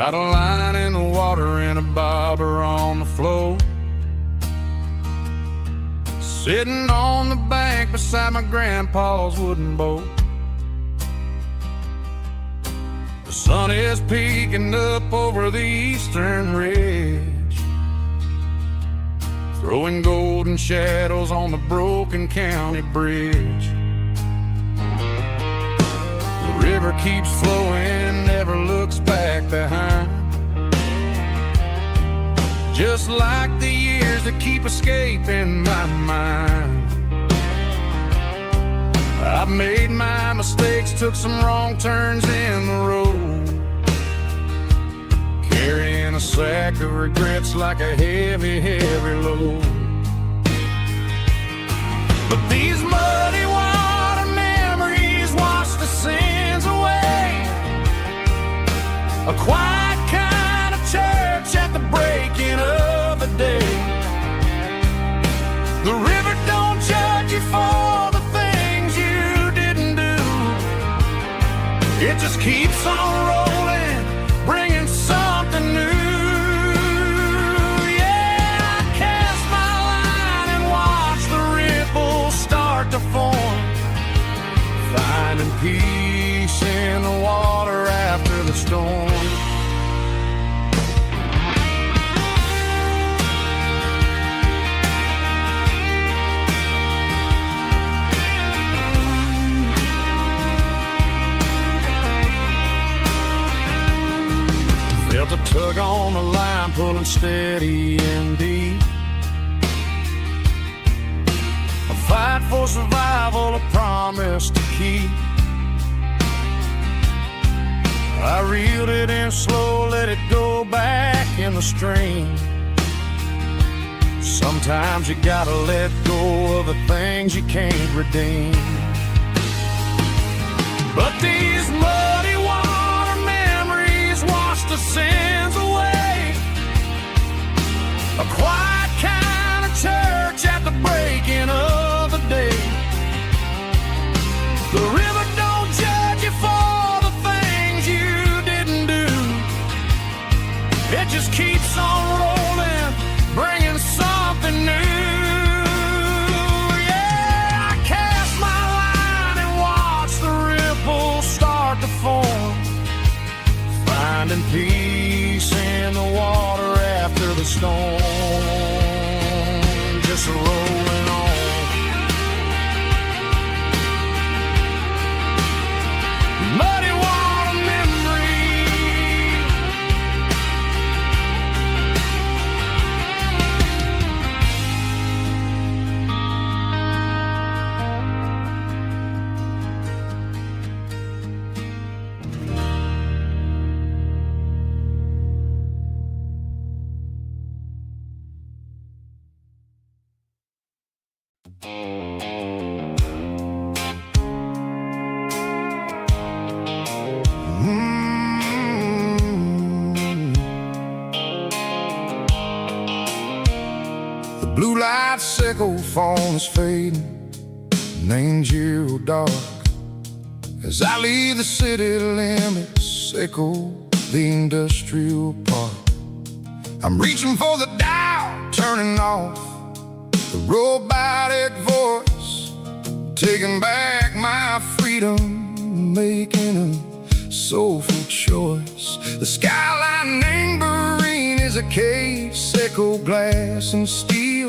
Got a line in the water and a bobber on the floor. Sitting on the bank beside my grandpa's wooden boat. The sun is peeking up over the eastern ridge, throwing golden shadows on the broken county bridge. The river keeps flowing, never looks back behind, just like the years that keep escaping my mind. I've made my mistakes, took some wrong turns in the road, carrying a sack of regrets like a heavy, heavy load. But these muddy water memories wash the sins away. A quiet kind of church at the breaking of the day. The river don't judge you for the things you didn't do. It just keeps on rolling, bringing something new. Yeah, I cast my line and watch the ripples start to form, finding peace in the water after the storm. Felt a tug on the line, pulling steady and deep. A fight for survival, a promise to keep. I reeled it in slow, let it go back in the stream. Sometimes you gotta let go of the things you can't redeem. But these muddy water memories wash the sins away. A quiet kind of church at the breaking of the day. The river don't judge you for the things you didn't do. It just keeps on rolling, bringing something new. Yeah, I cast my line and watch the ripples start to form, finding peace in the water after the storm. Just rolling on. Muddy water memory. Blue light sickle phone is fading, named zero dark. As I leave the city limits, sickle the industrial park. I'm reaching for the dial, turning off the robotic voice, taking back my freedom, making a soulful choice. The skyline named Marine is a cave, sickle glass and steel,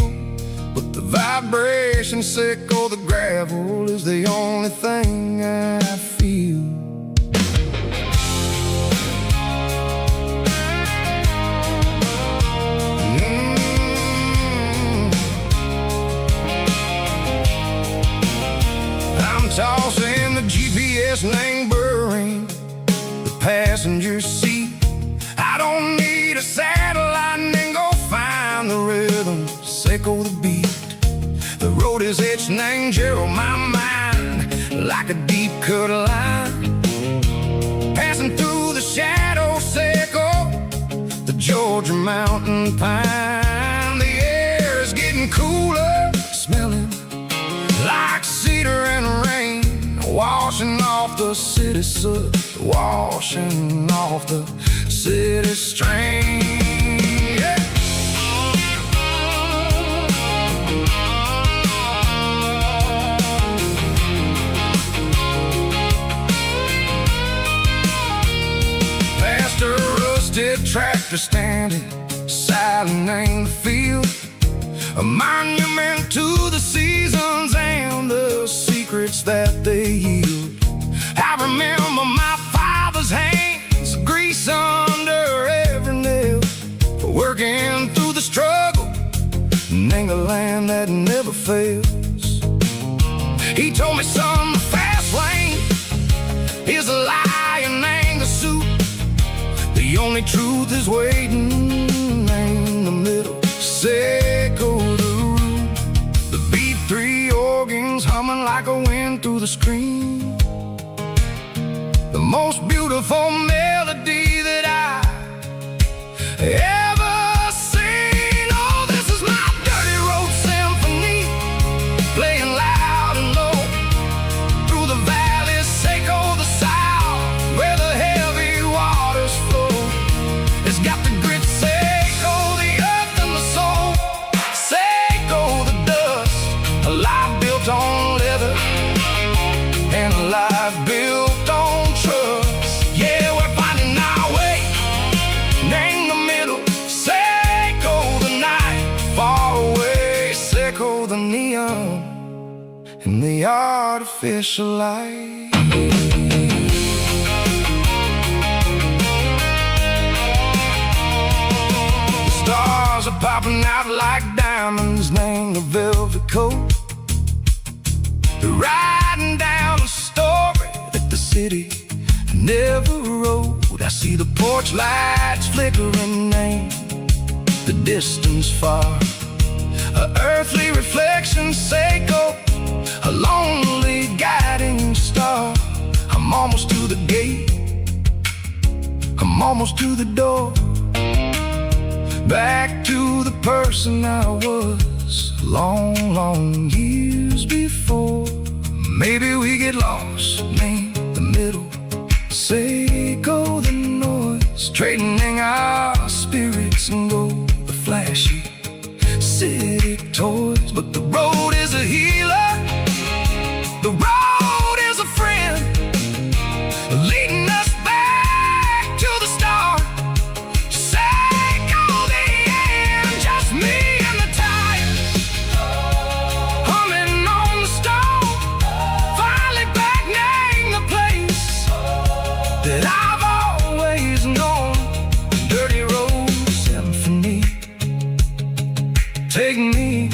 but the vibration sickle the gravel is the only thing I feel. I'm tossing the GPS named Burring, the passenger seat. I don't need a satellite and go find the rhythm, sickle the beat. The road is etched named Gerald, my mind, like a deep cut line. Passing through the shadow sickle, the Georgia mountain pine. The air is getting cooler, smelling like cedar and rain, washing off the city soot, washing off the city strain. Yeah. Past a rusted tractor standing silent in the field, a monument to the seasons and the secrets that they yield. I remember my father's hands, grease under every nail, working through the struggle in the land that never fails. He told me, son, the fast lane is a lie and anger suit. The only truth is waiting in the middle. Say, go the root. The B3 organs humming like a wind through the screen. The most beautiful melody that I ever seen. Oh, this is my dirty road symphony, playing loud and low through the valleys, Seco the south, where the heavy waters flow. It's got the grit, Seco, the earth and the soul. Seco the dust, a life built on leather and a life built on trust. Yeah, we're finding our way in the middle. Seco the night, far away. Seco the neon and the artificial light. Stars are popping out like diamonds, named the velvet coat. They're riding down a story that the city never wrote. I see the porch lights flickering in the distance far, a earthly reflection, Seco, a lonely guiding star. I'm almost to the gate, I'm almost to the door, back to the person I was long, long years before. Maybe we get lost in the middle, Seco the noise, trading our spirits and go the flashy city toys. But the road is a healer, the road is a friend, leading us back to the start. Seco the end, just me and the tires, humming on the stove, finally back name the place that I've always known. Dirty road symphony, take me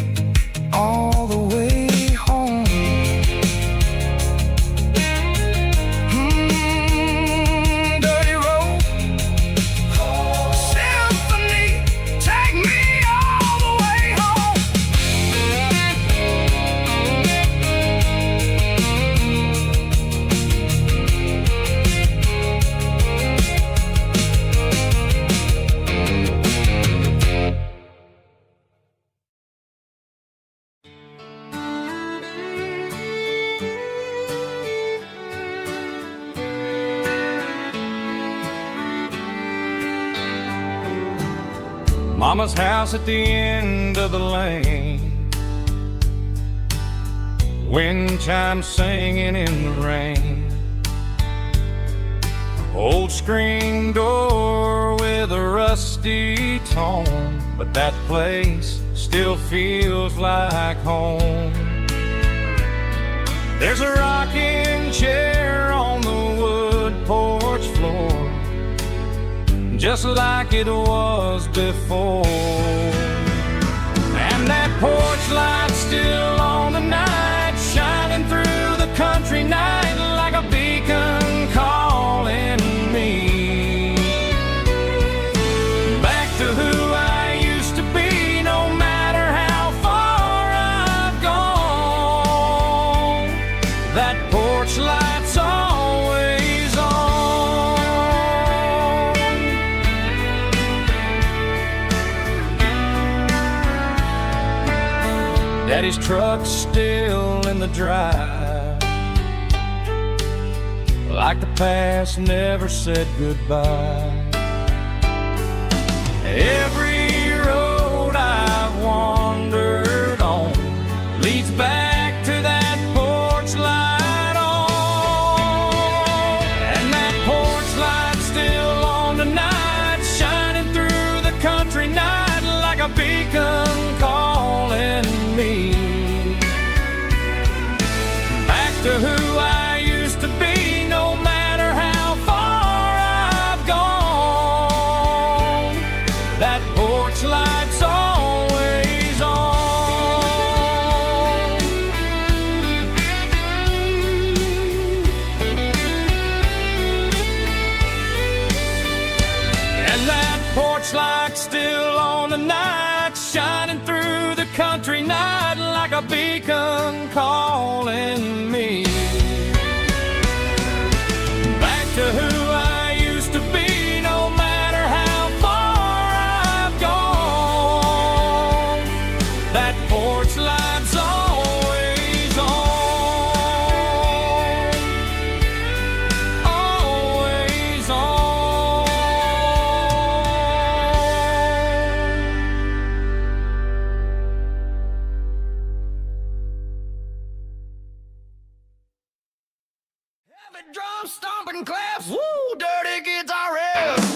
all the way home. Dirty road symphony, take me all the way home. Mama's house at the end of the lane, wind chimes singing in the rain. Old screen door with a rusty tone, but that place still feels like home. There's a rocking chair on the wood porch floor, just like it was before. And that porch light's still on tonight, shining through the country night like a beacon calling me back to who I used to be. No matter how far I've gone, that porch light's always on. Daddy's truck's still in the drive, like the past never said goodbye. Every road I've wandered on leads back to that porch light on. And that porch light's still on tonight, shining through the country night like a beacon calling me back to who I used to be, no matter how far I've gone. That porch light's always on. And that porch light's still on tonight, shining through the country night like a beacon calling me back to who I used to be, no matter how far I've gone. That porch light's always on, always on. Heavy drum stomping claps, woo, dirty guitar riffs.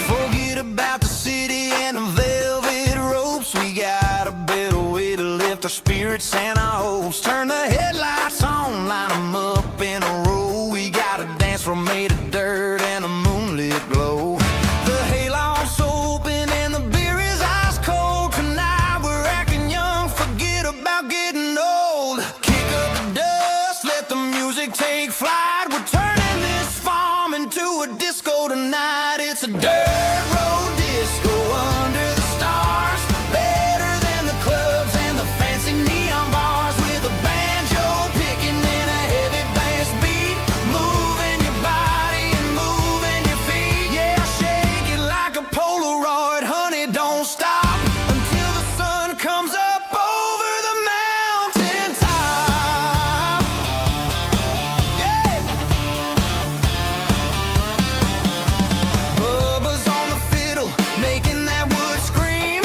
Forget about the city and the velvet ropes. We got a better way to lift our spirits and our hopes. Turn the headlights on, line them up in a row. We got a dance floor made of dirt and a moonlit glow. The hayloft's open and the beer is ice cold. Tonight we're acting young, forget about getting old. Kick up the dust, let the music take flight. We're turning this farm into a disco tonight. It's a dirt road disco under the stars, better than the clubs and the fancy neon bars, with a banjo picking and a heavy bass beat, moving your body and moving your feet. Yeah, shake it like a Polaroid, honey, don't stop until the sun comes up over the mountain top. Yeah. Bubba's on the fiddle, making that wood scream,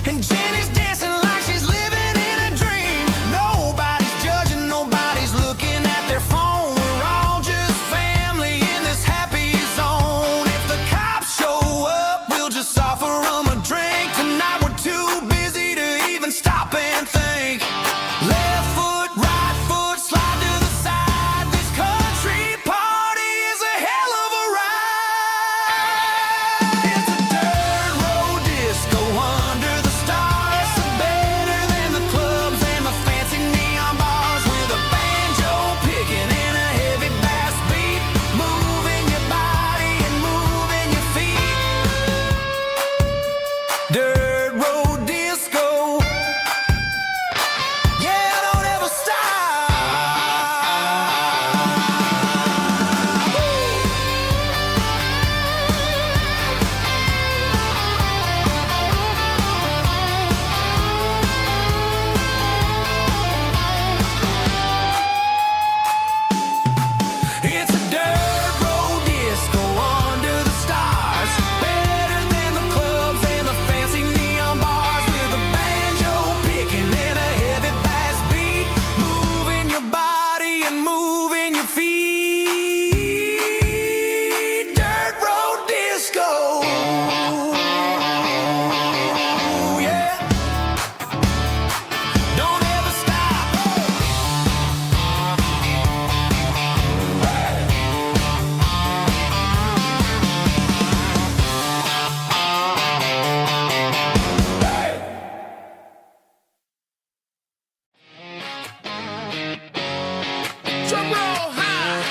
and Jenny's dancing like she's living in a dream. Nobody's judging, nobody's looking at their phone. We're all just family in this happy zone. If the cops show up, we'll just offer them a drink. Tonight we're too busy to even stop and think. Left foot, right foot, slide to the side. This country party is a hell of a ride. It's a dirt road disco under the stars, better than the clubs and the fancy neon bars, with a banjo picking and a heavy bass beat, moving your body and moving your feet. Dirt road disco, yeah, don't ever stop. It's a dirt road disco under the stars, better than the clubs and the fancy neon bars, with a banjo picking and a heavy bass beat, moving your body and moving your feet. Dirt road disco, yeah, don't ever stop. Drum roll high.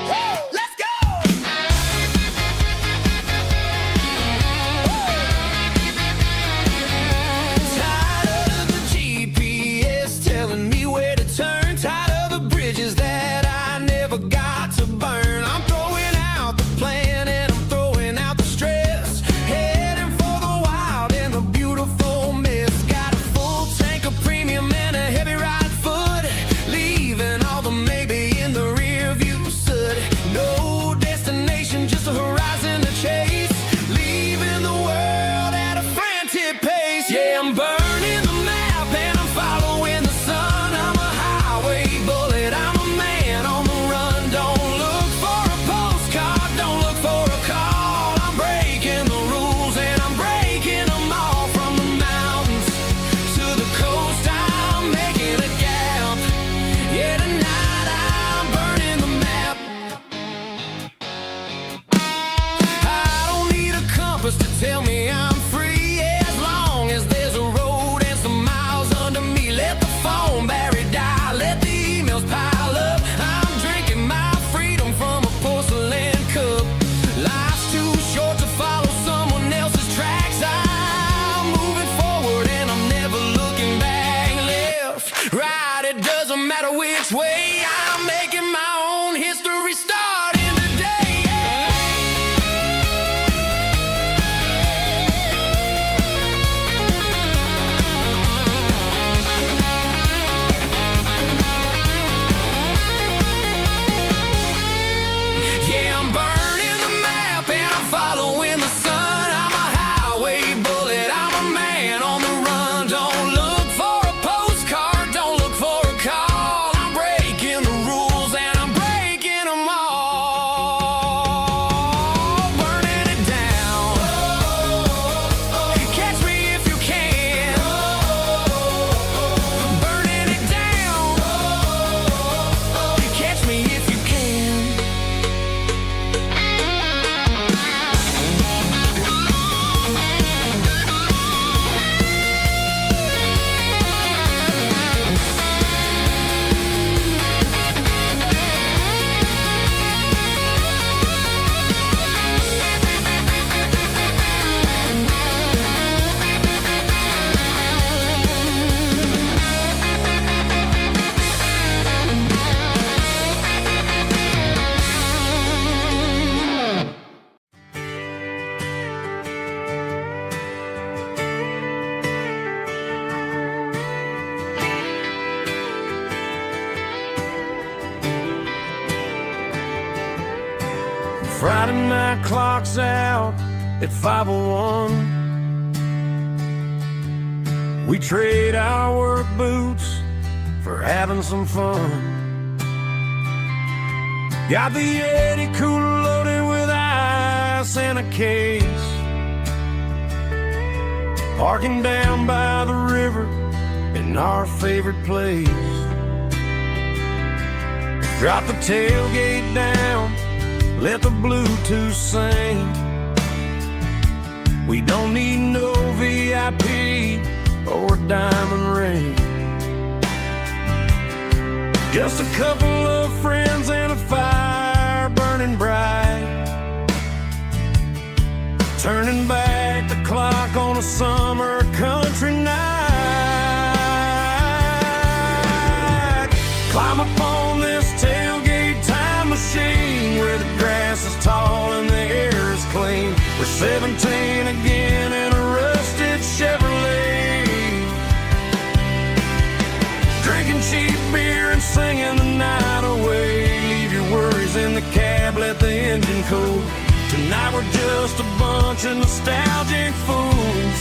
Woo, let's go. Tired of the GPS telling me where to turn, tired of the bridges that I never got to burn. I'm throwing out the plan and I'm throwing out the stress, heading for right, it doesn't matter which way. I'm making my own history starting today. Yeah, I'm burning the map and I'm following the sun. I'm a highway bullet, I'm a man on the run. Don't look for a postcard, don't look for a call. I'm breaking the rules and I'm breaking them all. Burning it down. Catch me if you can. Burning it down. Catch me if you can. Friday night clock's out at 5:01. We trade our work boots for having some fun. Got the Yeti cooler loaded with ice and a case. Parking down by the river in our favorite place. Drop the tailgate down, let the Bluetooth sing. We don't need no VIP or a diamond ring. Just a couple of friends and a fire burning bright. Turning back the clock on a summer country night. Climb up on this tailgate time machine where the grass is tall and the air is clean. We're 17 again in a rusted Chevrolet. Drinking cheap beer and singing the night away. Leave your worries in the cab, let the engine cool. Tonight we're just a bunch of nostalgic fools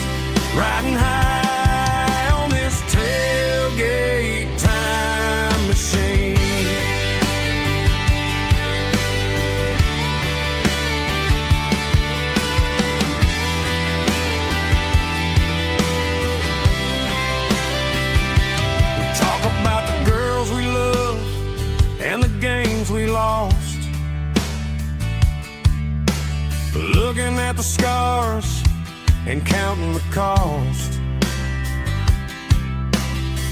riding high on this tailgate time machine. We lost, looking at the scars and counting the cost.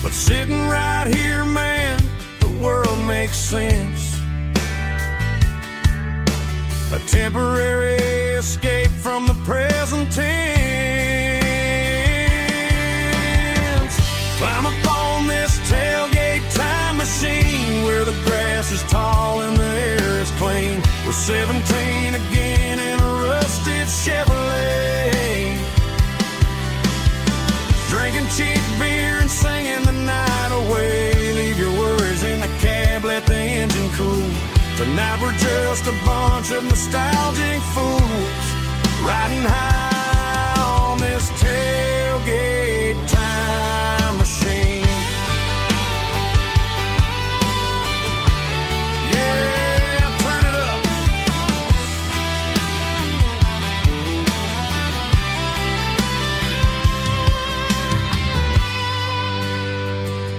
But sitting right here, man, the world makes sense. A temporary escape from the present tense. Climb up on this tailgate time machine where the grass is tall and the air is clean. We're 17 again in a rusted Chevrolet. Drinking cheap beer and singing the night away. Leave your worries in the cab, let the engine cool. Tonight we're just a bunch of nostalgic fools riding high on this tailgate time machine.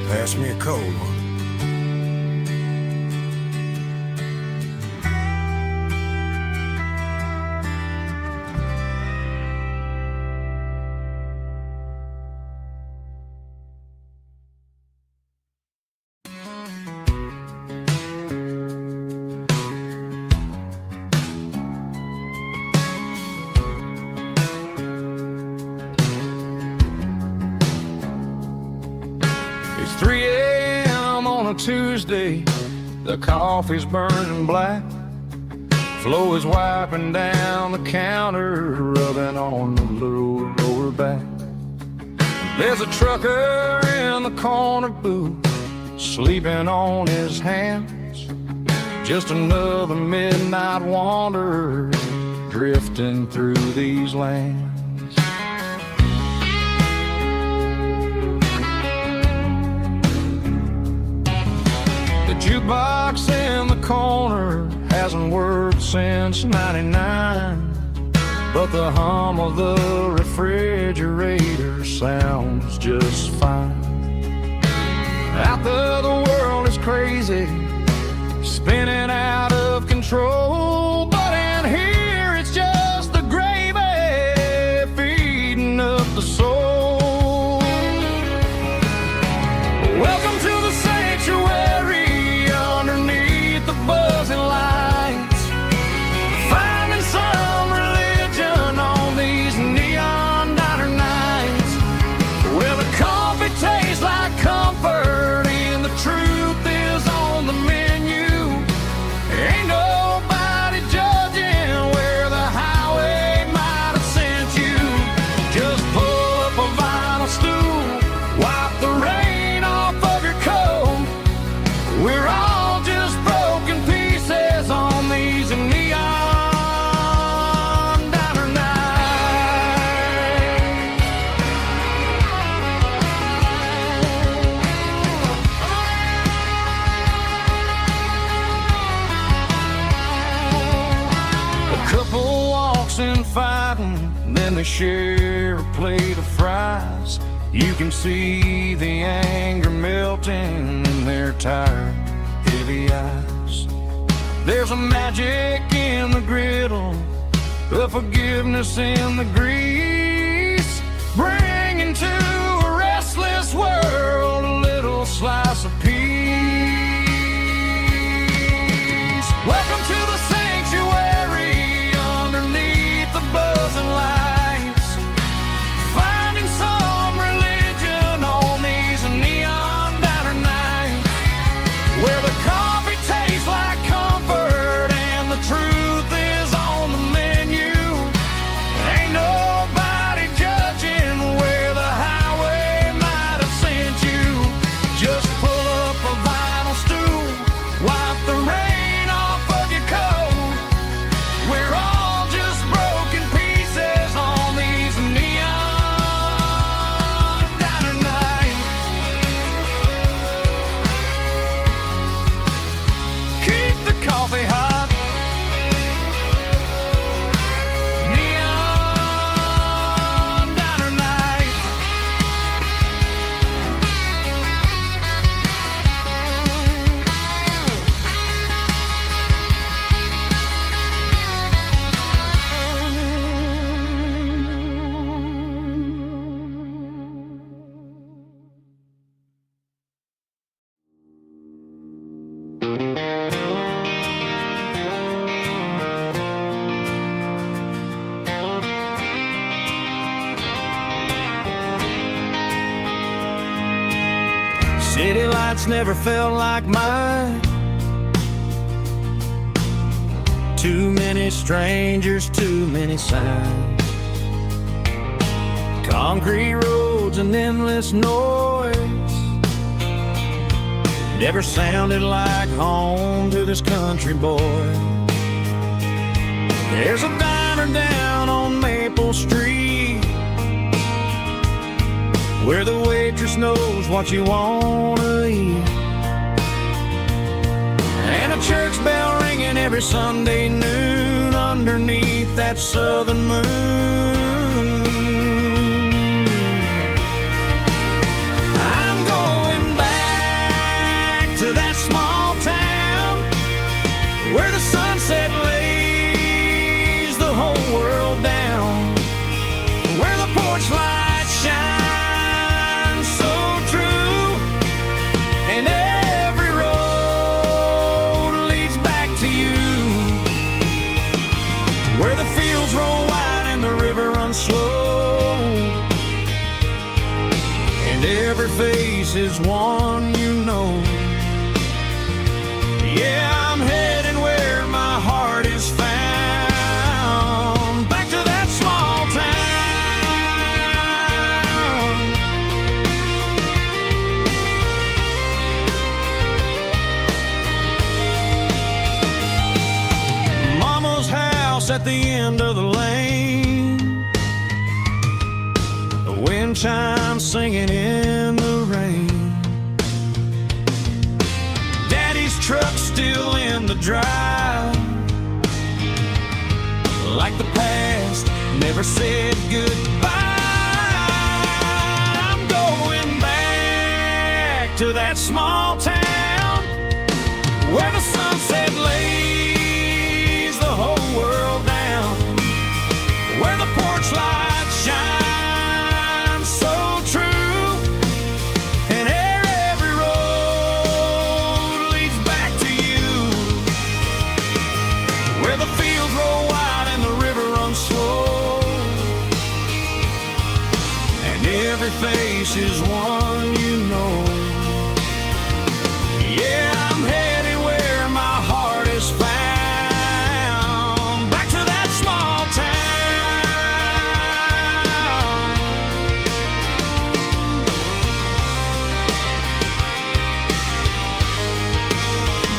Pass me a cold one. It's 3 a.m. a Tuesday, the coffee's burning black. Flo is wiping down the counter, rubbing on the lower back. There's a trucker in the corner booth, sleeping on his hands. Just another midnight wanderer, drifting through these lands. The jukebox in the corner hasn't worked since '99, but the hum of the refrigerator sounds just fine. Out there the world is crazy, spinning out of control, but in here it's just the gravy feeding up the soul. Welcome to the sanctuary underneath the buzzing lights, finding some religion on these neon diner nights. Well, the coffee tastes like comfort and the truth is on the menu. Ain't nobody judging where the highway might have sent you. Just pull up a vinyl stool, wipe the rain off of your coat. We're all just broken pieces on these neon diner nights. A couple walks in fighting, then they share a plate of fries. You can see the anger melting in their tired, heavy eyes. There's a magic in the griddle, a forgiveness in the grease, bringing to a restless world a little slice of peace. Welcome to the sanctuary underneath the buzzing lights, finding some religion on these neon diner nights, where the coffee tastes like comfort and the truth is on the menu. Ain't nobody judging where the highway might have sent you. Just pull up a vinyl stool, wipe the rain off of your coat. We're all just broken pieces on these neon diner nights. Keep the coffee hot. Neon diner nights. City lights never felt like mine. Too many strangers, too many signs. Concrete roads and endless noise never sounded like home to this country boy. There's a diner down on Maple Street where the waitress knows what you wanna eat, and a church bell ringing every Sunday noon underneath that southern moon. I'm going back to that small town where the sunset lays the whole world down, where the porch lights shine so true, and every road leads back to you, where the fields roll wide and the river runs slow, and every face is one you know. at the end of the lane, the wind chimes singing in the rain. Daddy's truck's still in the drive, like the past never said goodbye. I'm going back to that small town where the sunset lays the whole world down, where the porch lights shine so true, and every road leads back to you, where the fields roll wide and the river runs slow, and every face is one you know. Yeah, I'm headed where my heart is found, back to that small town.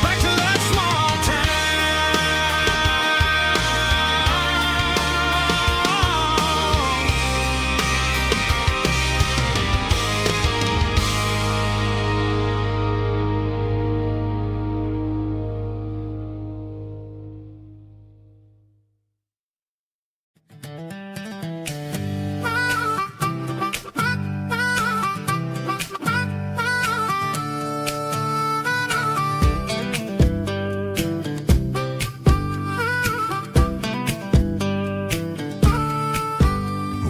Back to that small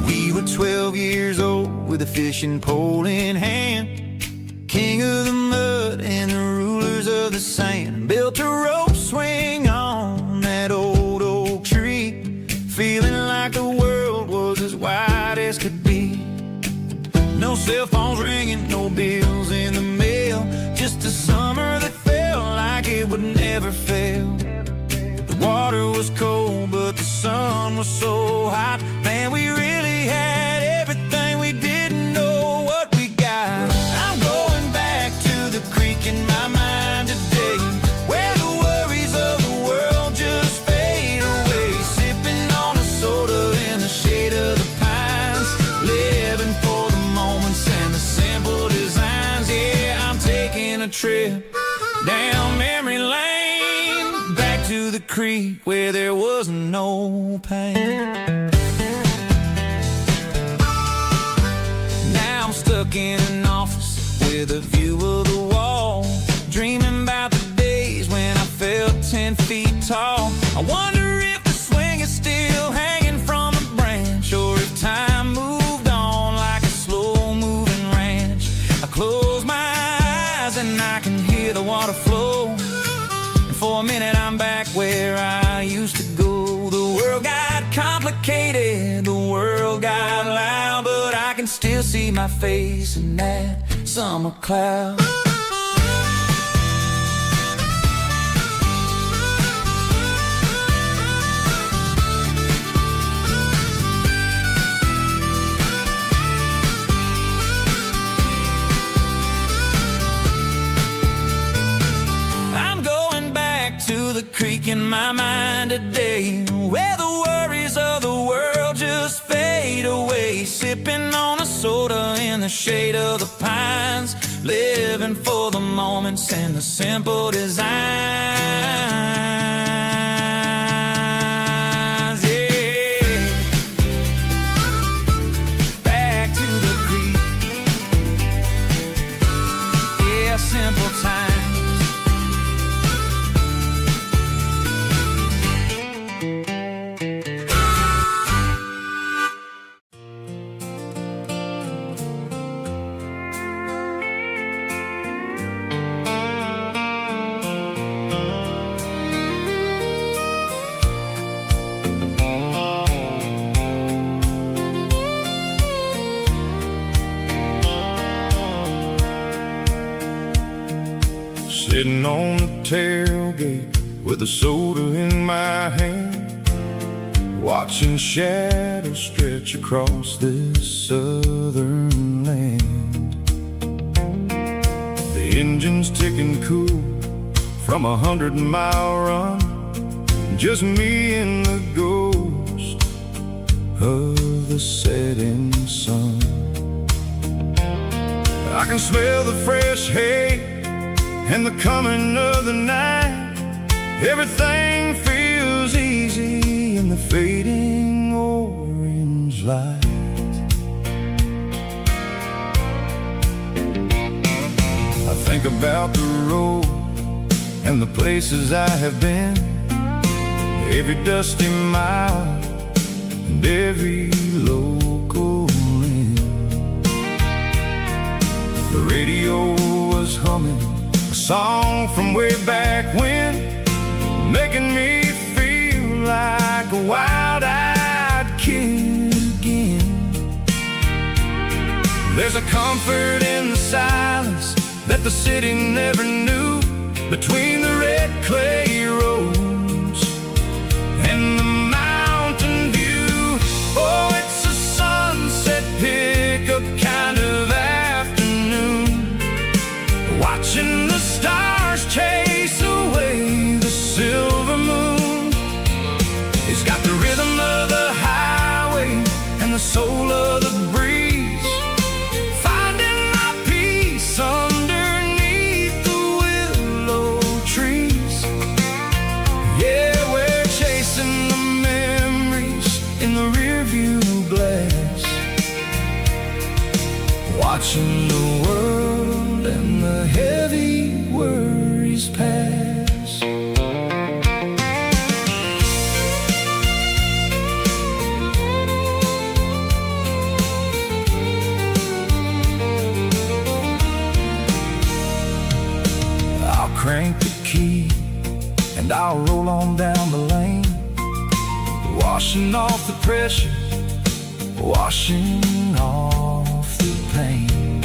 We were 12 years old with a fishing pole in hand, king of the mud and the rulers of the sand. Built a rope swing on that old oak tree, feeling like the world was as wide as could be. No cell phones ringing, no bills in the mail, just a summer that felt like it would never fail. The water was cold, but the sun was so hot. Man, we really had everything, we didn't know what we got. I'm going back to the creek in my mind today, where the worries of the world just fade away. Sipping on a soda in the shade of the pines, living for the moments and the simple designs. Yeah, I'm taking a trip down memory lane, back to the creek where there was no pain. Now I'm stuck in an office with a view of the wall, dreaming about the days when I felt 10 feet tall. I wonder if the swing is still hanging from a branch, or if time moved on like a slow-moving ranch. I close my eyes and I can hear the water flow, and for a minute I'm back where I used to go. The world got complicated, the world got loud, but I can still see my face in that summer cloud. I'm going back to the creek in my mind today, where the worries of the world just fade away. Sipping on a soda in the shade of the pines, living for the moments and the simple designs. Yeah, back to the creek. Yeah, simple times. Sitting on the tailgate with a soda in my hand, watching shadows stretch across this southern land. The engine's ticking cool from 100-mile run, just me and the go of the setting sun. I can smell the fresh hay and the coming of the night. Everything feels easy in the fading orange light. I think about the road and the places I have been, every dusty mile and every local inn. The radio was humming a song from way back when, making me feel like a wild-eyed kid again. There's a comfort in the silence that the city never knew, between the red clay roads and the mountain view. Oh, it's a sunset pickup kind of afternoon, watching the stars chase away the silver moon. It's got the rhythm of the highway and the soul of the breeze, finding my peace underneath the willow trees. Yeah, we're chasing the memories in the rearview glass, watching the world and the heavy worries pass. I'll crank the key and I'll roll on down the lane, washing off the pressure, washing off the pain.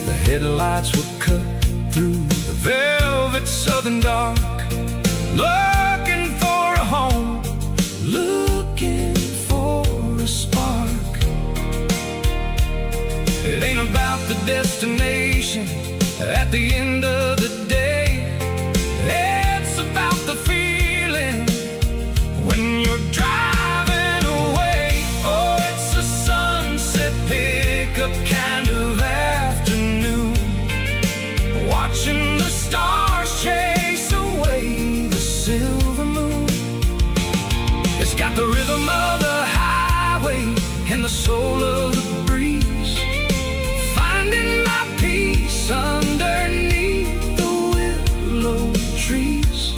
The headlights will cut through the velvet southern dark, looking for a home, looking for a spark. It ain't about the destination at the end of the day, it's about the feeling when you're driving away. Oh, it's a sunset pickup kind of afternoon, watching the stars chase away the silver moon. It's got the rhythm of the highway and the soul of the breeze, finding my peace underneath the willow trees.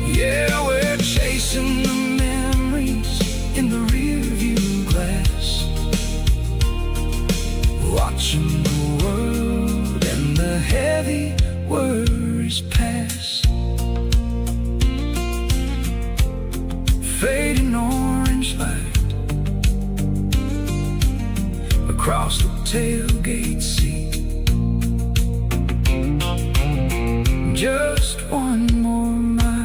Yeah, we're chasing the memories in the rearview glass, watching the world and the heavy worries pass. Fading orange light across the tailgate seat, just one more mile.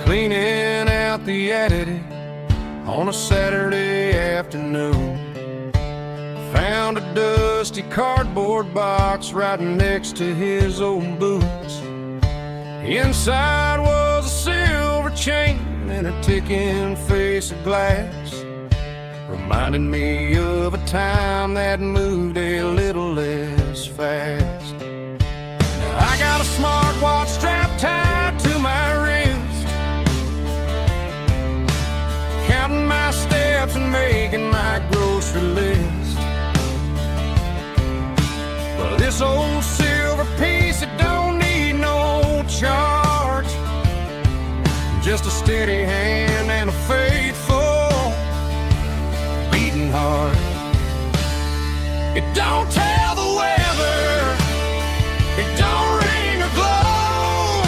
Cleaning out the attic on a Saturday afternoon, found a dusty cardboard box right next to his old boots. Inside was a silver chain and a ticking face of glass, reminding me of a time that moved a little less fast. I got a smartwatch strapped tied to my wrist, counting my steps and making my grocery list. Well, this old silver piece, it don't need no charge, just a steady hand and a faithful beating heart. It don't tell the weather, it don't ring or glow,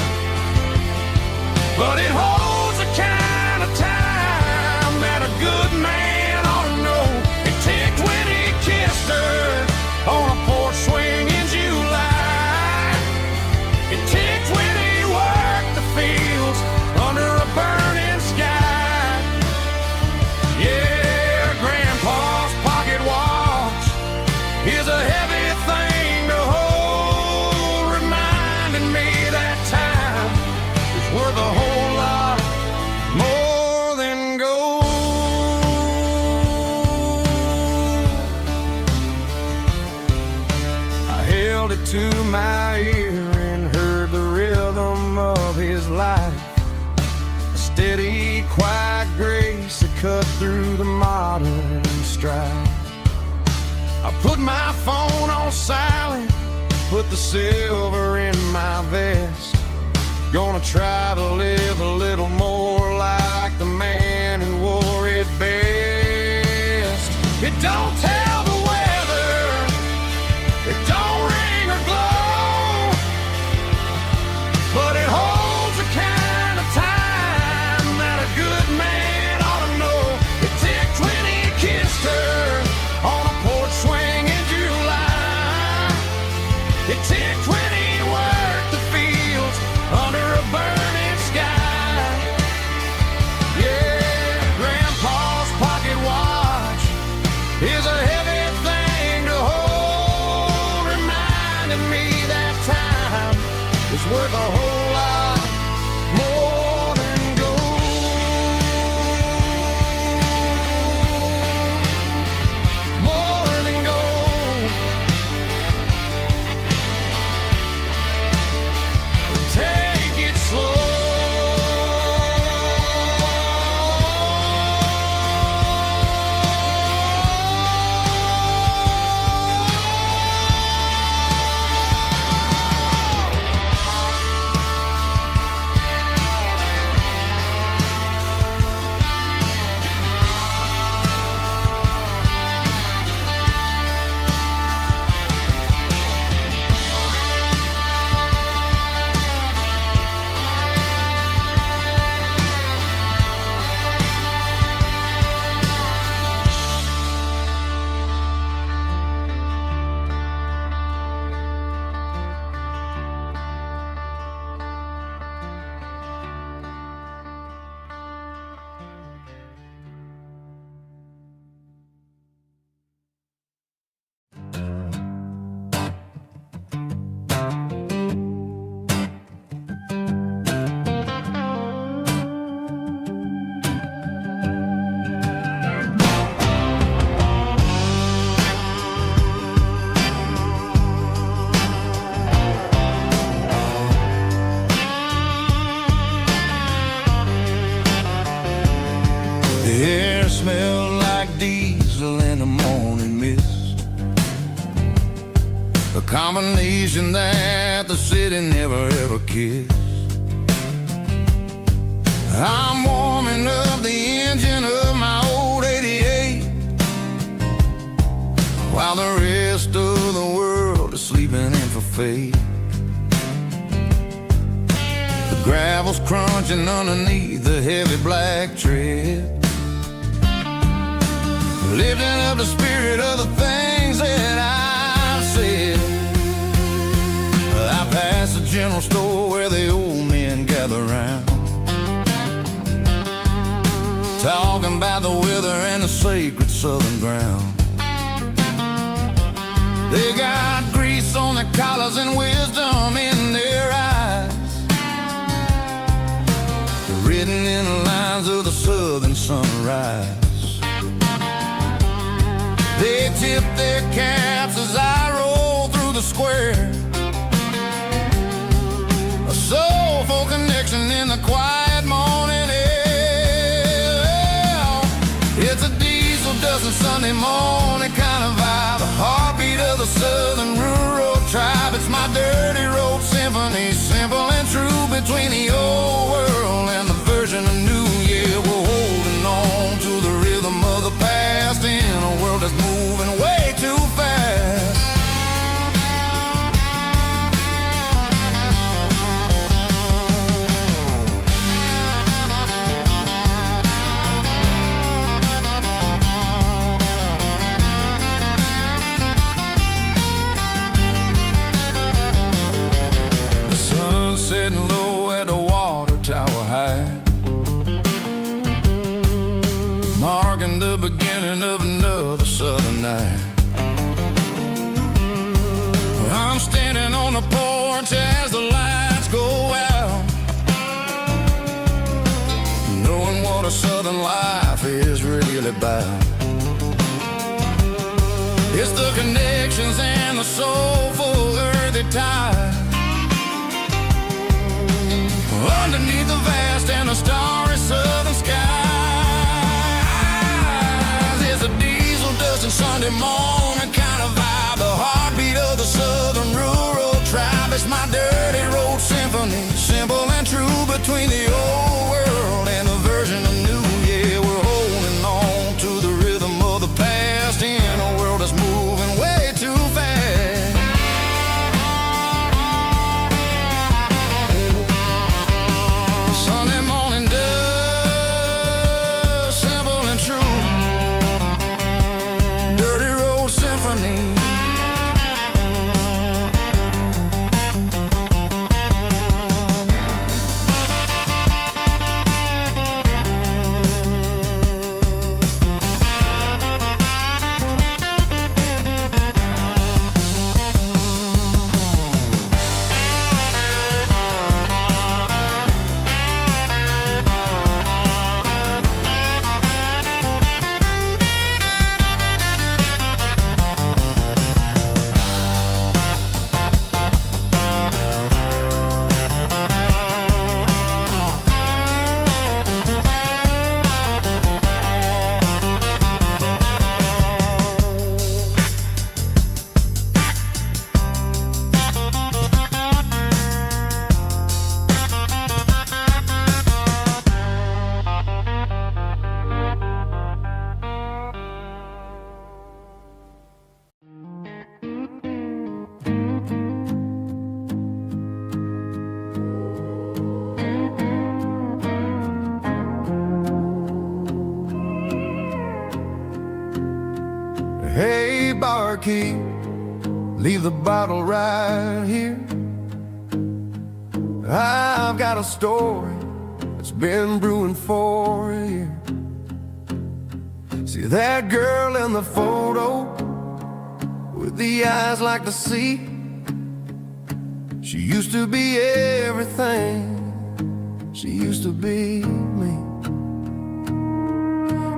held it to my ear and heard the rhythm of his life. A steady, quiet grace that cut through the modern strife. I put my phone on silent, put the silver in my vest. Gonna try to live a little more like the man who wore it best. It don't tell the weather, it don't ring or glow, but it holds the kind of time that a good man ought to know. It ticked when he kissed her on a porch swing in July. It ticked when he worked the fields under a burning sky. Yeah, Grandpa's pocket watch is a heavy thing to hold, reminding me that time is worth a whole lot more than gold. More than gold. Take it slow. The air smelled like diesel in the morning mist, a combination that the city never ever kissed. I'm warming up the engine of my old 88, while the rest of the world is sleeping in for fate. The gravel's crunching underneath the heavy black tread, lifting up the spirit of the things that I've said. I passed the general store where the old men gather round, talking about the weather and the sacred southern ground. They got grease on their collars and wisdom in their eyes, written in the lines of the southern sunrise. They tip their caps as I roll through the square, a soulful connection in the quiet morning air. It's a diesel dozen Sunday morning kind of vibe, the heartbeat of the southern rural tribe. It's my dirty road symphony, simple and true, between the old world and the version of new. Yeah, we're holding on to the rhythm of the past in a world that's moving way too fast. The sun setting low at the water tower high, marking the beginning of another southern night. I'm standing on the porch as the lights go out, knowing what a southern life is really about. It's the connections and the soulful earth early tide. Underneath the vast and the starry southern skies is a diesel dusting Sunday morning kind of vibe. The heartbeat of the southern rural tribe. It's my dirty road symphony, simple and true, between the old world and a version of new. Yeah, we're holding on to the rhythm of the past in a world that's moving way too fast. Sunday morning dust, simple and true, dirty road symphony. Hey, barkeep, leave the bottle right here. I've got a story that's been brewing for a year. See that girl in the photo with the eyes like the sea? She used to be everything. She used to be me.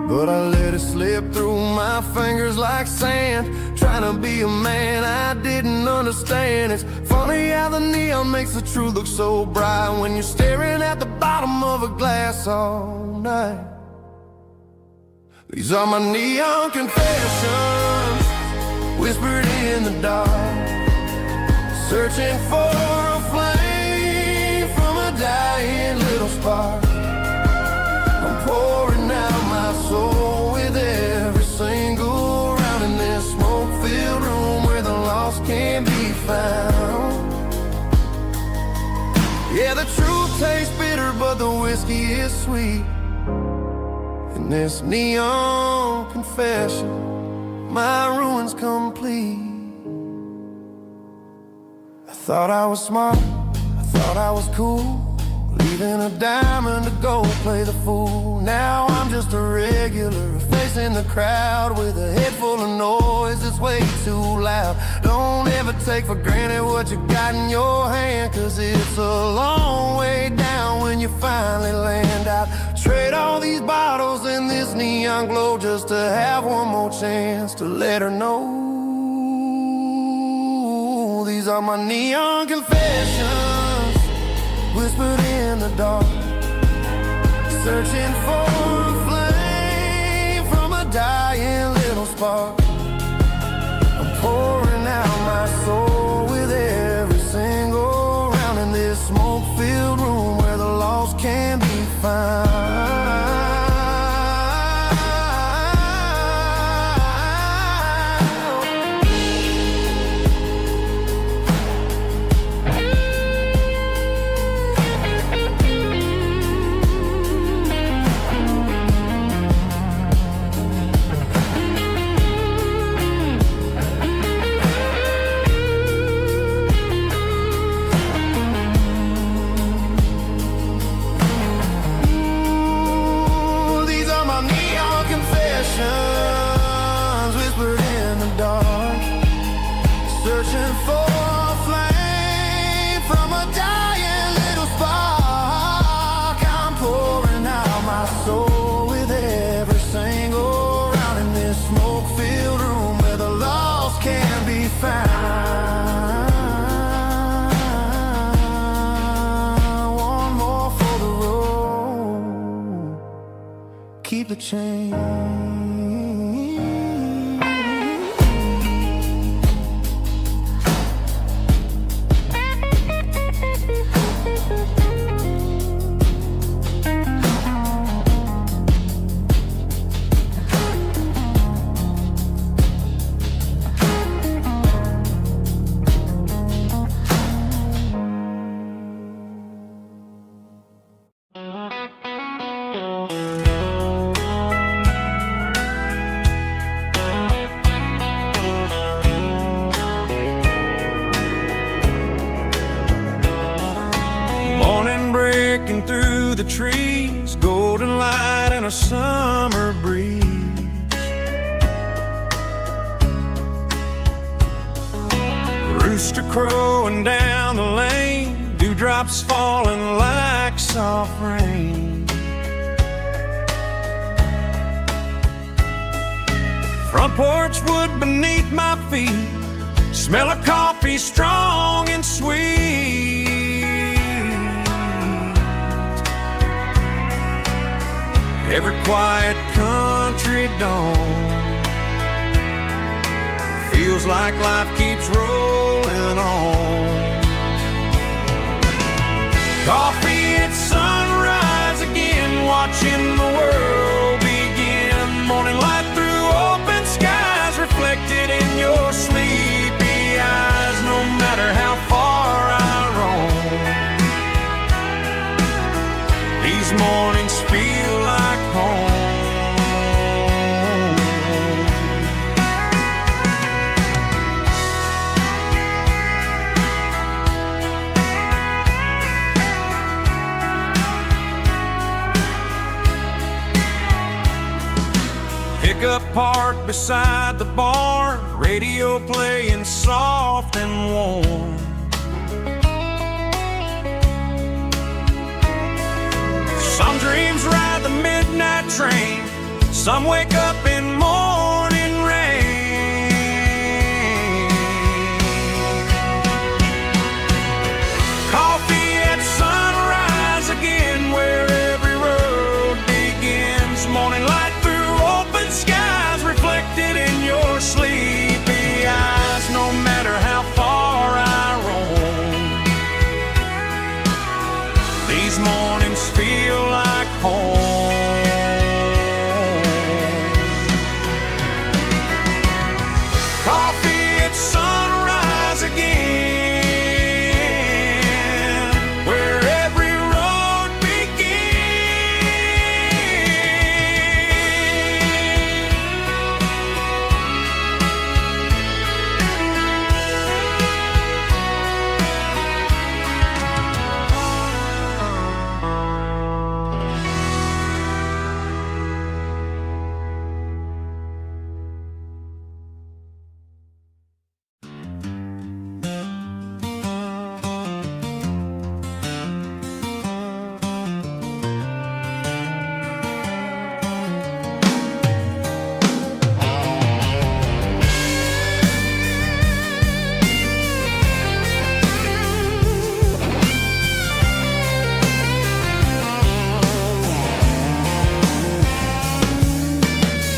But I let it slip through my fingers like sand, trying to be a man I didn't understand. It's funny how the neon makes the truth look so bright when you're staring at the bottom of a glass all night. These are my neon confessions, whispered in the dark, searching for a flame from a dying little spark. I'm pouring out my soul with every single round in this smoke-filled room where the lost can be found. Yeah, the truth tastes bitter, but the whiskey is sweet. In this neon confession, my ruin's complete. I thought I was smart, I thought I was cool, leaving a diamond to go play the fool. Now I'm just a regular, facing the crowd with a head full of noise that's way too loud. Don't ever take for granted what you got in your hand, cause it's a long way down when you finally land out. Trade all these bottles and this neon glow just to have one more chance to let her know. These are my neon confessions, whispered in the dark, searching for a flame from a dying little spark. I'm pouring out my soul with every single round in this smoke-filled room where the lost can be found. keep the change. Breaking through the trees, golden light and a summer breeze. Rooster crowing down the lane, dewdrops falling like soft rain. Front porch wood beneath my feet, smell of coffee strong and sweet. Every quiet country dawn feels like life keeps rolling on. Coffee at sunrise again, watching the world begin. Morning light through open skies, reflected in your sleepy eyes. No matter how far I roam, these mornings feel like home. Pickup parked beside the barn, radio playing soft and warm. Some dreams ride the midnight train, some wake up in morning rain. Coffee at sunrise again, where every road begins. Morning light through open skies, reflected in your sleepy eyes. No matter how far I roam, these mornings feel like home. Coffee at sunrise again, where every road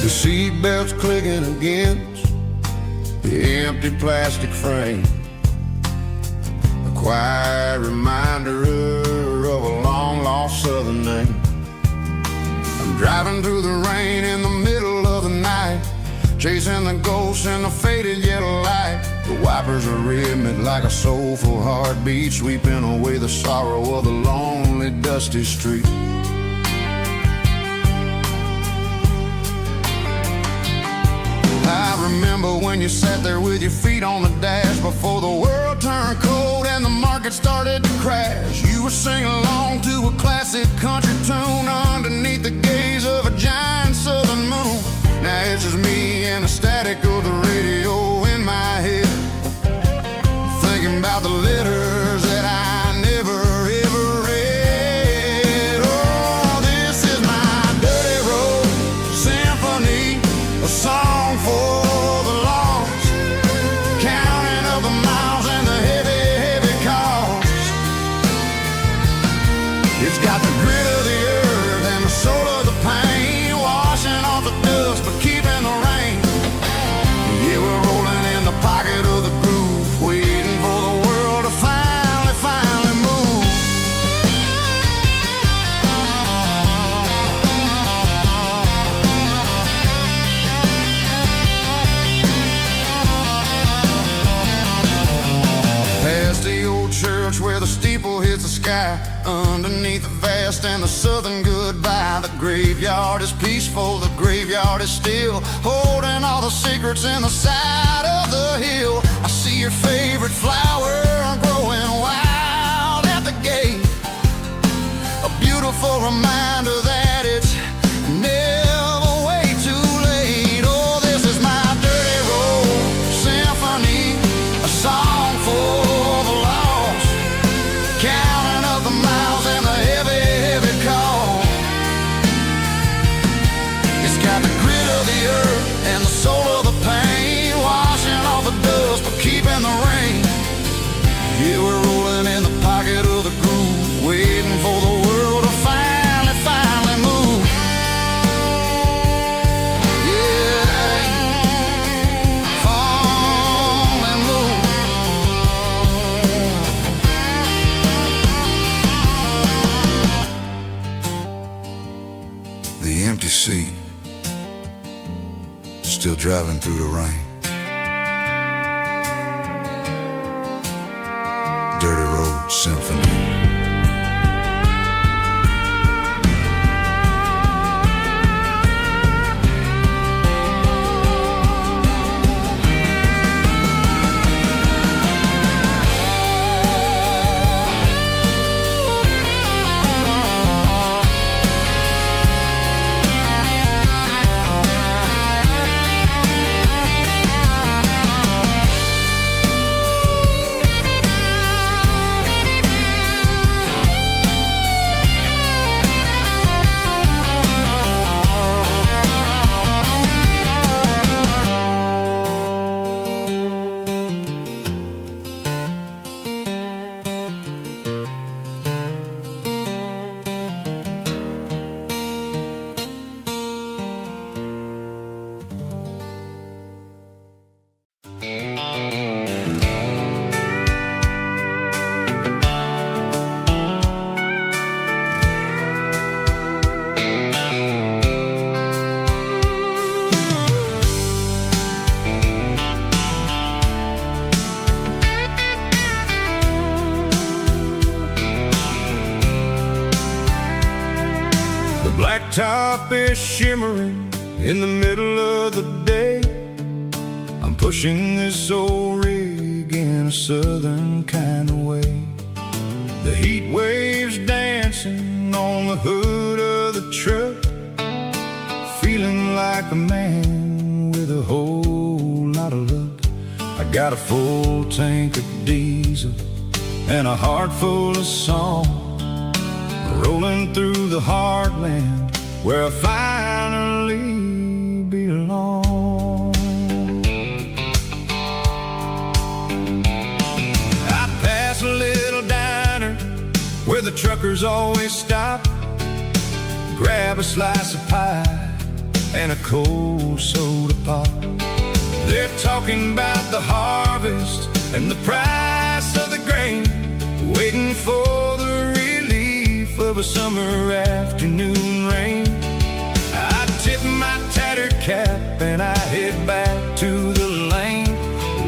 The seatbelt's clicking against the empty plastic frame, a quiet reminder of a long-lost southern name. I'm driving through the rain in the middle of the night, chasing the ghosts in the faded yellow light. The wipers are rhythmic like a soulful heartbeat, sweeping away the sorrow of the lonely, dusty street. I remember when you sat there with your feet on the dash, before the world turned cold and the market started to crash. You were singing along to a classic country tune underneath the gaze of a giant southern moon. Now it's just me and the static of the radio in my head, thinking about the letters that I never ever read. Oh, this is my dirty road symphony, a song for the lost, counting up the miles and the heavy, heavy costs. It's got the grit of the earth and the soul of the pain, sky, underneath the vast and the southern goodbye. The graveyard is peaceful, the graveyard is still, holding all the secrets in the side of the hill. I see your favorite flower growing wild at the gate, a beautiful reminder that it's never way too late. Oh, this is my dirty road symphony, a song for the lost, counting up the miles and the heavy, heavy call. It's got the grit of the earth and the soul of the pain, washing off the dust but keeping the rain. Yeah, we're rolling in the pocket of the groove, waiting for the world to finally move. Yeah, finally move. The empty seat, still driving through the rain. Dirty Road Symphony. Blacktop is shimmering in the middle of the day. I'm pushing this old rig in a southern kind of way. The heat waves dancing on the hood of the truck, feeling like a man with a whole lot of luck. I got a full tank of diesel and a heart full of song, rolling through the heartland where I finally belong. I pass a little diner where the truckers always stop, grab a slice of pie and a cold soda pop. They're talking about the harvest and the price of the grain, waiting for the relief of a summer afternoon rain. I tip my tattered cap and I head back to the lane,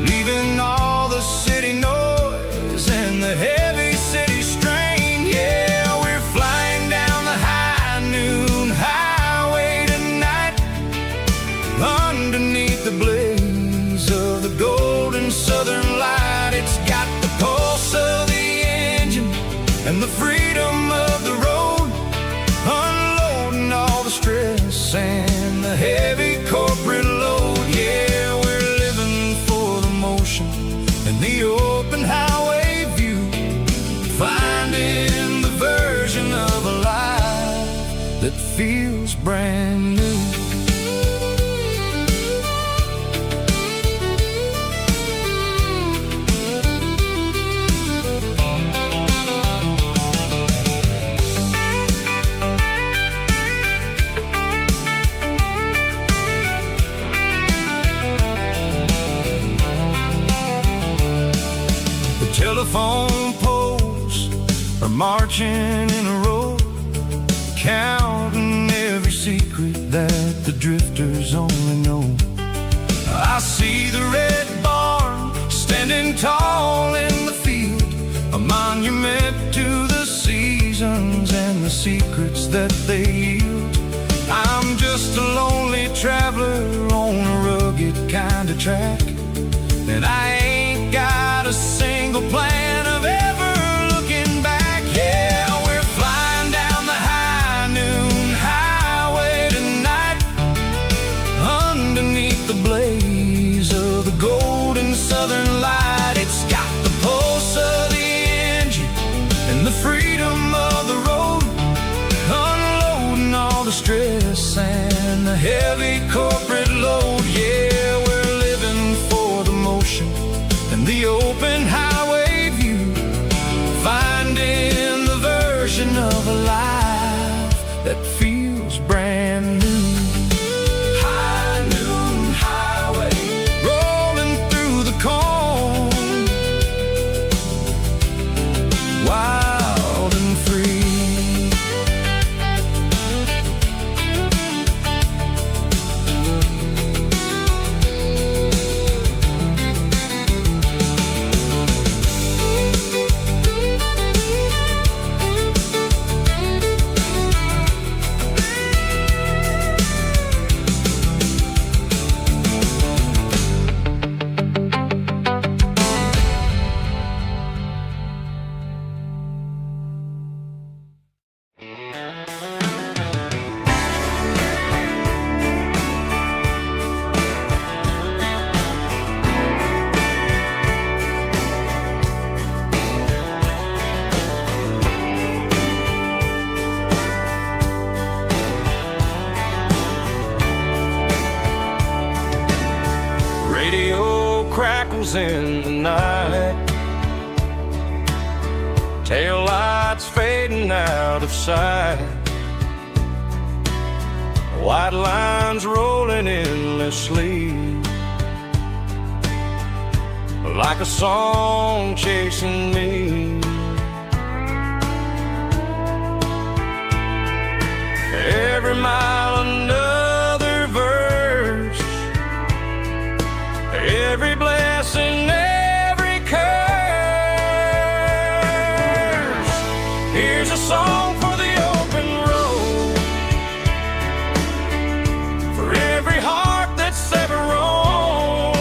leaving all the city noise and the heavy city strain. Yeah, we're flying down the high noon highway tonight, underneath the blaze of the golden southern light. It's got the pulse of the engine and the freedom of the road, unloading all the stress and the heavy corporate load. Yeah, we're living for the motion and the open highway view, finding the version of a life that feels brand new. Telephone poles are marching in a row, counting every secret that the drifters only know. I see the red barn standing tall in the field, a monument to the sea. secrets that they yield. I'm just a lonely traveler on a rugged kind of track, and I ain't got a single plan of ever looking back. Yeah, we're flying down the high noon highway tonight, underneath the blaze of the golden southern light. It's got the pulse of the engine and the freedom of the road, unloading all the stress and the heavy corporate load. Yeah, we're living for the motion and the open highway view, finding the version of a life that feels brand new. High noon highway, rolling through the corn, wild and free. Radio crackles in the night, tail lights fading out of sight, white lines rolling endlessly, like a song chasing me. Every mile another verse, every blessing, every curse. Here's a song for the open road, for every heart that's ever roamed,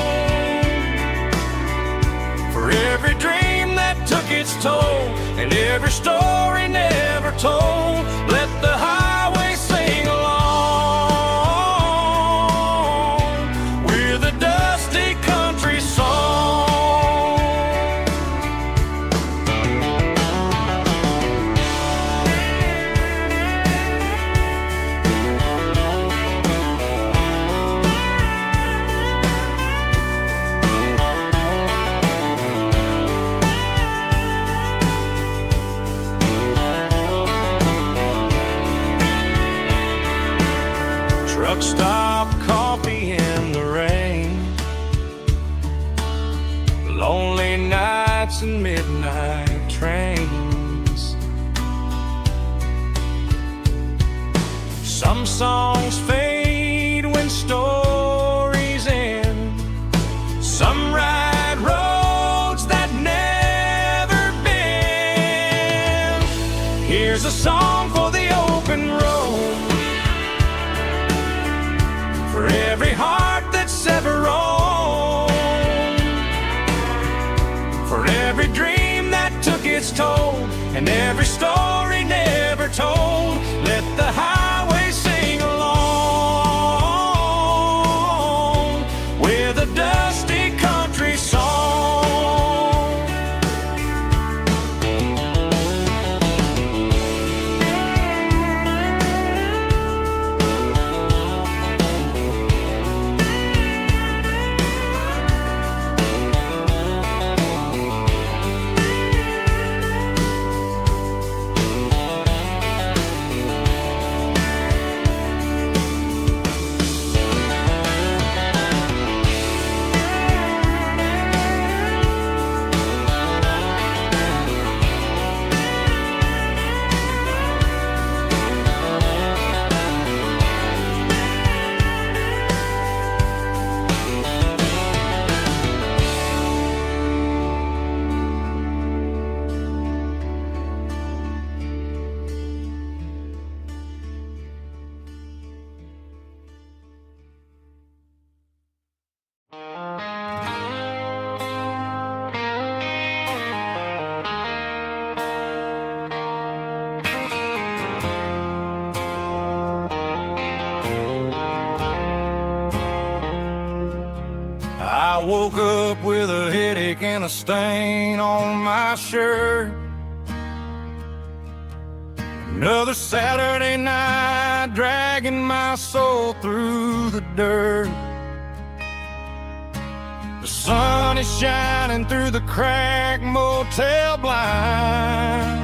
for every dream that took its toll, and every story never told. Let the highway sing along with a dusty country song. Truck stop, coffee in the rain, lonely nights and midnight trains. Some songs fade when stories end, some ride roads that never bend. Here's a song for the open road, for every heart that's ever roamed, for every dream that took its toll, and every story never told. Let the highway sing along with a dusty country song. woke up with a headache and a stain on my shirt. Another Saturday night, dragging my soul through the dirt. The sun is shining through the cracked motel blind,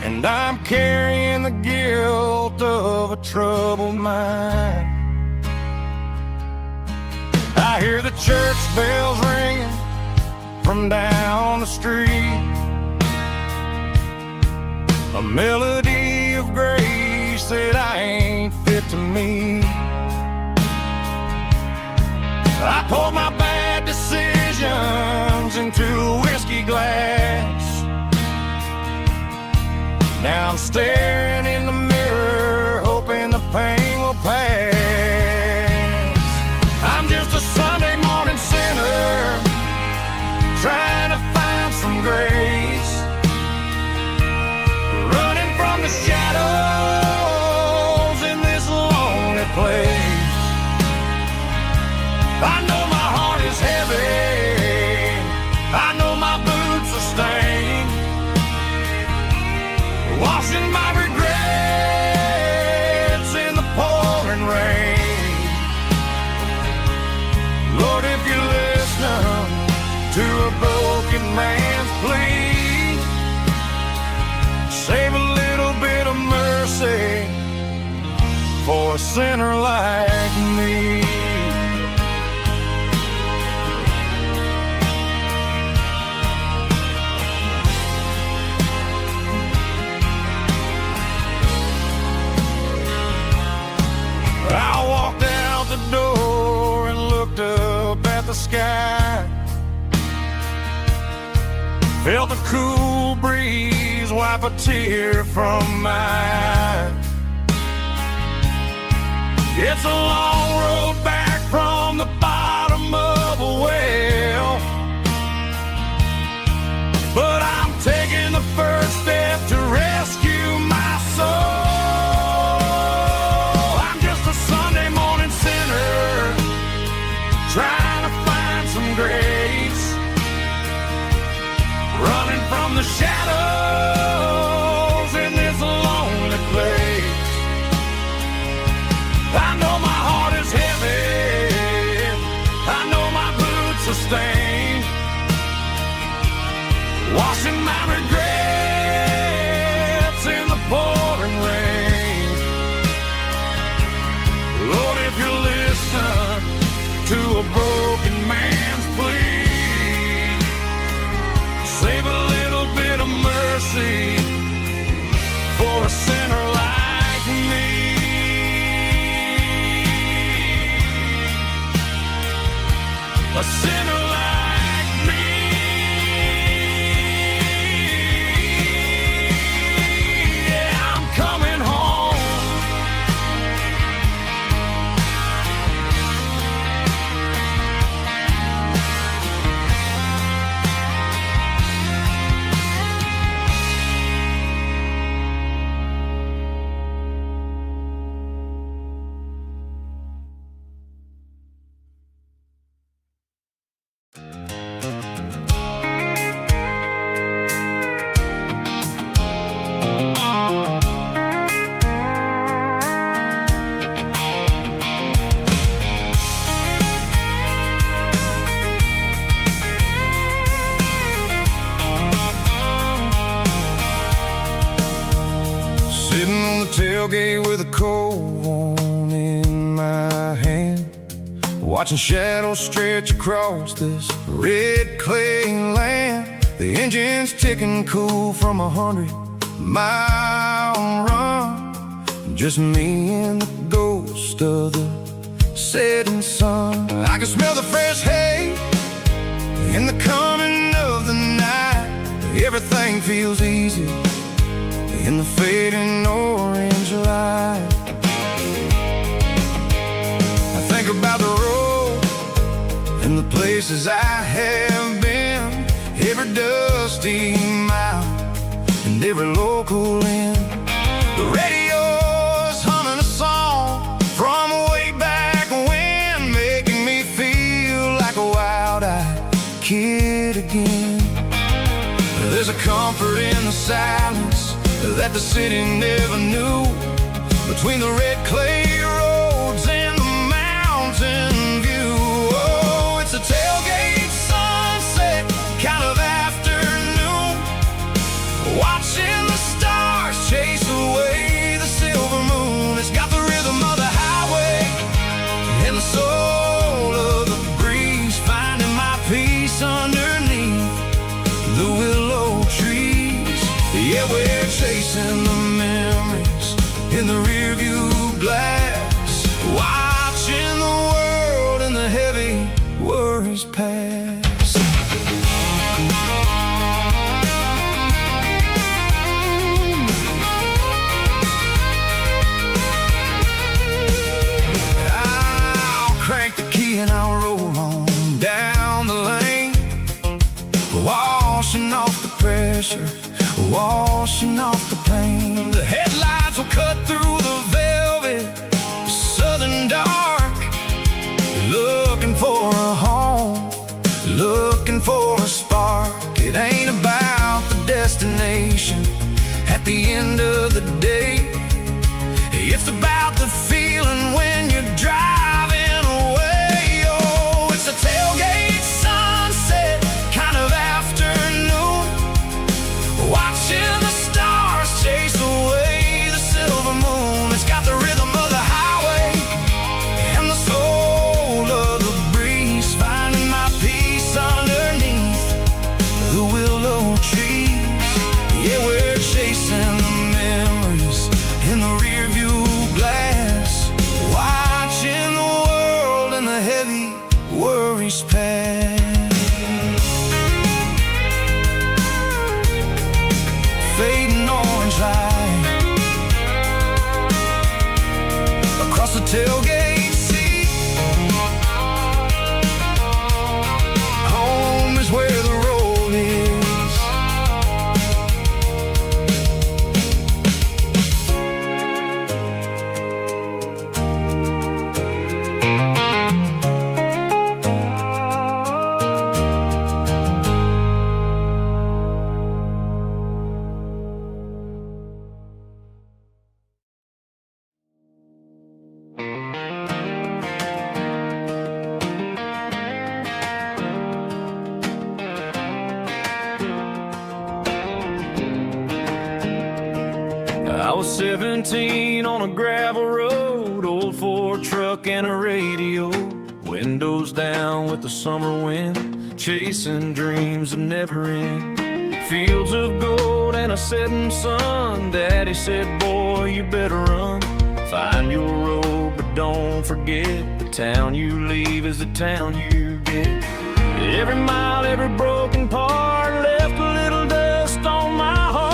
and I'm carrying the guilt of a troubled mind. I hear the church bells ringing from down the street, a melody of grace that I ain't fit to meet. I poured my bad decisions into a whiskey glass. Now I'm staring in the mirror, hoping the pain will pass. I'm just a Sunday morning sinner, trying to find some grace, running from the shadows in this lonely place. I know my heart is heavy, I know my boots are stained, washing my regrets in the pouring rain. Lord, if you listen to a broken man's plea, save a little bit of mercy for a sinner like me. I walked out the door and looked up at the sky, felt the cool breeze wipe a tear from my eye. It's a long road back from the bottom of a well, but I'm taking the first step to rescue my soul. Trying to find some grace, running from the shadows in this lonely place. I know my heart is heavy, I know my boots are stained, washing my regrets in the pouring rain. Lord, if you listen to a broken man's plea, save a little bit of mercy for a sinner like me. A sinner like me. Yeah, I'm coming home. Tailgate with a cold one in my hand, watching shadows stretch across this red clay land. The engine's ticking cool from 100-mile run, just me and the ghost of the setting sun. I can smell the fresh hay in the coming of the night. Everything feels easy in the fading orange light. I think about the road and the places I have been, every dusty mile and every local inn. The radio's humming a song from way back when, making me feel like a wild-eyed kid again. There's a comfort in the silence that the city never knew, between the red clay roads and the mountain view. Oh, it's a tailgate sunset kind of afternoon, watching the stars chase away the silver moon. It's got the rhythm of the highway and the soul of the breeze, finding my peace underneath the willow trees. Yeah, we're chasing the memories in the rearview glass, watching the world and the heavy worries pass. I'll crank the key and I'll roll on down the lane, washing off the pressure, washing off the pain. The headlights will cut through the velvet southern dark, looking for a home, looking for a spark. It ain't about the destination at the end of the day, it's about the feeling when you're driving away. Oh, it's a tailgate sunset kind of afternoon, watching the stars chase away the silver moon. It's got the rhythm of the highway and the soul of the breeze, finding my peace underneath the willow trees. Yeah, we're chasing the memories in the rearview glass, watching the world and the heavy worries pass. Fading orange light across the tailgate seat. Home is where the road is. I was 17 on a gravel road, old Ford truck and a radio, windows down with the summer wind, chasing dreams that never end. Fields of gold and a setting sun. Daddy said, boy, you better run. Find your road, but don't forget, the town you leave is the town you get. Every mile, every broken part left a little dust on my heart.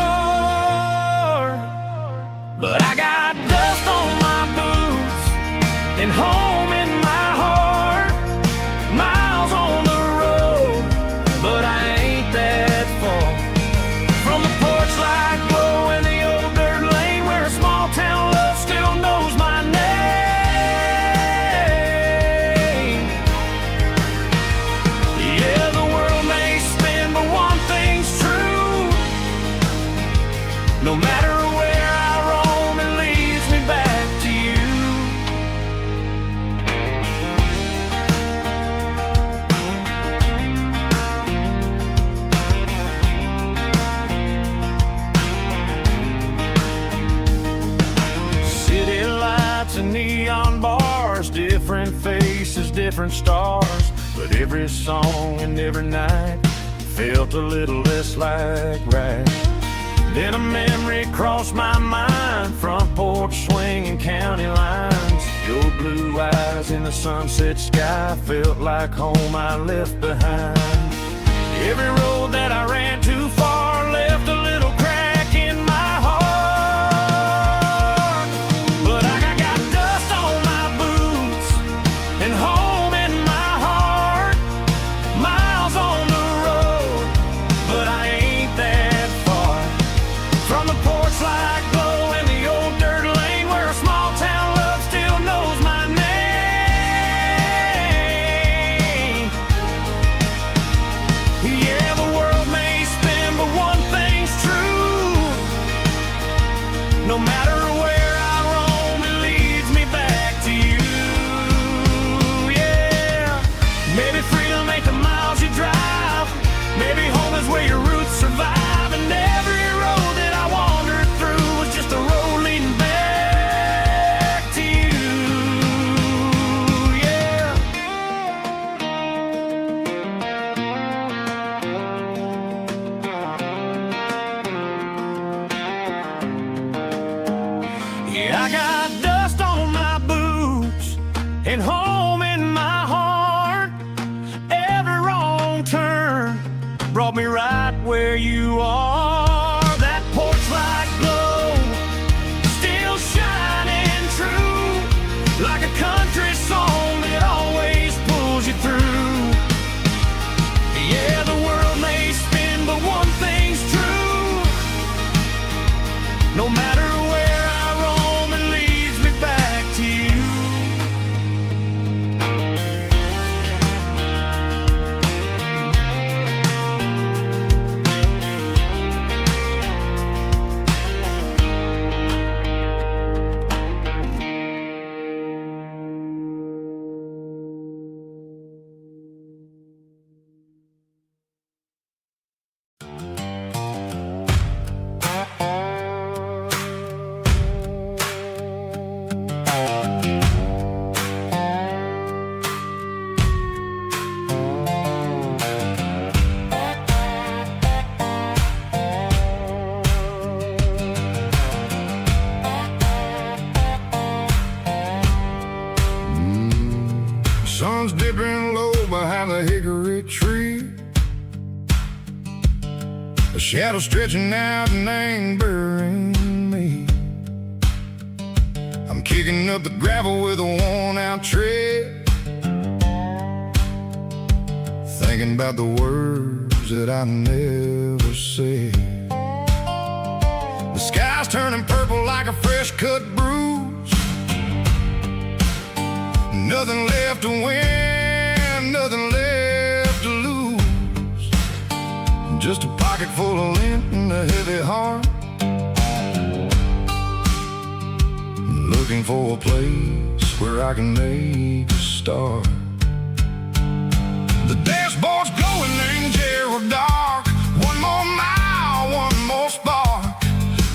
But I got dust on my boots and home in my heart. Miles on the road, but I ain't that far from the porch light glow and the old dirt lane where a small town love still knows my name. Yeah, the world may spin, but one thing's true. No matter where I roam, it leads me back to you. City lights and neon bars, different faces, different stars, but every song and every night felt a little less like right. Then a memory crossed my mind, front porch swinging county lines. Your blue eyes in the sunset sky felt like home I left behind. Every road that I ran too far left a little crack in my heart. But I got dust on my boots and home in my heart. Miles on the road, but I ain't that far from the porch light glow and the old dirt lane where a small town love still knows my name. caught me right where you are. That porch light glow, still shining true, like a country song that always pulls you through. Yeah, the world may spin, but one thing's true. No matter where I roam, it leads me back to you. Sun's dipping low behind the hickory tree. A shadow stretching out and angering me. I'm kicking up the gravel with a worn-out tread, thinking about the words that I never said. The sky's turning purple like a fresh-cut bruise. Nothing left to win, nothing left to lose. Just a pocket full of lint and a heavy heart, looking for a place where I can make a start. The dashboard's glowing, angel dark. One more mile, one more spark.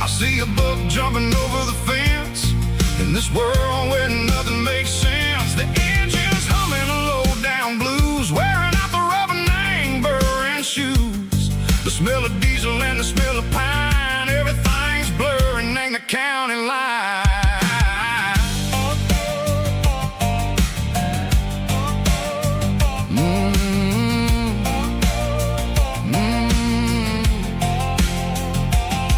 I see a buck jumping over the fence in this world where nothing makes sense. The engine's humming a low-down blues, wearing out the rubber-nang burring shoes. The smell of diesel and the smell of pine, everything's blurring, ain't the county line.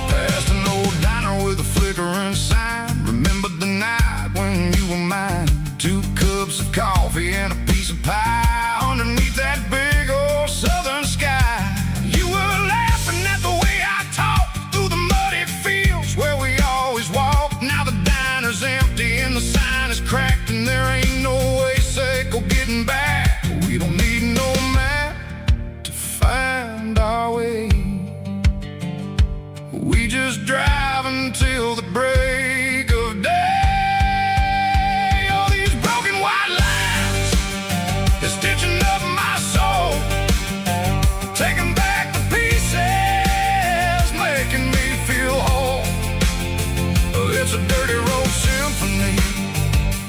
Past an old diner with a flickering sign. Remember the night when you were mine. 2 cups of coffee and a piece of pie underneath that big old southern sky. You were laughing at the way I talked through the muddy fields where we always walked. Now the diner's empty and the sign is cracked, and there ain't no way Seco getting back. We don't need no map to find our way. We just drive until the break of day. It's a dirty road symphony,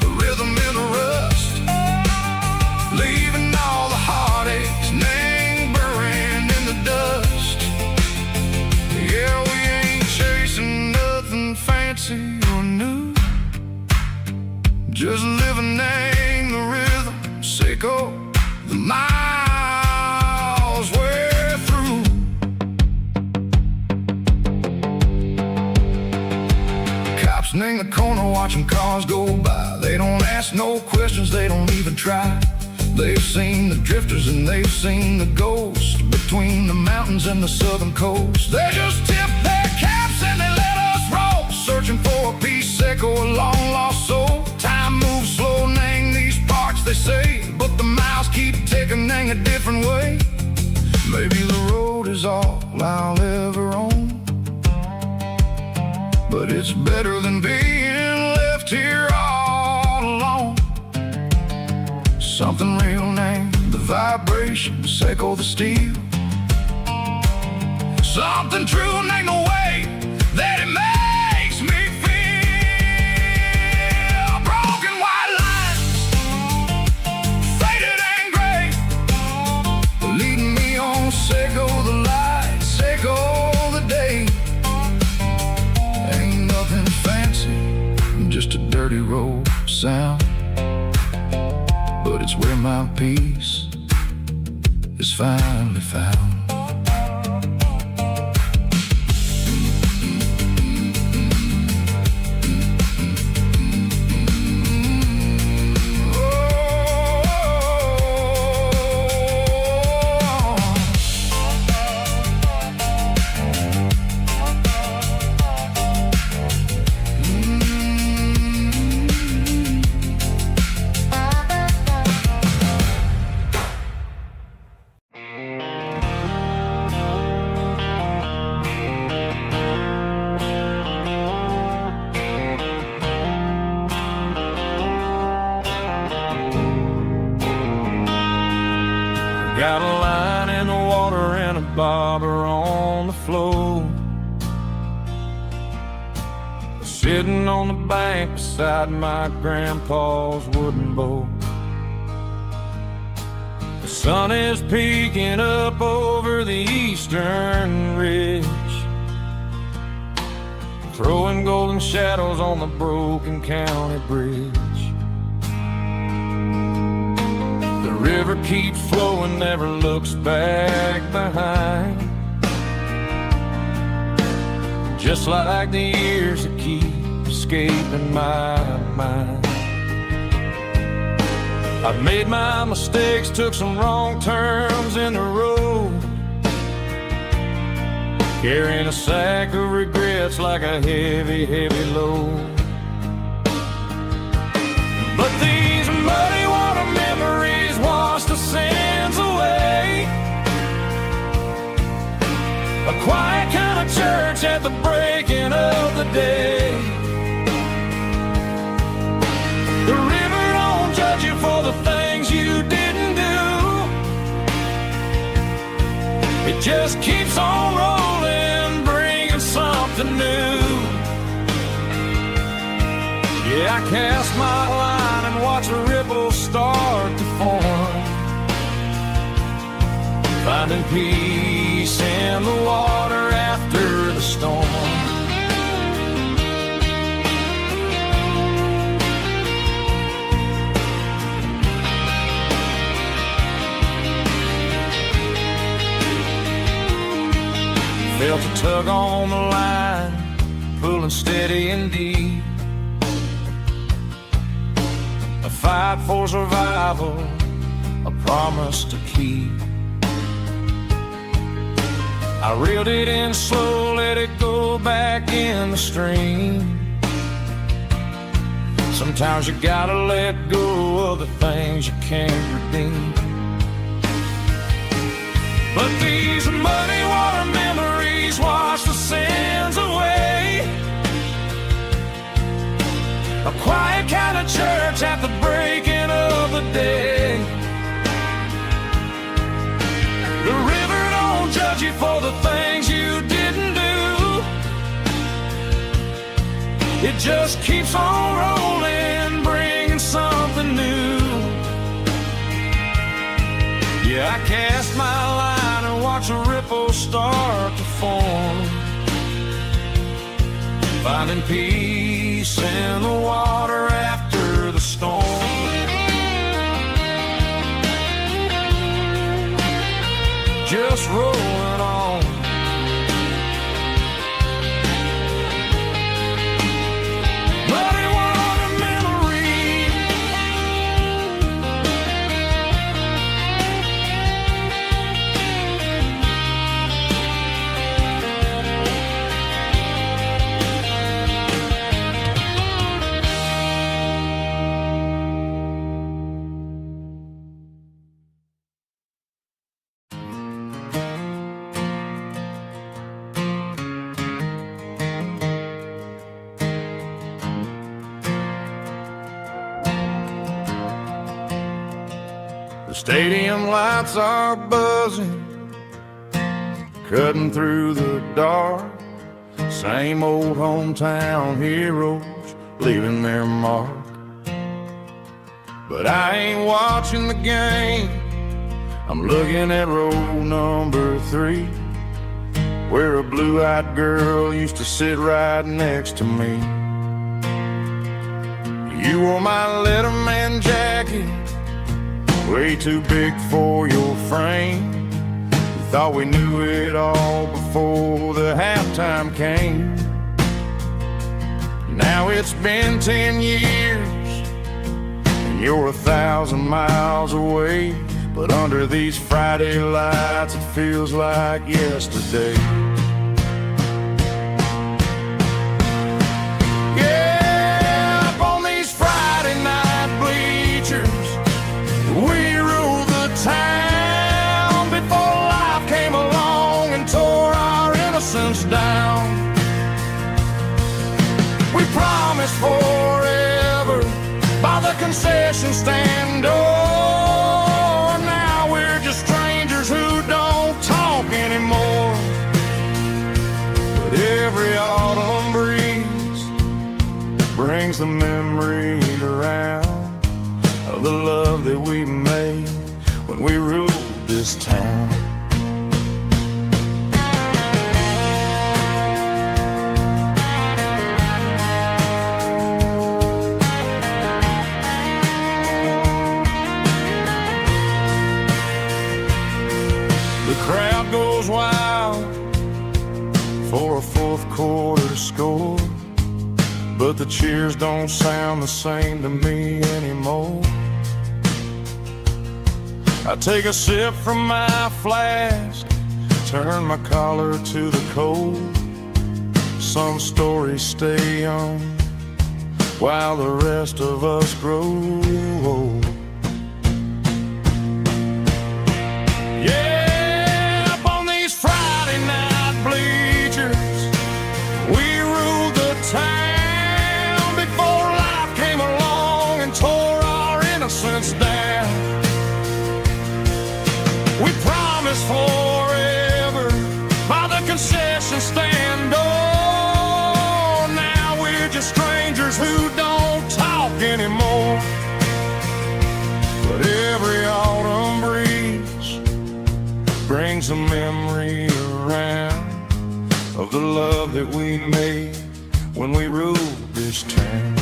a rhythm in the rust, leaving all the heartaches, name burning in the dust. Yeah, we ain't chasing nothing fancy or new, just living in the rhythm, Seco, the miles we're through. In the corner watching cars go by. They don't ask no questions, they don't even try. They've seen the drifters and they've seen the ghosts between the mountains and the southern coast. They just tip their caps and they let us roll, searching for a piece, Seco, a long lost soul. Time moves slow, nang these parts they say, but the miles keep ticking, nang a different way. Maybe the road is all I'll ever own, but it's better than being left here all alone. Something real named the vibration, Seco the steel. Something true named the way that it makes me feel. Broken white lines, faded and gray, leading me on, Seco the light, Seco the day. Just a dirty road sound, but it's where my peace is finally found. line in the water and a bobber on the floor. Sitting on the bank beside my grandpa's wooden boat. The sun is peeking up over the eastern ridge, throwing golden shadows on the broken county bridge. The river keeps flowing, never looks back behind, just like the years that keep escaping my mind. I've made my mistakes, took some wrong turns in the road, carrying a sack of regrets like a heavy, heavy load. But these muddy water memories wash the sins away. A quiet kind of church at the breaking of the day. The river don't judge you for the things you didn't do. It just keeps on rolling, bringing something new. Yeah, I cast my line and watch a ripple start to form, finding peace in the water after the storm. Felt a tug on the line, pulling steady and deep. A fight for survival, a promise to keep. I reeled it in slow, let it go back in the stream. Sometimes you gotta let go of the things you can't redeem. But these muddy water memories wash the sins away. A quiet kind of church at the breaking of the day. The river don't judge you for the things you didn't do. It just keeps on rolling, bringing something new. Yeah, I cast my line and watch a ripple start to form, finding peace in the water after the storm. Just rolling on. Muddy water memories. The stadium lights are buzzing, cutting through the dark. Same old hometown heroes leaving their mark. But I ain't watching the game, I'm looking at row number 3, where a blue-eyed girl used to sit right next to me. You wore my Letterman jacket, way too big for your frame. We thought we knew it all before the halftime came. Now it's been 10 years and you're 1,000 miles away, but under these Friday lights it feels like yesterday. Yeah, up on these Friday night bleachers, we rule the town before life came along and tore our innocence down. We promised forever by the concession stand door. Now we're just strangers who brings the memories around of the love that we made when we ruled this town. The crowd goes wild for a fourth quarter score, but the cheers don't sound the same to me anymore. I take a sip from my flask, turn my collar to the cold. Some stories stay young while the rest of us grow old. Yeah, up on these Friday night bleachers, we ruled the town before life came along and tore our innocence down. We promised forever by the concession stand door. Now we're just strangers who don't talk anymore. But every autumn breeze brings a memory around of the love that we made when we ruled this town.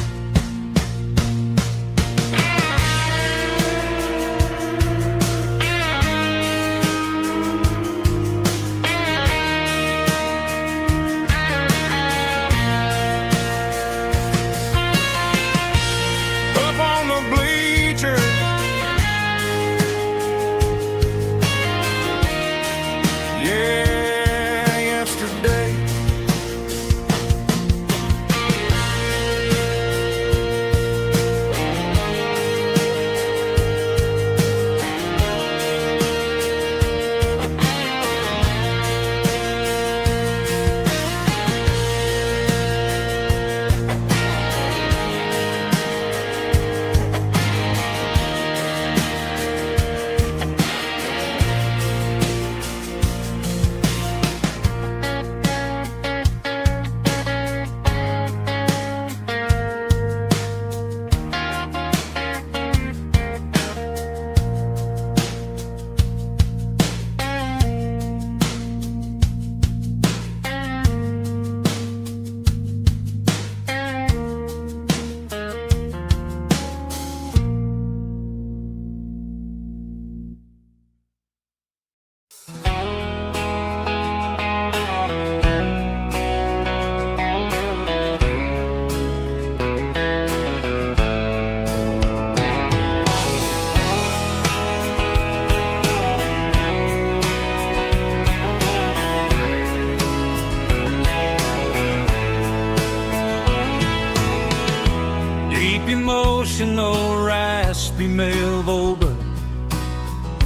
Emotional, raspy male vocal,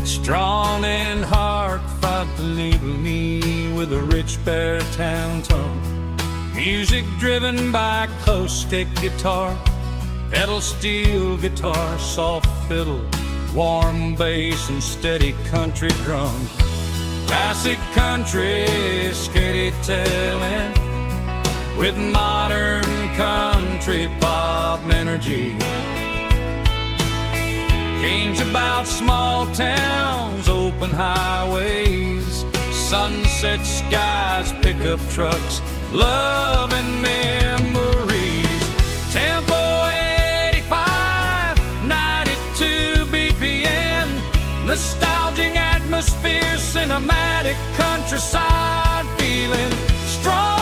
strong and hard, fought to label me with a rich baritone tone. Music driven by acoustic guitar, pedal steel guitar, soft fiddle, warm bass and steady country drums. Classic country storytelling with modern country pop energy. Games about small towns, open highways, sunset skies, pickup trucks, love and memories. Tempo 85, 92 BPM, nostalgic atmosphere, cinematic countryside feeling strong.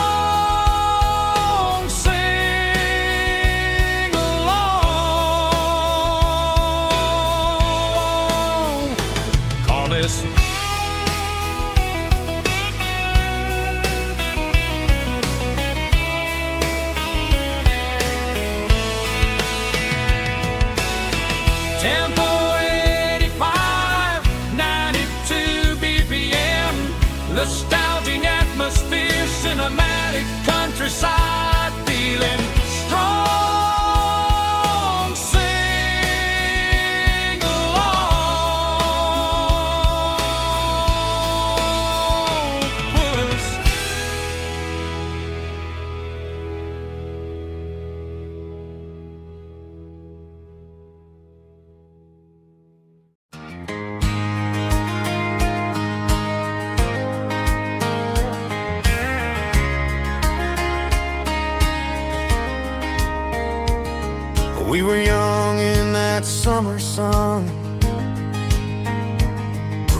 Tempo 85, 92 BPM, nostalgic atmosphere, cinematic countryside feeling strong. Sing along, puss. summer sun,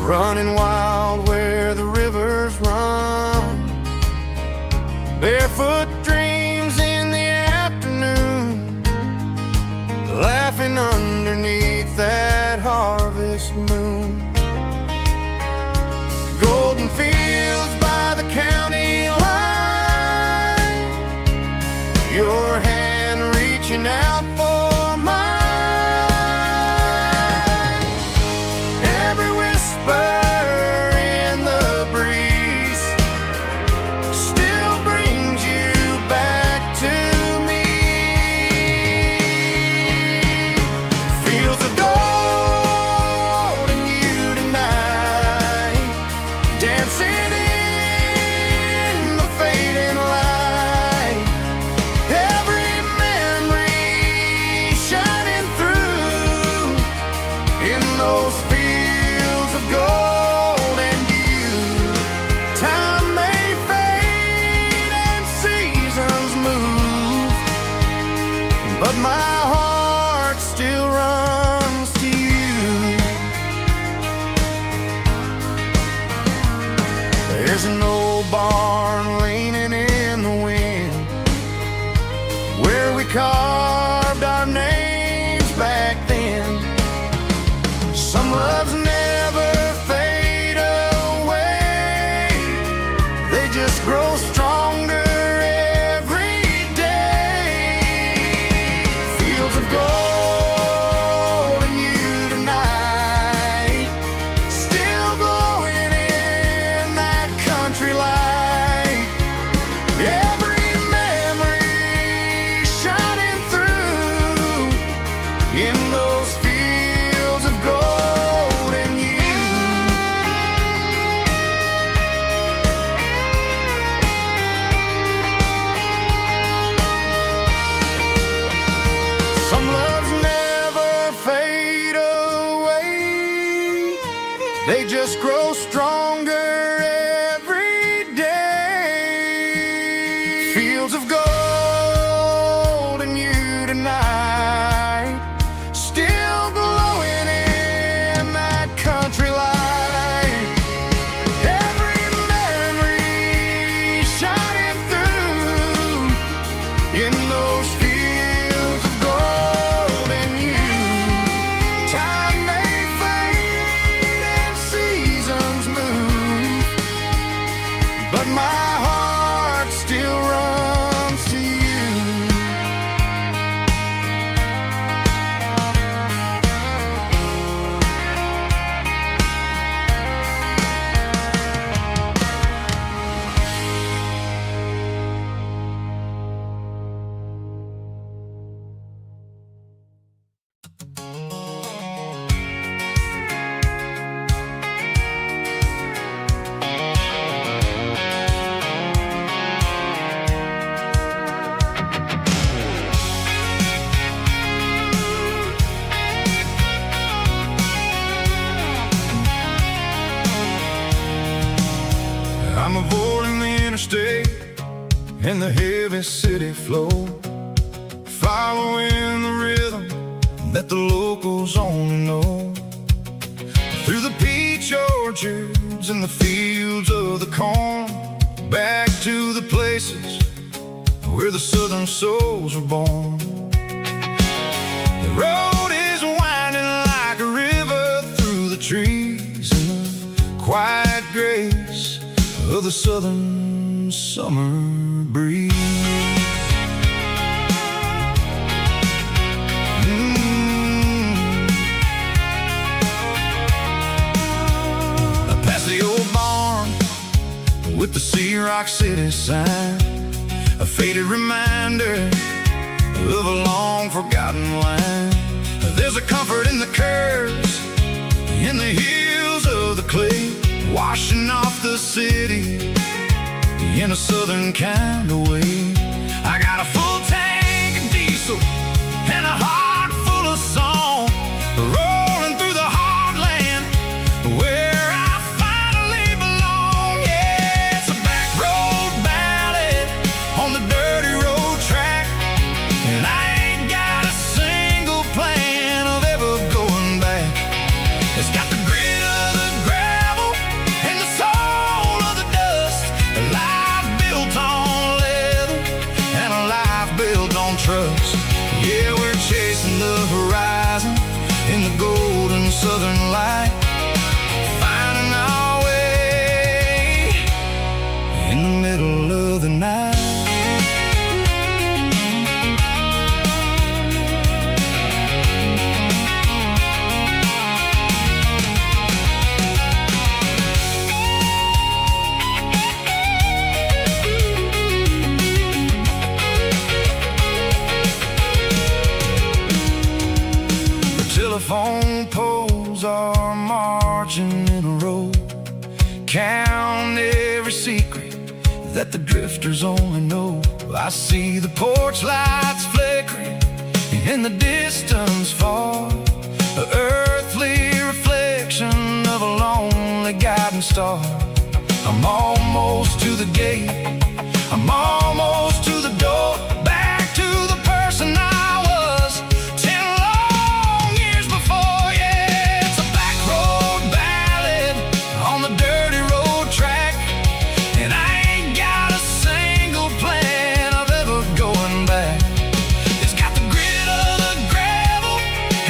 running wild where the rivers run. Barefoot dreams in the afternoon, laughing underneath that harvest moon. Golden fields by the county line, your hand reaching out for mine. Every whisper in the breeze still brings you back to me. Fields of gold and you tonight, dancing in the fading light. Every memory shining through in those fields of gold and you. Time may fade and seasons move, but my heart still runs to you. There's an old barn leaning in the wind, where we carved our names back then. Some loves never fade away, they just grow stronger every day. Fields of gold and you tonight, still glowing in that country light. Every memory shining through in those fields of gold and you. Some loves never fade away, they just grow stronger every day. Fields of gold and you tonight, still glowing in that country light. Every memory shining through in those fields of gold and you. Time may fade and seasons move, but my heart still runs to you. I'm avoiding the interstate and the heavy city flow, following the rhythm that the locals only know. Through the peach orchards and the fields of the corn, back to the places where the southern souls were born. The road is winding like a river through the trees in the quiet grace of the southern summer breeze. Past the old barn with the Sea Rock City sign, a faded reminder of a long forgotten line. There's a comfort in the curves, in the hills of the clay, washing off the city in a southern kind of way. I got a full tank of diesel and a heart full of song, rolling through the heartland where I finally belong. Yeah, it's a back road ballad on the dirty road track, and I ain't got a single plan of ever dust. Yeah, we're chasing the horizon in the golden southern light, finding our way in the middle of the night. Telephone poles are marching in a row, count every secret that the drifters only know. I see the porch lights flickering in the distance far, the earthly reflection of a lonely guiding star. I'm almost to the gate, I'm almost to the door, back to the person I was 10 long years before. Yeah, it's a back road ballad on the dirty road track, and I ain't got a single plan of ever going back. It's got the grit of the gravel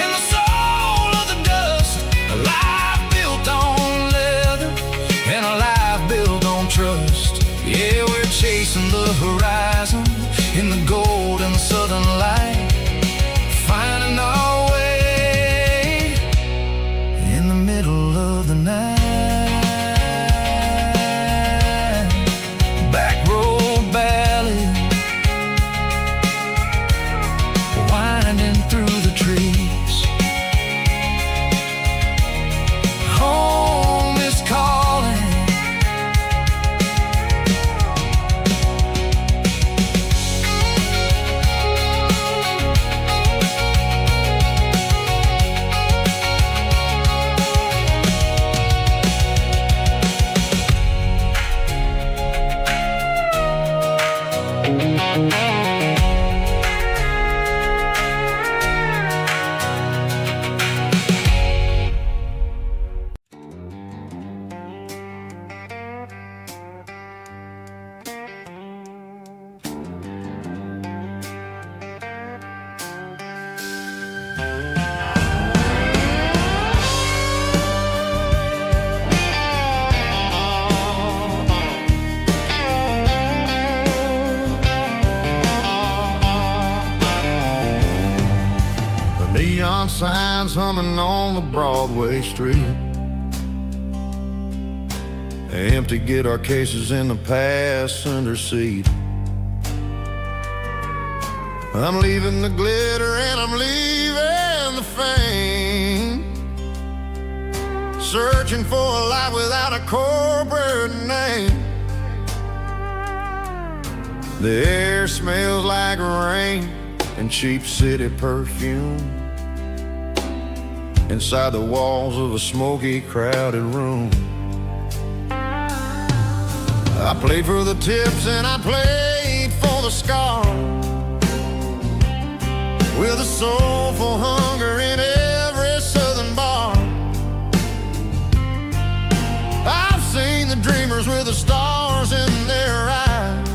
and the soul of the dust, a life built on leather and a life built on trust. Yeah, we're chasing the horizon in the golden southern light, finding our way in the middle of the night. Back road ballad, winding through the trees. Home is calling. Neon signs humming on the Broadway street, empty guitar cases in the passenger seat. I'm leaving the glitter and I'm leaving the fame, searching for a life without a corporate name. The air smells like rain and cheap city perfume inside the walls of a smoky, crowded room. I played for the tips and I played for the scars, with a soulful hunger in every southern bar. I've seen the dreamers with the stars in their eyes,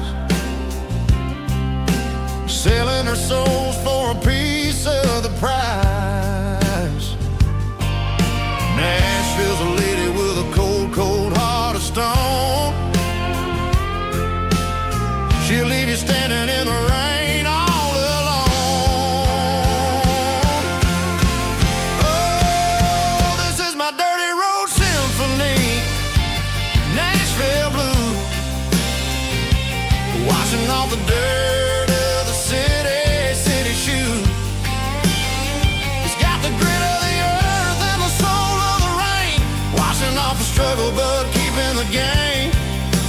selling their souls for a piece of the prize. Nashville's a lady with a cold, cold heart of stone. She'll leave you standing in the rain all alone. Oh, this is my dirty road symphony, Nashville blues, washing off the dirt of the city shoes. It's got the grit of the earth and the soul of the rain, washing off the struggle but keeping the game.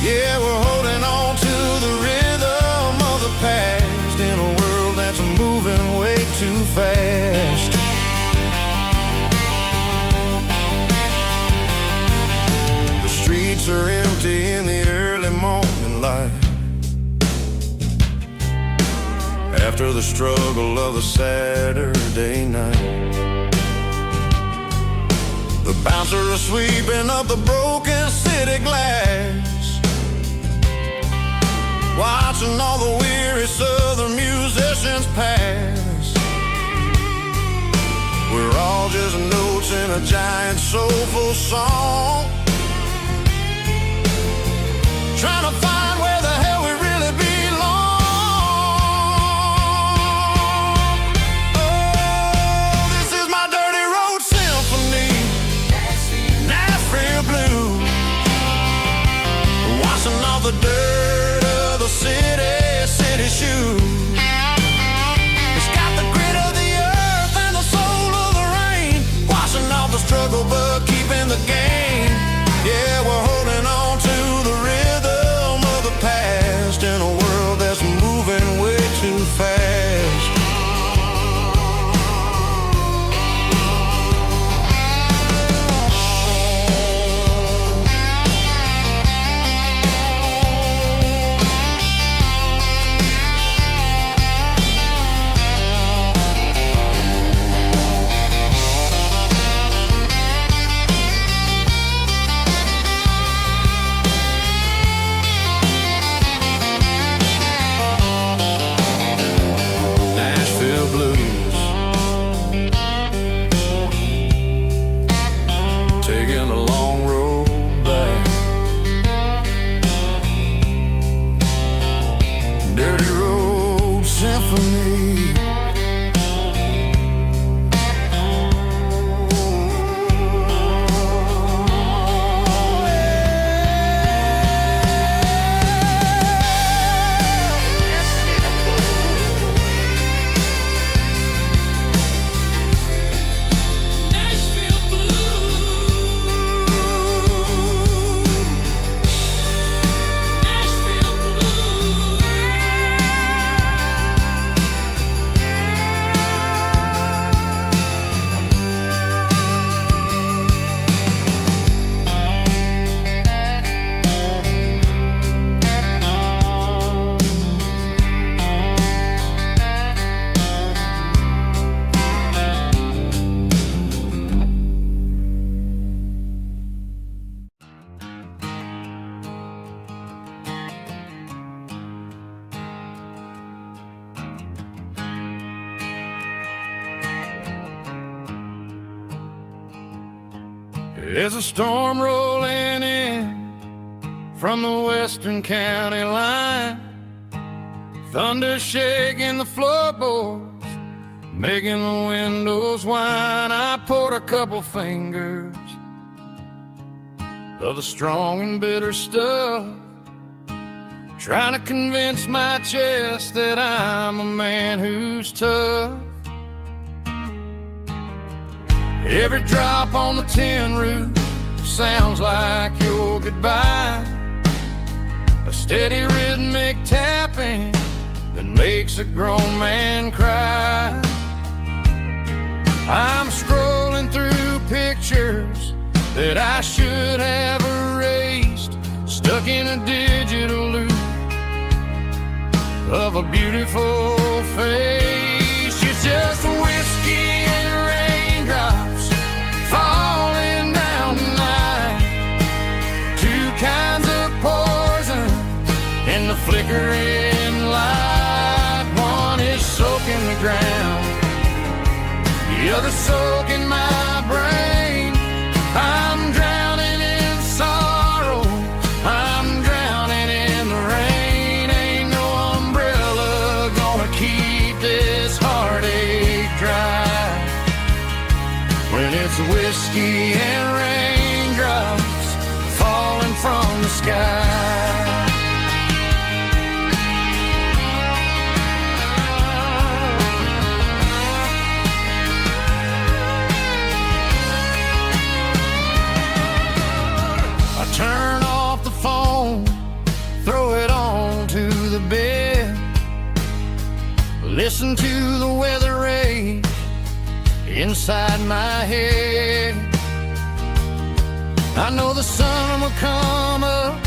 Yeah, we're holding on to the rhythm of the past in a world that's moving way too fast. The streets are empty in the early morning light, after the struggle of a Saturday night. The bouncer is sweeping up the broken city glass, watching all the weary southern musicians pass. notes in a giant soulful song, trying to find where the hell we really belong. Oh, this is my dirty road symphony, Nashville blues, washing off the dirt of the city shoes. It's got the grit of the earth and the soul of the rain, washing off the struggle but keeping the game. Yeah, we're holding on to the rhythm of the past in a world that's moving way too fast. Taking a long road back, dirty road symphony. There's a storm rolling in from the western county line, thunder shaking the floorboards, making the windows whine. I poured a couple fingers of the strong and bitter stuff, trying to convince my chest that I'm a man who's tough. Every drop on the tin roof sounds like your goodbye, a steady rhythmic tapping that makes a grown man cry. I'm scrolling through pictures that I should have erased, stuck in a digital loop of a beautiful face. It's just whiskey and raindrops falling down tonight, two kinds of poison in the flickering light. One is soaking the ground, the other soaking my brain. I'm drowning in sorrow, I'm drowning in the rain. Ain't no umbrella gonna keep this heartache dry when it's whiskey and raindrops falling from the sky. Turn off the phone, throw it on to the bed, listen to the weather rage inside my head. I know the sun will come up,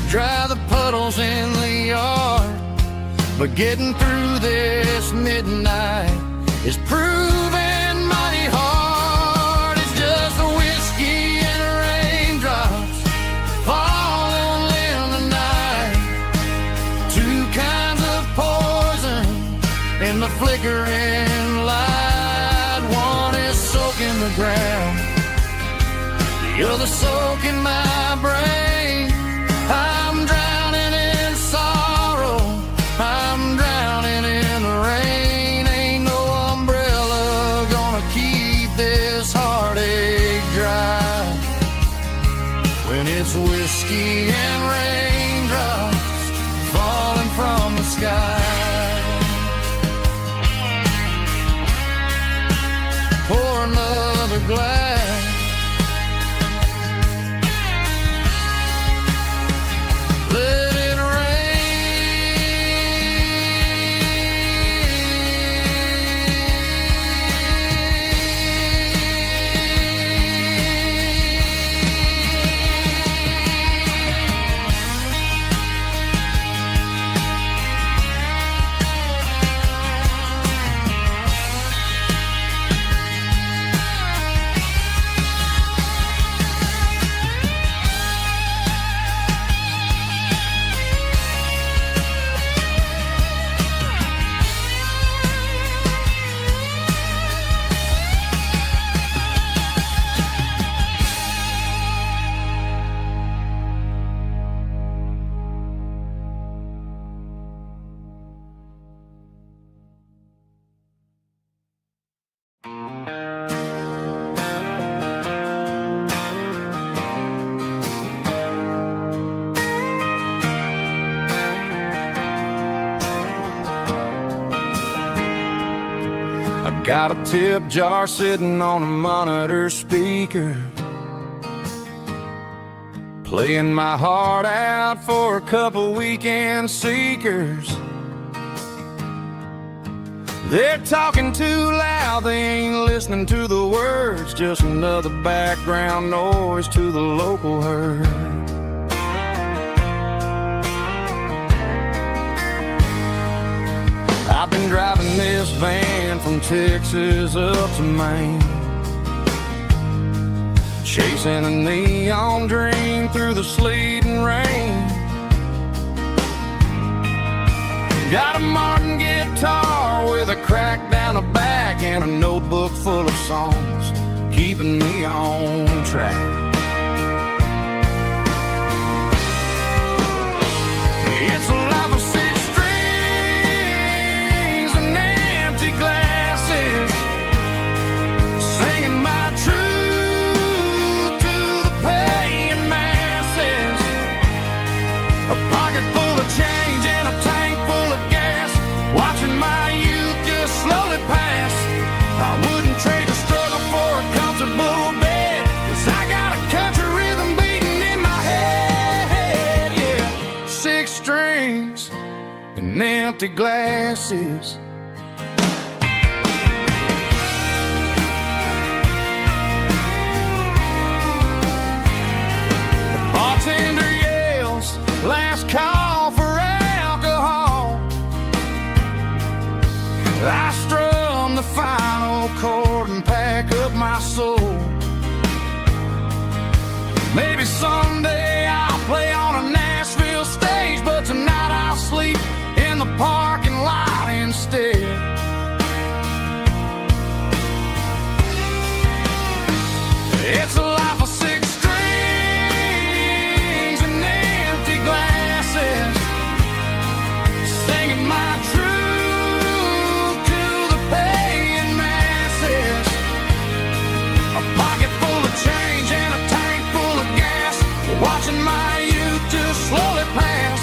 dry the puddles in the yard, but getting through this midnight is proving mighty hard. It's just a whiskey and raindrops falling in the night, two kinds of poison in the flickering light. One is soaking the the ground. You're the soak in my brain. I'm drowning in sorrow, I'm drowning in the rain. Ain't no umbrella gonna keep this heartache dry when it's whiskey and raindrops falling from the sky. Pour another glass. Let it got a tip jar sitting on a monitor speaker, playing my heart out for a couple weekend seekers. They're talking too loud, they ain't listening to the words, just another background noise to the local herd. I've been driving this van from Texas up to Maine, chasing a neon dream through the sleet and rain. Got a Martin guitar with a crack down the back and a notebook full of songs keeping me on track. It's a life of six strings and empty glasses, singing my truth to the paying masses. A pocket full of change and a tank full of gas, watching my youth just slowly pass. I wouldn't trade the struggle for a comfortable bed, 'cause I got a country rhythm beating in my head, yeah. Six strings and empty glasses. The bartender yells, last call for alcohol. I strum the final chord and pack up my soul. Maybe someday I'll play on a Nashville stage, but tonight I'll sleep in the parking lot instead. It's a life of six strings and empty glasses, singing my truth to the paying masses. A pocket full of change and a tank full of gas, watching my youth just slowly pass.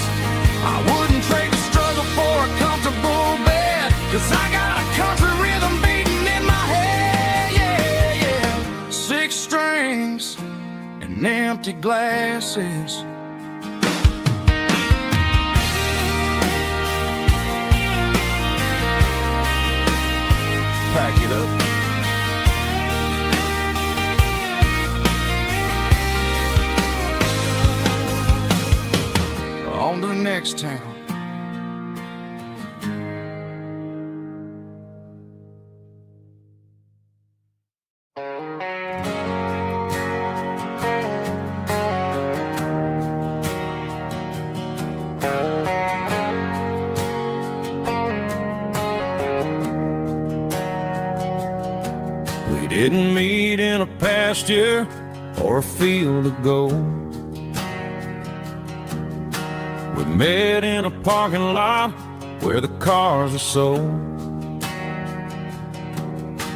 I wouldn't trade the struggle for a comfortable bed, 'cause I got a country rhythm beating in my head, yeah, yeah. Six strings and empty glasses. Pack it up. On to the next town. We didn't meet pasture or a field of gold. We met in a parking lot where the cars are sold.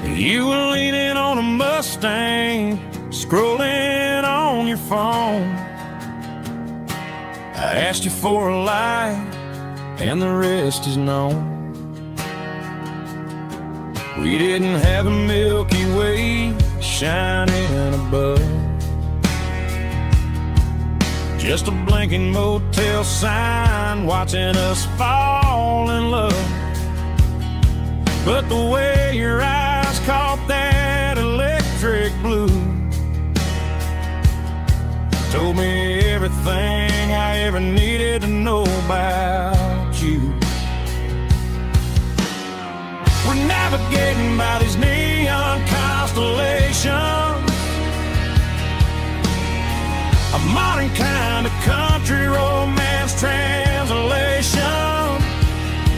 You were leaning on a Mustang, scrolling on your phone. I asked you for a light, and the rest is known. We didn't have a Milky Way shining above, just a blinking motel sign watching us fall in love. But the way your eyes caught that electric blue told me everything I ever needed to know about you. We're navigating by these neon constellations, a modern kind of country romance translation.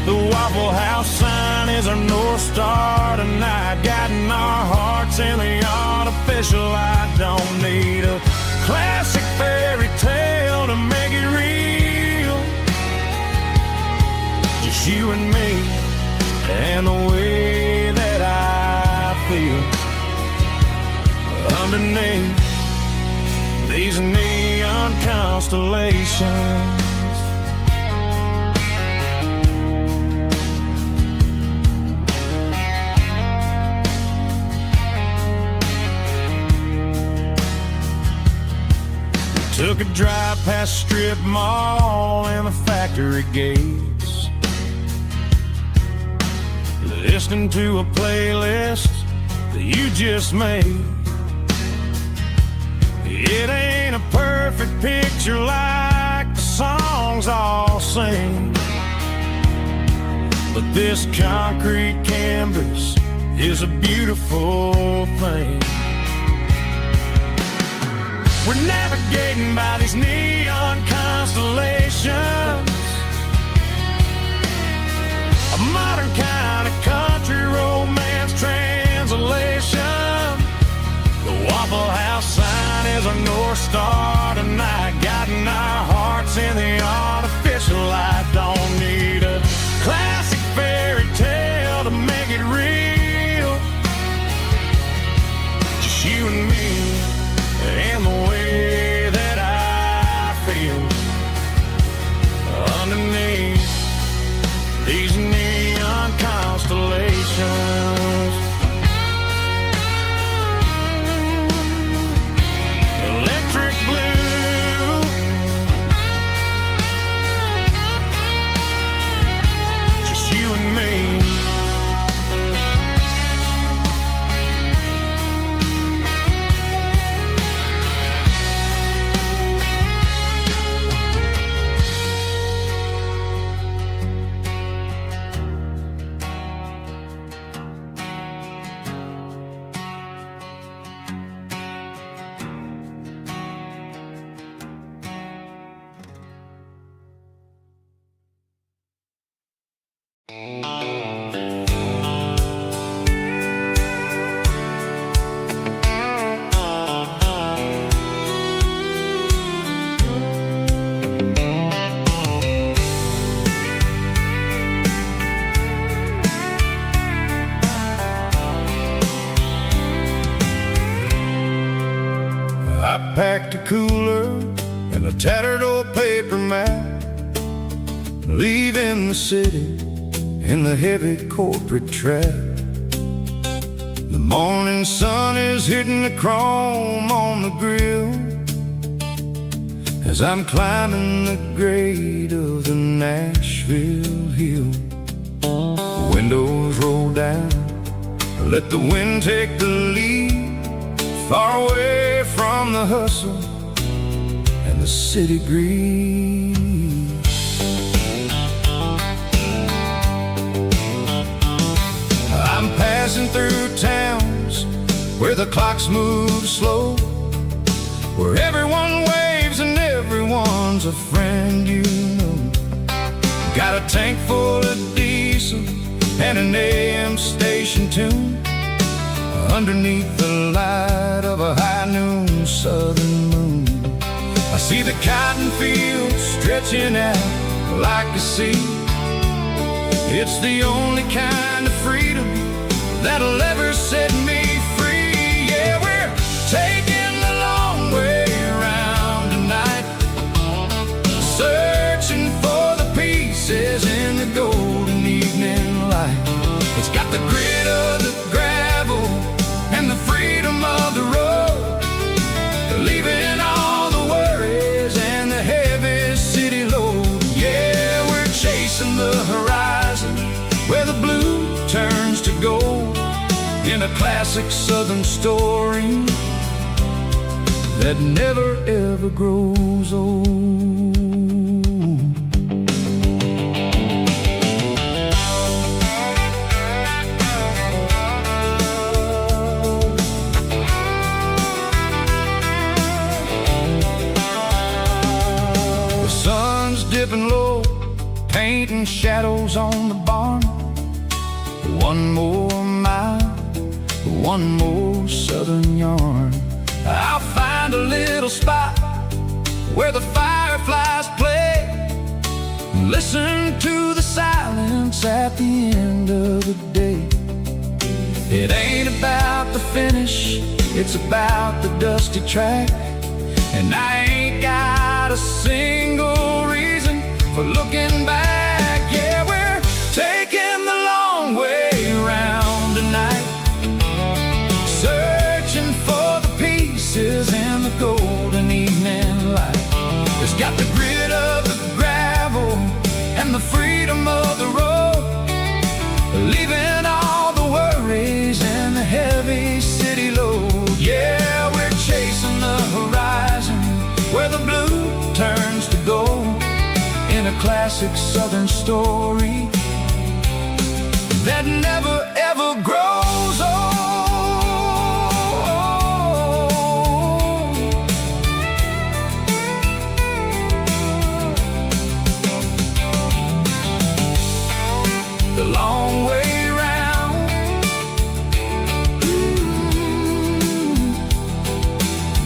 The Waffle House sign is our North Star tonight, guiding our hearts in the artificial light. Don't need a classic fairy tale to make it real, just you and me and the way that I feel underneath these neon constellations. Took a drive past Strip Mall and the factory gates, listening to a playlist that you just made. It ain't a perfect picture like the songs all sing, but this concrete canvas is a beautiful thing. We're navigating by these neon constellations, a modern kind of country romance translation. The Waffle House sign is our North Star tonight, guiding our hearts in the artificial light. Don't need a classic fairy tale to make it real, just you and me and the way that I feel underneath these neon constellations. Electric blue, just you and me. I packed a cooler and a tattered old paper map, leaving the city in the heavy corporate trap. The morning sun is hitting the chrome on the grill as I'm climbing the grade of the Nashville hill. The windows roll down, let the wind take the lead, far away from the hustle and the city greed. I'm passing through towns where the clocks move slow, where everyone waves and everyone's a friend you know. Got a tank full of diesel and an AM station tune, underneath the light of a high noon southern moon. I see the cotton fields stretching out like a sea. It's the only kind of freedom that'll ever set me free. Yeah, we're taking the long way around tonight, searching for the pieces in the golden evening light. It's got the grit of the gravel and the freedom of the road, leaving all the worries and the heavy city load. Yeah, we're chasing the horizon where the blue turns to gold, in a classic southern story that never ever grows old. The sun's dipping low, painting shadows on the barn. One more mile, one more southern yarn. I'll find a little spot where the fireflies play, listen to the silence at the end of the day. It ain't about the finish, it's about the dusty track. And I ain't got a single reason for looking back. Yeah, we're taking the long way around tonight, searching for the pieces in the golden evening light. It's got the grit of the gravel and the freedom of the road, leaving all the worries and the heavy city load. Yeah, we're chasing the horizon where the blue turns to gold, in a classic southern story that never ever grows old. The long way round,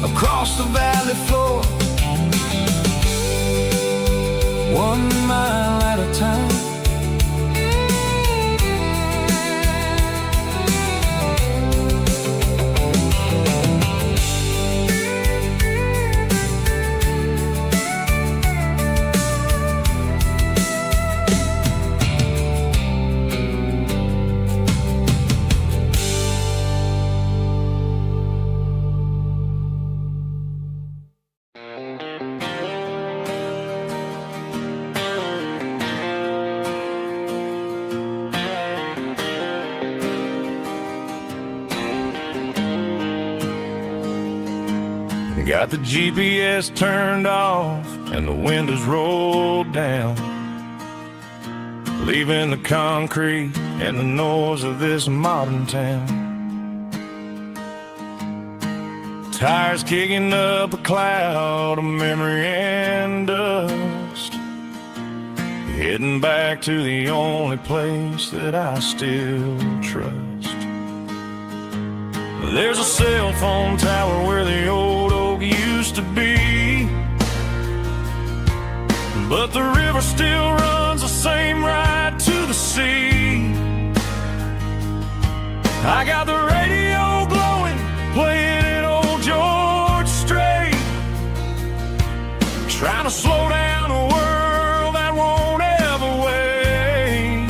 across the valley floor, 1 mile at a time. Got the GPS turned off and the windows rolled down, leaving the concrete and the noise of this modern town. Tires kicking up a cloud of memory and dust, heading back to the only place that I still trust. There's a cell phone tower where the old oak used to be, but the river still runs the same right to the sea. I got the radio glowing, playing it old George Strait, trying to slow down a world that won't ever wait.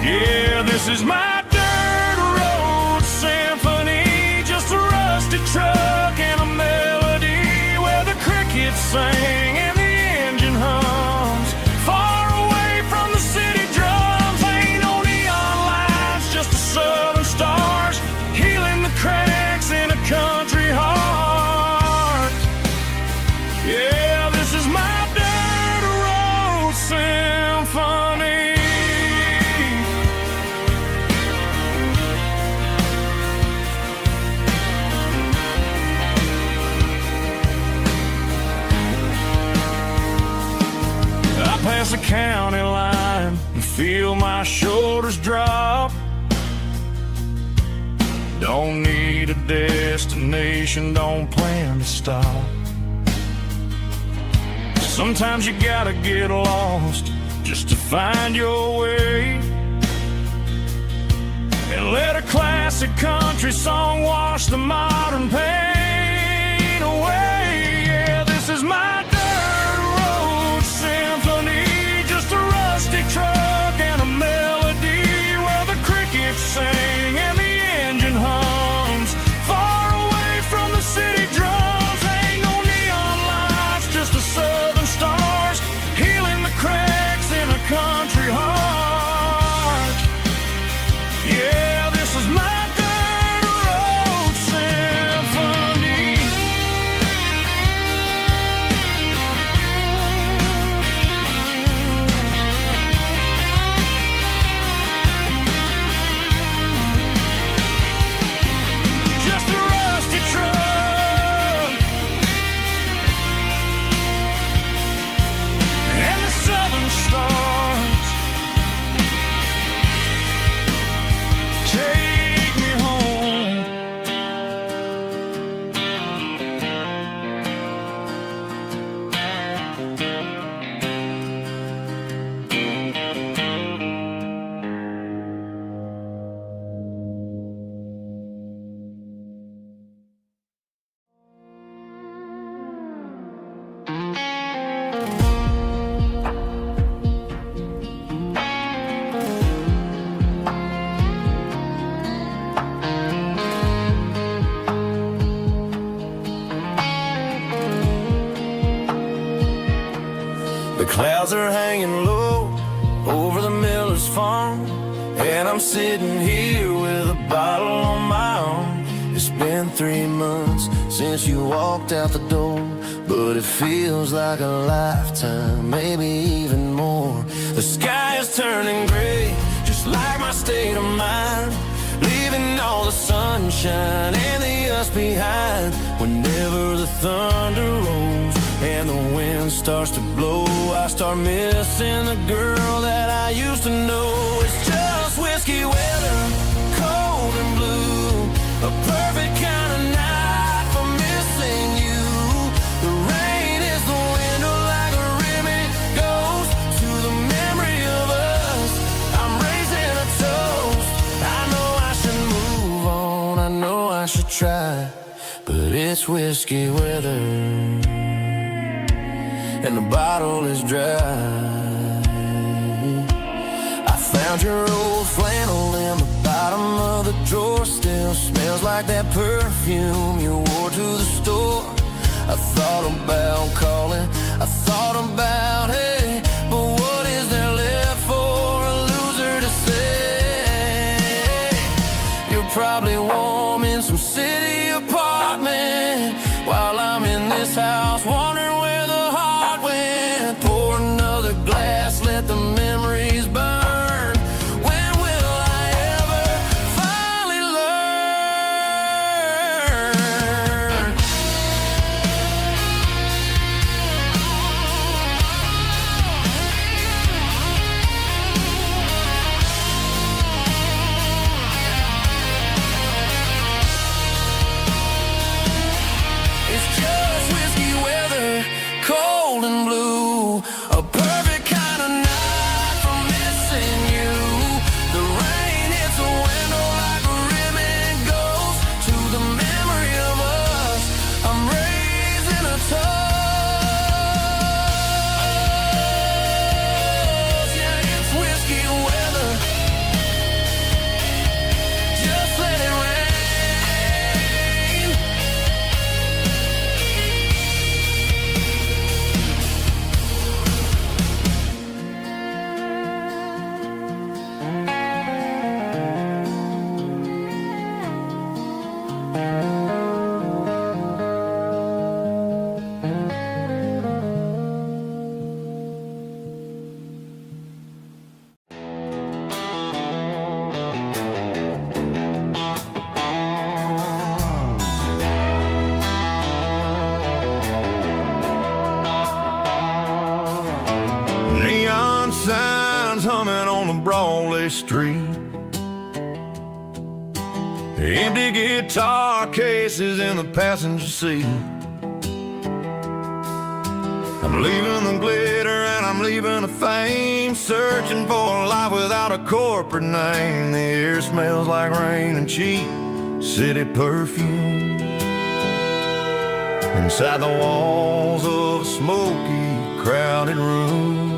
Yeah, this is my dirt road symphony, just a rusty truck and a melody where the crickets sing and the engine hums, far away from the city drums. Ain't no neon lights, just the southern stars healing the cracks in a country heart. Yeah, this is my dirt road symphony. Past the county line and feel my shoulders drop. Don't need a destination, don't plan to stop. Sometimes you gotta get lost just to find your way, and let a classic country song wash the modern pain away. Yeah, this is my dirt road symphony, just a rusty truck and a melody where the crickets sing and the engine hums, far away from the city drums. Ain't no neon lights, just the southern stars healing the cracks in a country heart. Yeah, this is my dirt road symphony. Just a rusty truck and the southern stars take me home. The clouds are hanging low over the miller's farm, and I'm sitting here with a bottle on my arm. It's been 3 months since you walked out the door, but it feels like a lifetime, maybe even more. The sky is turning gray, just like my state of mind, leaving all the sunshine and the us behind. Whenever the thunder rolls and the wind starts to blow, I start missing the girl that I used to know. It's just whiskey weather, cold and blue, a perfect kind of night for missing you. The rain is the window like a ribbon goes to the memory of us. I'm raising a toast. I know I should move on, I know I should try, but it's whiskey weather and the bottle is dry. I found your old flannel in the bottom of the drawer, still smells like that perfume you wore to the store. I thought about calling, I thought about, hey, but what is there left for a loser to say? You're probably warm in some city apartment while I'm in this house wondering where the heart went. Pour another glass, let the memories burn. When will I ever finally learn? It's just whiskey weather, cold and blue, a perfect kind of night for missing you. The rain hits the window like a ribbon goes to the memory of us. I'm raising a toast. Yeah, it's whiskey weather. Just let it rain. Neon signs humming on the Broadway street, Empty guitar cases in the passenger seat. I'm leaving the glitter and I'm leaving the fame, searching for a life without a corporate name. The air smells like rain and cheap city perfume. Inside the walls of a smoky, crowded room.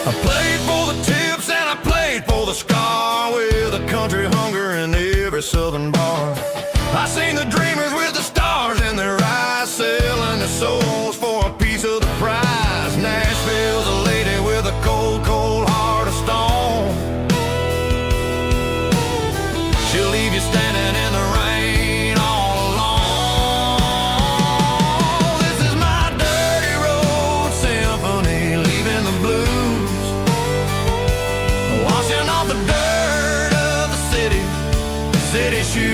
I played for the tips and I played for the scar, with a country hunger in every southern bar. I seen the dreamers with the stars in their eyes, selling their souls for a piece of the prize. Nashville's a lady with a cold, cold heart of stone. She'll leave you standing in the rain all alone. This is my dirty road symphony, leaving the blues, washing off the dirt of the city shoes.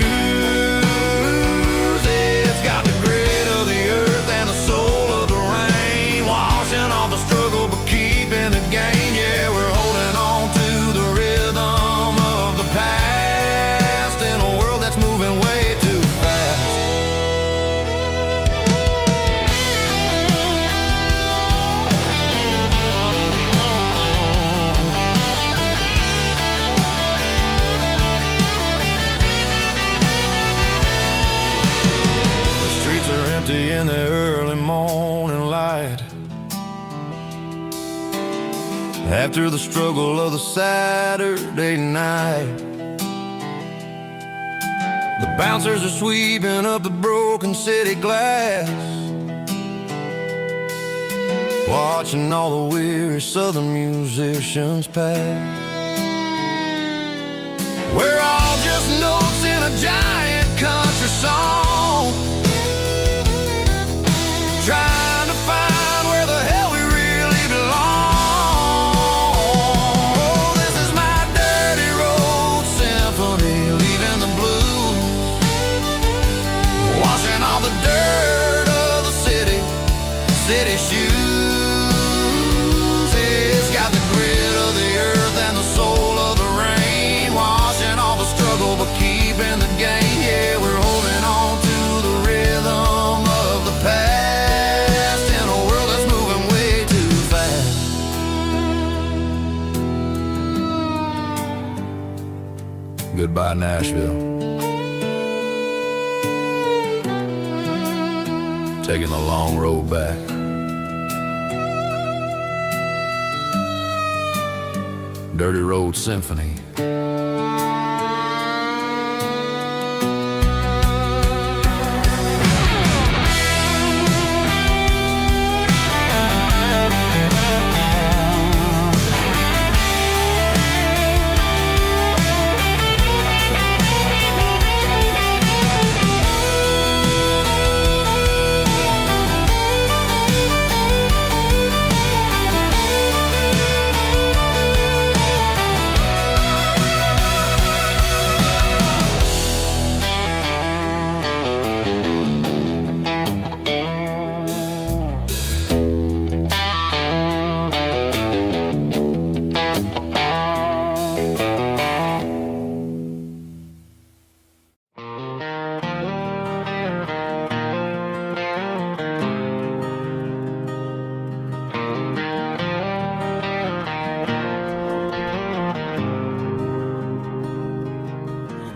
It's got the grit of the earth and the soul of the rain, washing off the struggle but keeping the gain. Yeah, we're holding on to the rhythm of the past in a world that's moving way too fast. In the early morning light, after the struggle of the Saturday night, the bouncers are sweeping up the broken city glass, watching all the weary southern musicians pass. We're all just notes in a giant country song, trying to find where the hell we really belong. Oh, this is my dirty road symphony, leaving the blues, washing all the dirt of the city shoes. It's got the grit of the earth and the soul of the rain, washing all the struggle but keeping the gain. Yeah, we're holding on to the rhythm of the past. Goodbye, Nashville. Taking the long road back. Dirty Road Symphony.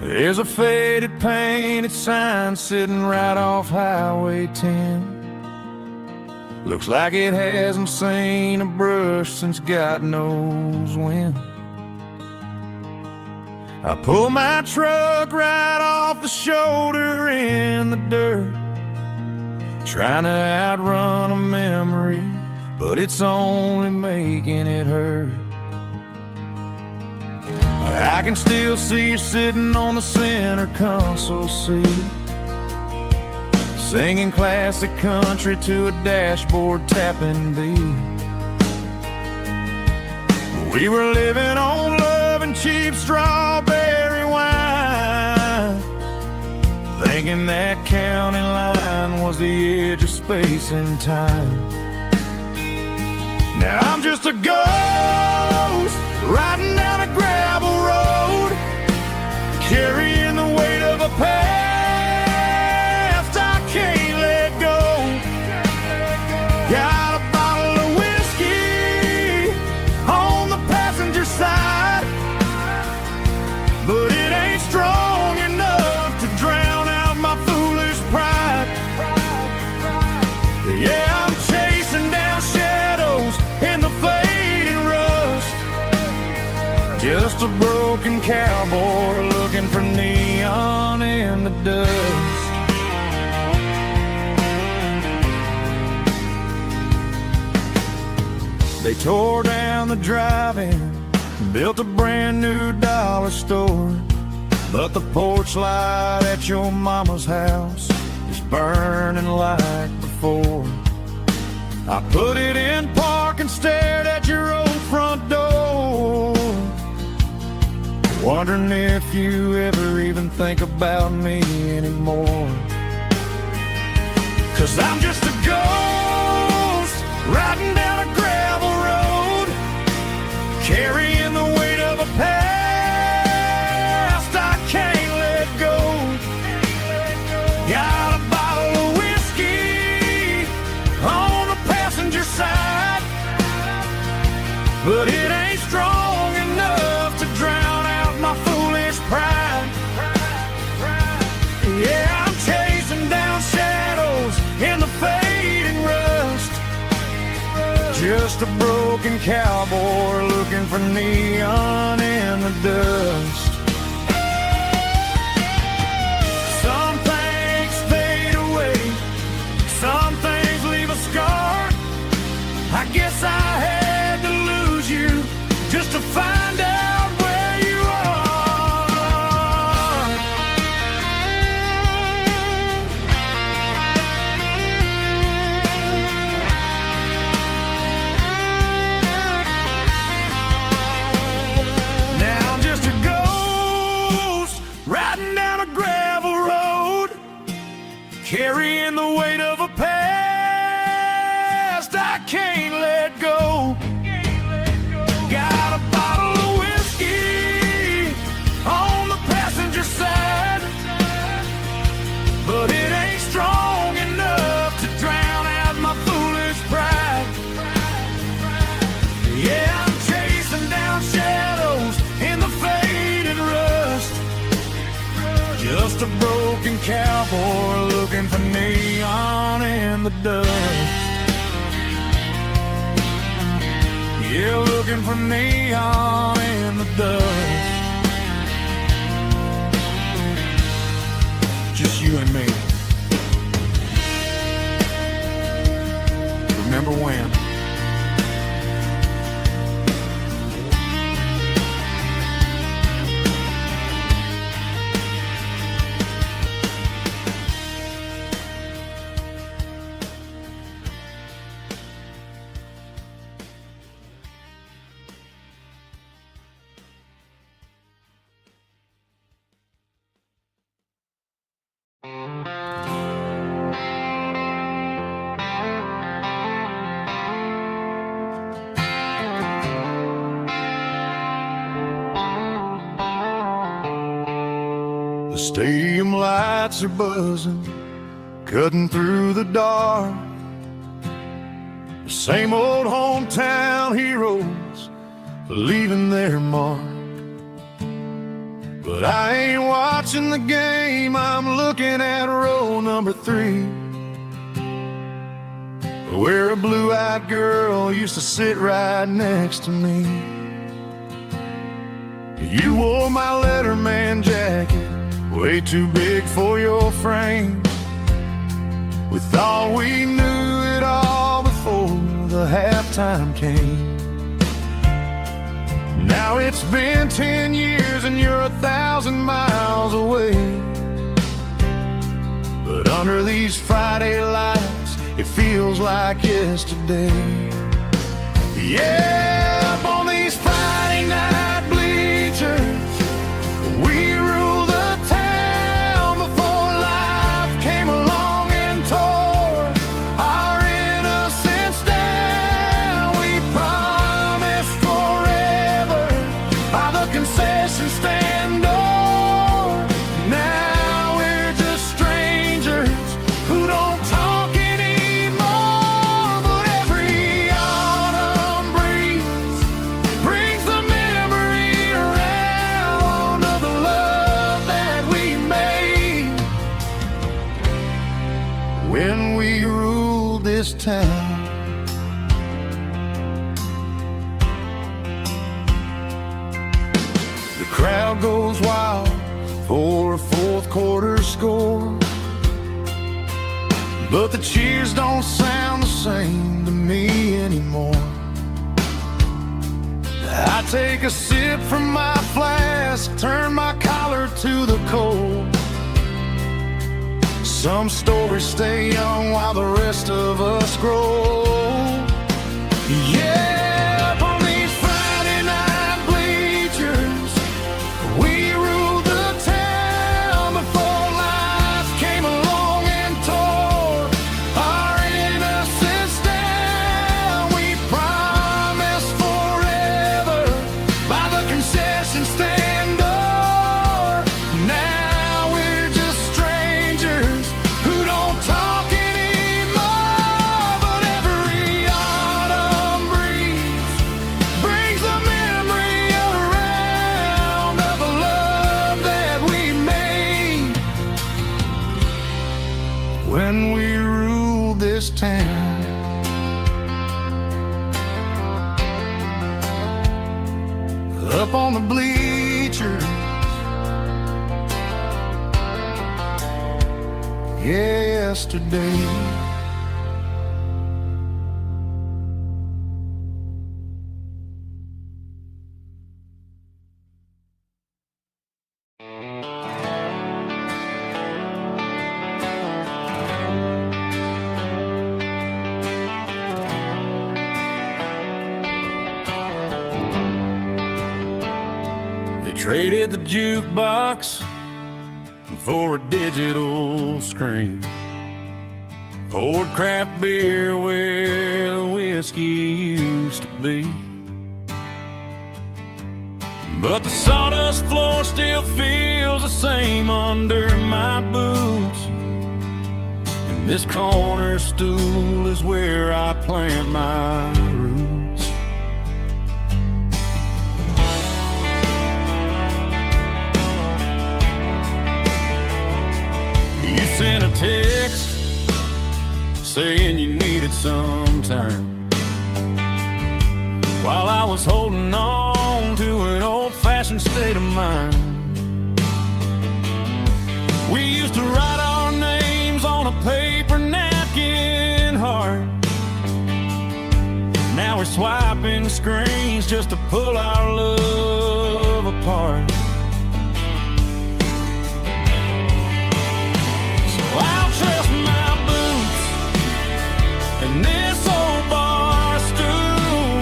There's a faded painted sign sitting right off Highway 10. Looks like it hasn't seen a brush since God knows when. I pull my truck right off the shoulder in the dirt, trying to outrun a memory, but it's only making it hurt. I can still see you sitting on the center console seat, singing classic country to a dashboard tapping beat. We were living on love and cheap strawberry wine, thinking that county line was the edge of space and time. Now I'm just a ghost riding down a gravel road, carrying the weight of a past I can't let go. Got a bottle of whiskey on the passenger side, but it ain't strong enough to drown out my foolish pride. Yeah, I'm chasing down shadows in the fading rust, just a broken cowboy looking for neon in the dust. They tore down the drive-in, built a brand new dollar store, but the porch light at your mama's house is burning like before. I put it in park and stared at your old front door, wondering if you ever even think about me anymore. 'Cause I'm just a ghost riding down a gravel road, carrying the weight of a past I can't let go. Got a bottle of whiskey on the passenger side, but it ain't strong enough to drown out my foolish pride. Yeah, I'm chasing down shadows in the fading rust, just a broken cowboy looking for neon in the dust. Some things fade away, some things leave a scar. I guess I had to lose you just to find out where you are. Now I'm just a ghost riding down a gravel road, carrying the weight of a past I can't let go. Got a bottle of whiskey on the passenger side, but it ain't strong enough to drown out my foolish pride. Yeah, I'm chasing down shadows in the faded rust, just a broken cowboy looking for neon in the dust. Yeah, looking for neon in the dust. Just you and me. Remember when? The stadium lights are buzzing, cutting through the dark. The same old hometown heroes leaving their mark. But I ain't watching the game, I'm looking at row number 3, where a blue-eyed girl used to sit right next to me. You wore my Letterman jacket, way too big for your frame. We thought we knew it all before the halftime came. Now it's been 10 years and you're 1,000 miles away, but under these Friday lights it feels like yesterday. Yeah, up on these Friday night bleachers we rule the town before life came along and tore our innocence down. We promised forever by the concession stand door. Crowd goes wild for a fourth quarter score, but the cheers don't sound the same to me anymore. I take a sip from my flask, turn my collar to the cold. Some stories stay young while the rest of us grow. Yeah, up on these Friday night bleachers, we ruled the town before life came along and tore our innocence down. We promised forever by the concession stand door. Now we're just strangers who don't talk anymore. But every autumn breeze brings the memory around of the love that we made when we ruled this town. Up on the bleachers, yesterday. They traded the jukebox for a digital screen, poured craft beer where the whiskey used to be. But the sawdust floor still feels the same under my boots, and this corner stool is where I plant my roots. You sent a text saying you needed some time, while I was holding on to an old-fashioned state of mind. We used to write our names on a paper napkin heart. Now we're swiping screens just to pull our love apart. I'll trust my boots and this old bar stool.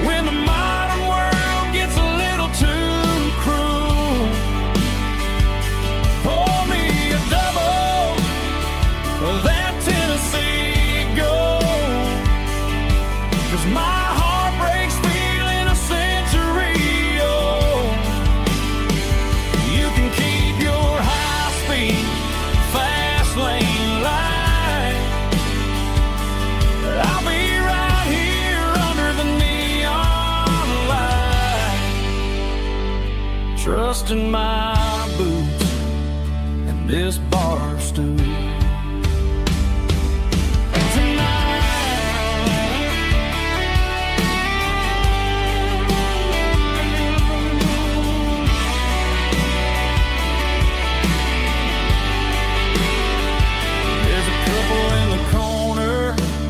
When the modern world gets a little too cruel, pour me a double of that Tennessee Gold, 'cause my heart breaks feeling a century old. You can keep your high-speed fast lane light, I'll be right here under the neon light, trusting my boots and this bar stool.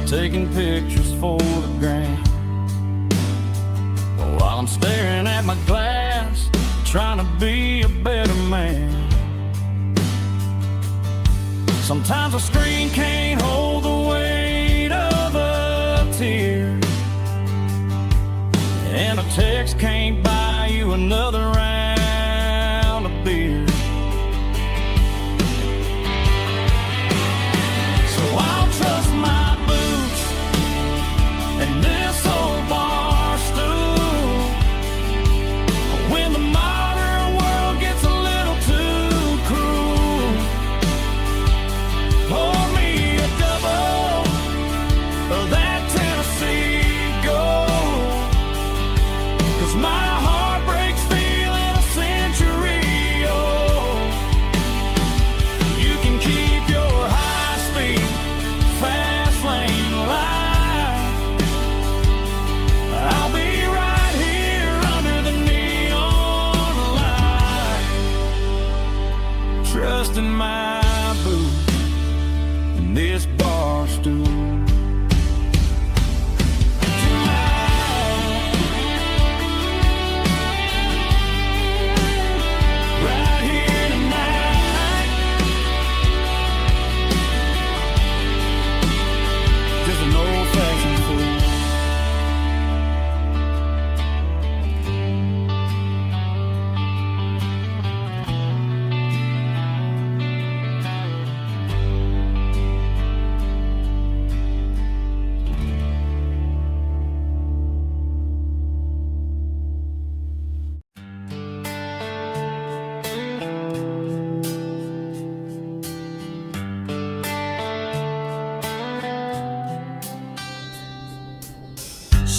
Taking pictures for the gram, while I'm staring at my glass, trying to be a better man. Sometimes a screen can't hold the weight of a tear, and a text can't buy you another round of beer. So I'll trust my and this old bar stool when the modern world gets a little too cruel. Pour me a double of that Tennessee Gold, 'cause my heart breaks feeling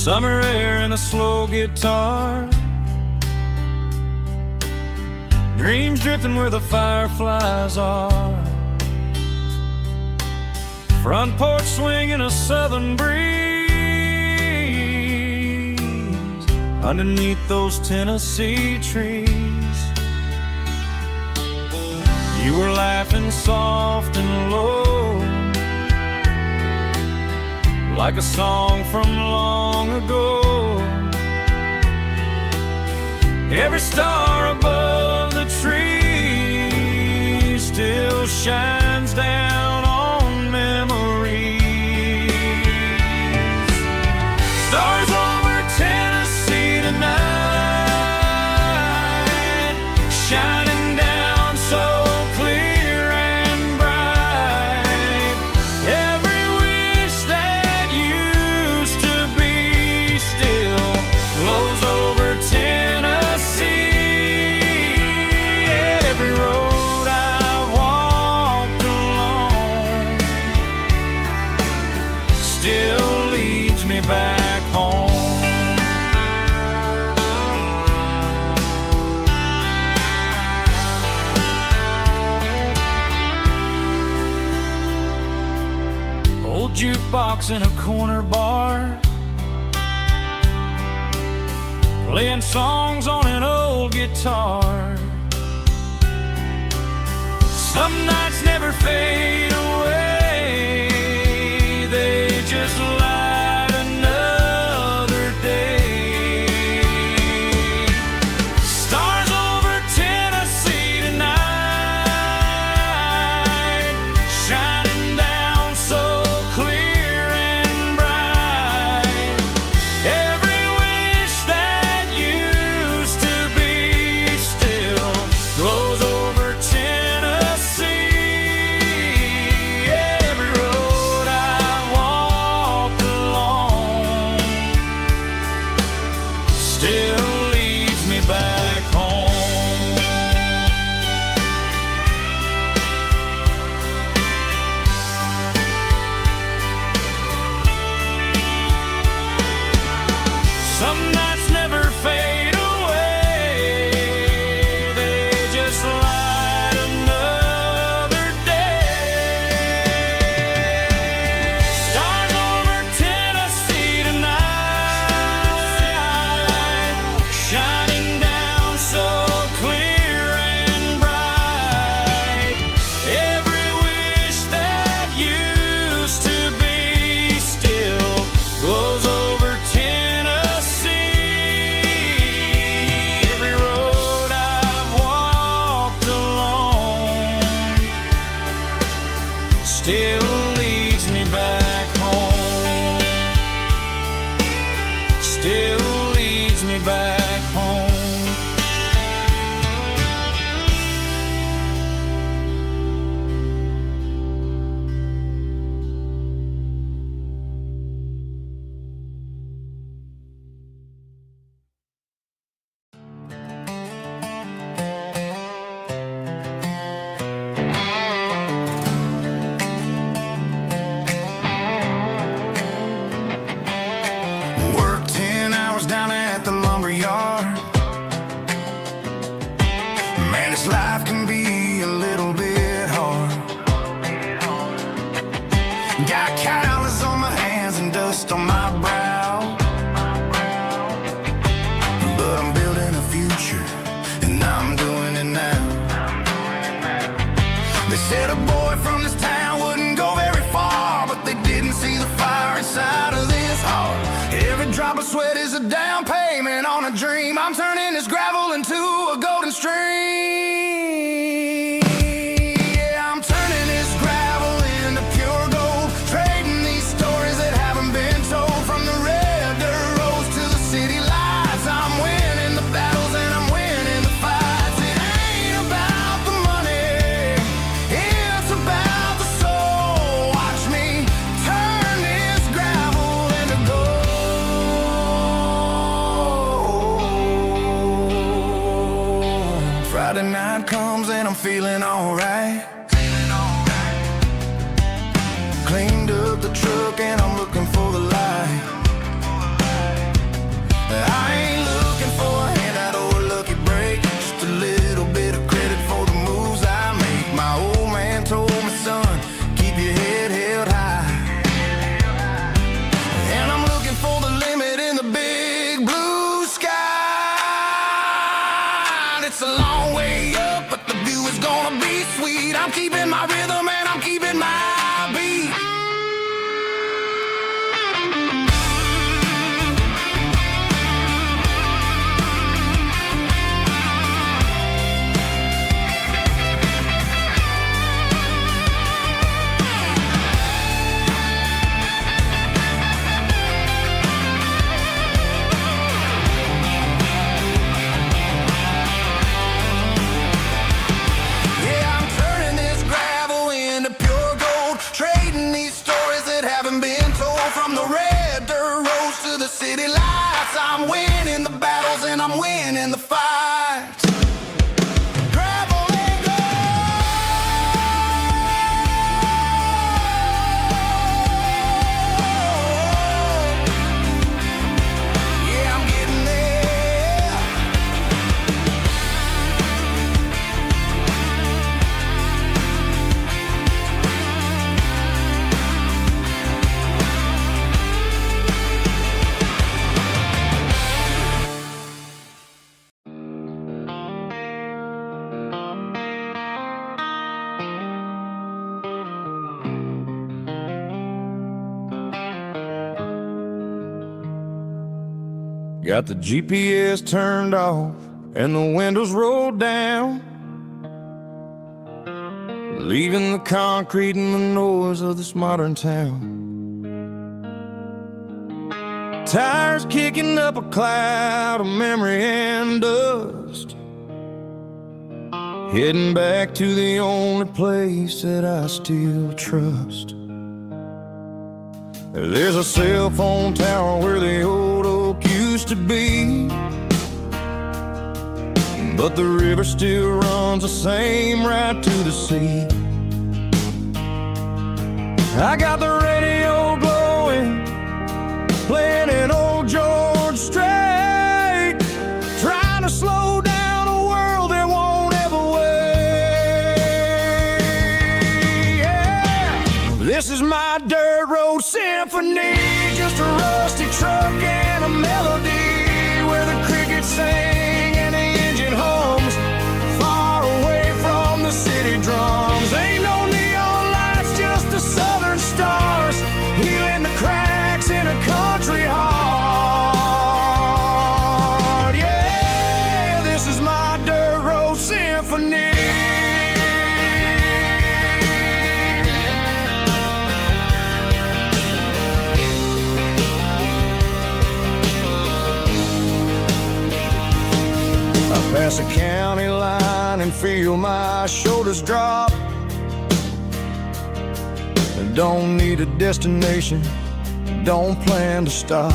Summer air and a slow guitar, dreams drifting where the fireflies are. Front porch swinging a southern breeze underneath those Tennessee trees. You were laughing soft and low, like a song from long ago. Every star above the tree still shines down on memories. Stars over Tennessee tonight, shining down so clear and bright. Every wish that used to be still glows over Tennessee. Every road I've walked along still leads me back home. Old jukebox in a corner bar, playing songs on an old guitar. Some nights never fade away, they just light another day. Stars over Tennessee tonight, shining down so clear and bright. Every wish that used to be still glows over Tennessee. Every road I walked along still leads me back home. Some nights never fade away, they just light another day. Stars over Tennessee tonight, shining down so clear and bright. Every wish that used to be still glows over Tennessee. Every road I've walked along still leads me back home. Still leads me back home. Work 10 hours down at the lumber yard. Man, this life can be a little bit hard. Got calluses on my hands and dust on my brow, but I'm building a future and I'm doing it now. They said a boy from this town wouldn't go very far, but they didn't see the fire inside of this heart. Every drop of sweat is a down payment on a dream. I'm turning this gravel into a golden stream. Yeah, I'm turning this gravel into pure gold, trading these stories that haven't been told. From the red dirt roads to the city lights, I'm winning the battles and I'm winning the fights. It ain't about the money, it's about the soul. Watch me turn this gravel into gold. Friday night comes and I'm feeling alright. Cleaned up the truck and I'm looking for the light. from the red dirt roads to the city lights. I'm winning the battles and I'm winning the fights. Gravel and gold. Yeah, I'm getting there. Got the GPS turned off and the windows rolled down, leaving the concrete and the noise of this modern town. Tires kicking up a cloud of memory and dust, heading back to the only place that I still trust. There's a cell phone tower where the old oak used to be, but the river still runs the same right to the sea. I got the radio glowing, playing an old George Strait, trying to slow down a world that won't ever wait. Yeah. This is my dirt road symphony, just a rusty truck and a melody where the crickets sing and the engine hums, far away from the city drums. Ain't no neon lights, just the southern stars, healing the cracks in a country heart. Yeah, this is my dirt road symphony. Pass a county line and feel my shoulders drop. Don't need a destination, don't plan to stop.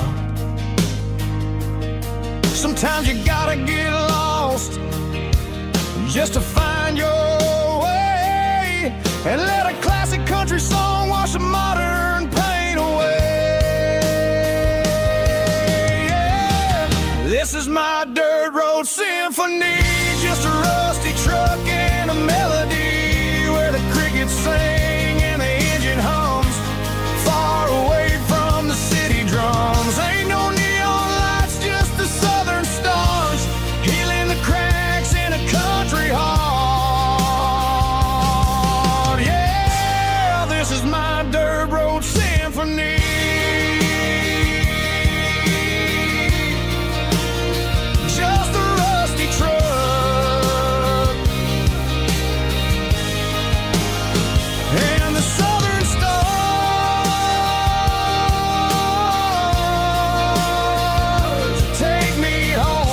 Sometimes you gotta get lost just to find your way, and let a classic country song wash a modern pain away. Yeah. This is my dirt road symphony, just a rusty truck and a melody where the crickets sing and the engine hums, far away from the city drums. Ain't no neon lights, just the southern stars, healing the cracks in a country heart. Yeah, this is my dirt road symphony. Just a rusty truck and the southern stars take me home.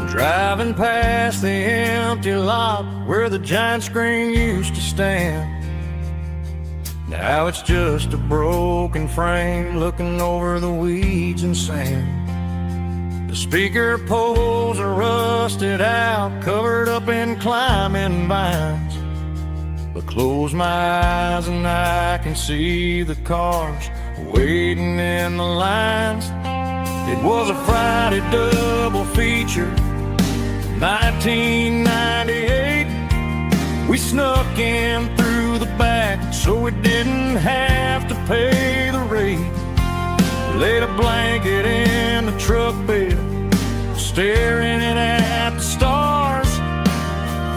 Driving past the empty lot where the giant screen used to stand. Now it's just a broken frame looking over the weeds and sand. The speaker poles are rusted out, covered up in climbing vines. But close my eyes and I can see the cars waiting in the lines. It was a Friday double feature, 1998. We snuck in through the back so we didn't have to pay the rate. Laid a blanket in the truck bed, staring at the stars,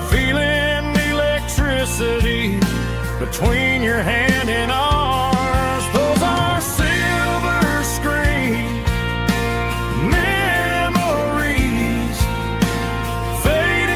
feeling the electricity between your hand and ours. Those are silver screen memories, fading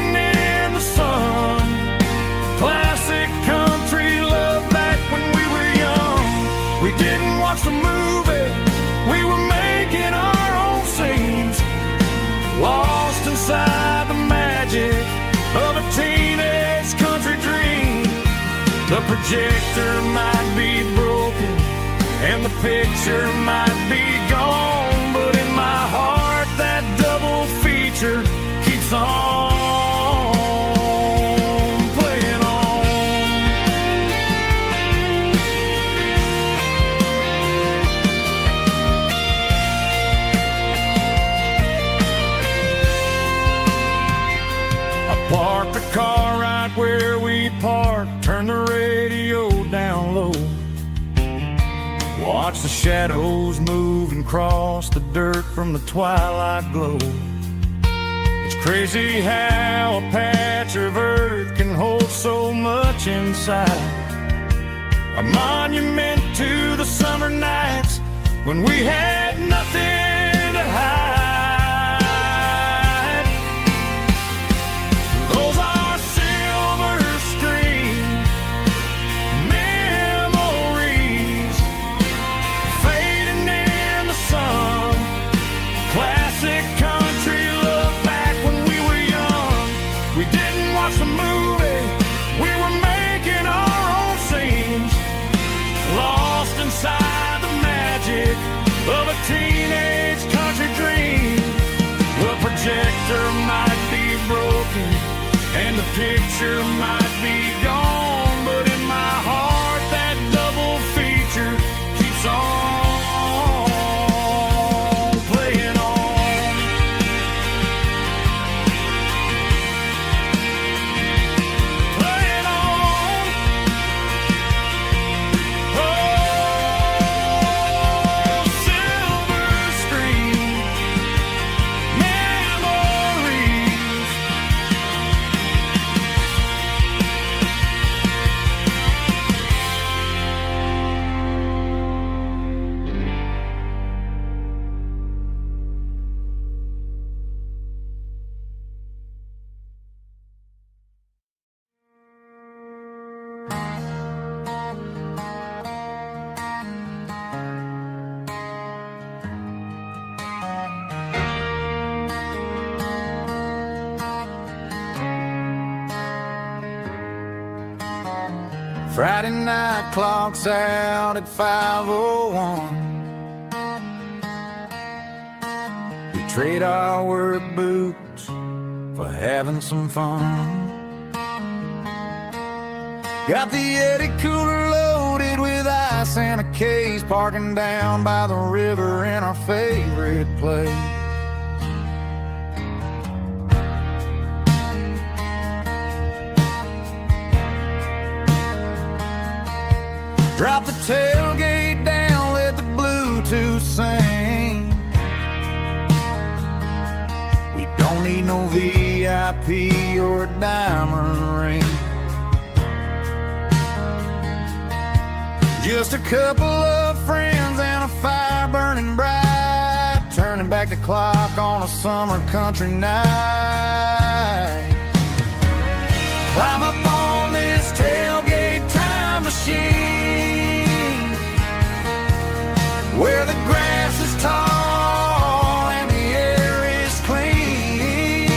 projector might be broken and the picture might be gone, but in my heart that double feature keeps on playing on. I parked the car right where we parked, turned the radio down low, watch the shadows move and cross the dirt from the twilight glow. It's crazy how a patch of earth can hold so much inside, a monument to the summer nights when we had nothing to hide. Those are silver screen memories fading in the sun. Classic country look back when we were young. We didn't watch the movie, we were making our own scenes, lost inside the magic of a teenage country dream. The projector might be broken and the picture might be gone, but in my heart that double feature keeps on playing on. Playing on. Oh, silver screen memories. Friday night clocks out at 5:01. We trade our work boots for having some fun. Got the Yeti cooler loaded with ice and a case, parking down by the river in our favorite place. Drop the tailgate down, let the Bluetooth sing. We don't need no VIP or a diamond ring. Just a couple of friends and a fire burning bright, turning back the clock on a summer country night. Climb up on this tailgate time machine, where the grass is tall and the air is clean.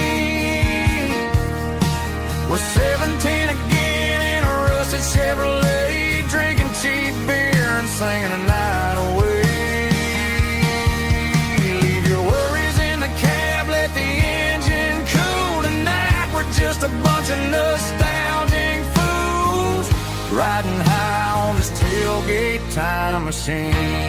We're 17 again in a rusted Chevrolet, drinking cheap beer and singing the night away. Leave your worries in the cab, let the engine cool tonight. We're just a bunch of nostalgic fools riding high on this tailgate time machine.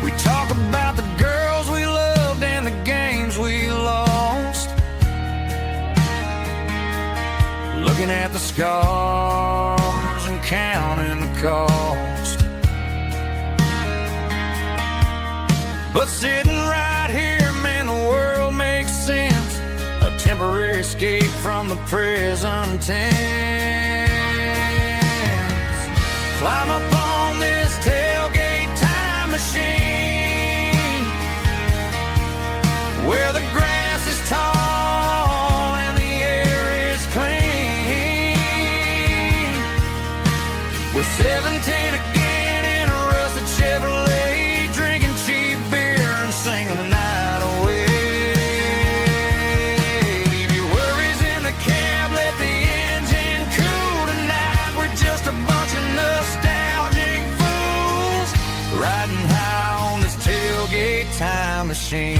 We talk about the girls we loved and the games we lost, looking at the scars and counting the cost. But sitting right here, man, the world makes sense, a temporary escape from the present tense. Climb up on this tailgate time machine, where the grass is tall and the air is clean. machine.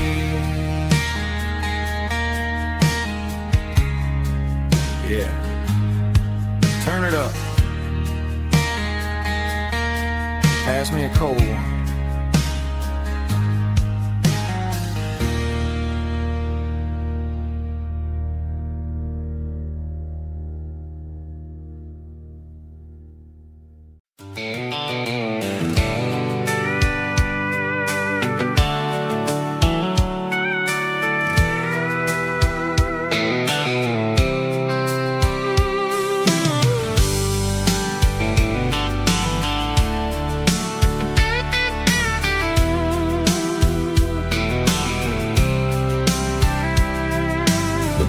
Yeah, turn it up. Pass me a cold one.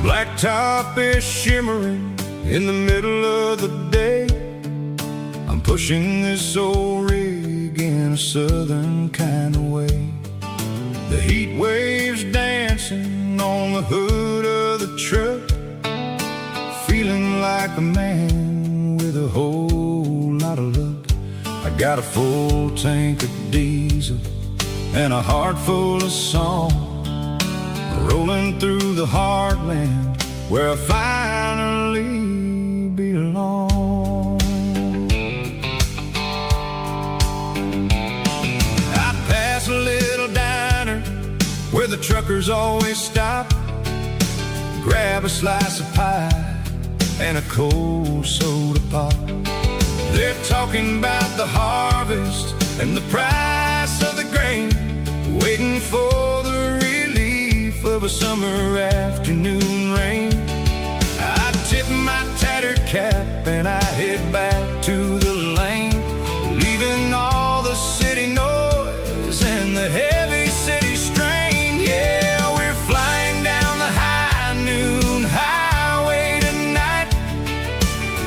Blacktop is shimmering in the middle of the day. I'm pushing this old rig in a southern kind of way. The heat waves dancing on the hood of the truck, feeling like a man with a whole lot of luck. I got a full tank of diesel and a heart full of song, rolling through the heartland where I finally belong. I pass a little diner where the truckers always stop, grab a slice of pie and a cold soda pop. They're talking about the harvest and the price of the grain, waiting for the relief of a summer afternoon rain. I tip my tattered cap and I head back to the lane, leaving all the city noise and the heavy city strain. Yeah, we're flying down the high noon highway tonight,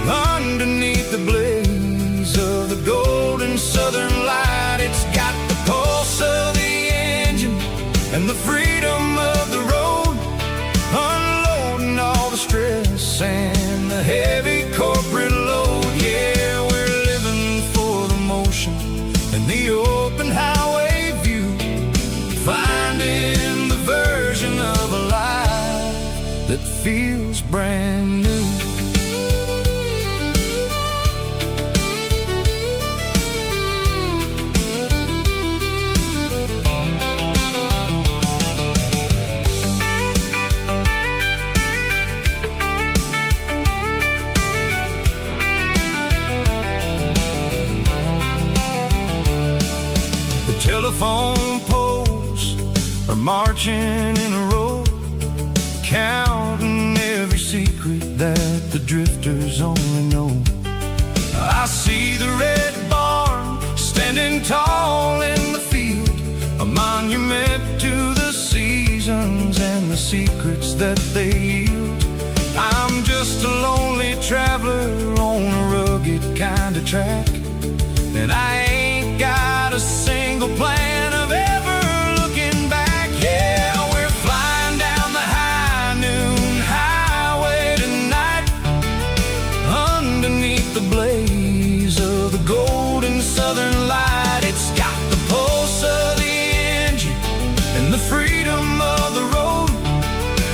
underneath the blaze of the golden southern light. It's got the pulse of the engine and the freedom of the road, unloading all the stress and the heavy corporate load. Yeah, we're living for the motion and the open highway view, finding the version of a life that feels brand new. Telephone poles are marching in a row, counting every secret that the drifters only know. I see the red barn standing tall in the field, a monument to the seasons and the secrets that they yield. I'm just a lonely traveler on a rugged kind of track, and I ain't got a single plan of ever looking back. Yeah, we're flying down the high noon highway tonight, underneath the blaze of the golden southern light. It's got the pulse of the engine and the freedom of the road,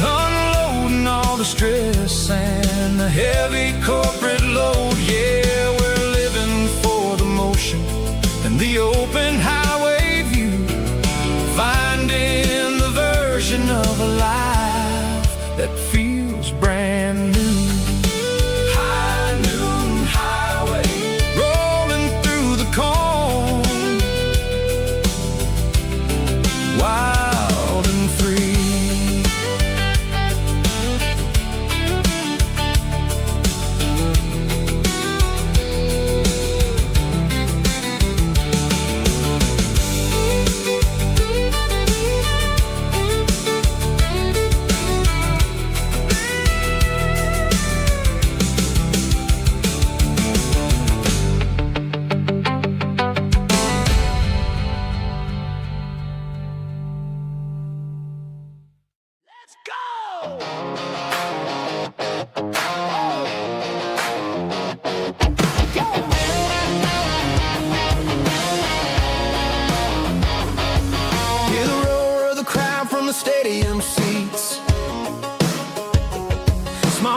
unloading all the stress and the heavy corporate load. Yeah, we're living for the motion and the open highway view, finding the version of a life that feels brand new. High noon highway, rolling through the corn, wild and free.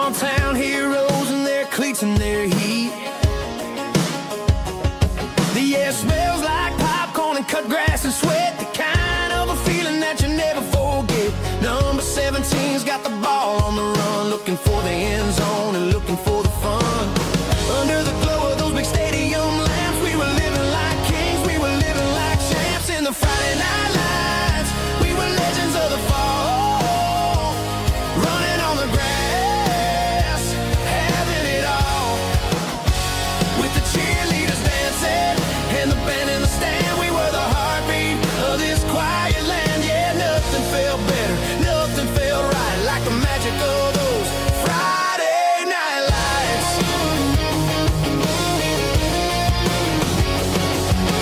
small town heroes in their cleats and their heat. The air smells like popcorn and cut grass and sweat, the kind of a feeling that you never forget. Number 17's got the ball on the run, looking for the end zone and looking for the fun. Under the glow of those big stadium lamps, we were living like kings, we were living like champs. In the Friday night lights, we were legends of the fall, running on the grass, having it all. With the cheerleaders dancing and the band in the stand, we were the heartbeat of this quiet land. Yeah, nothing felt better, nothing felt right like the magic of those Friday night lights.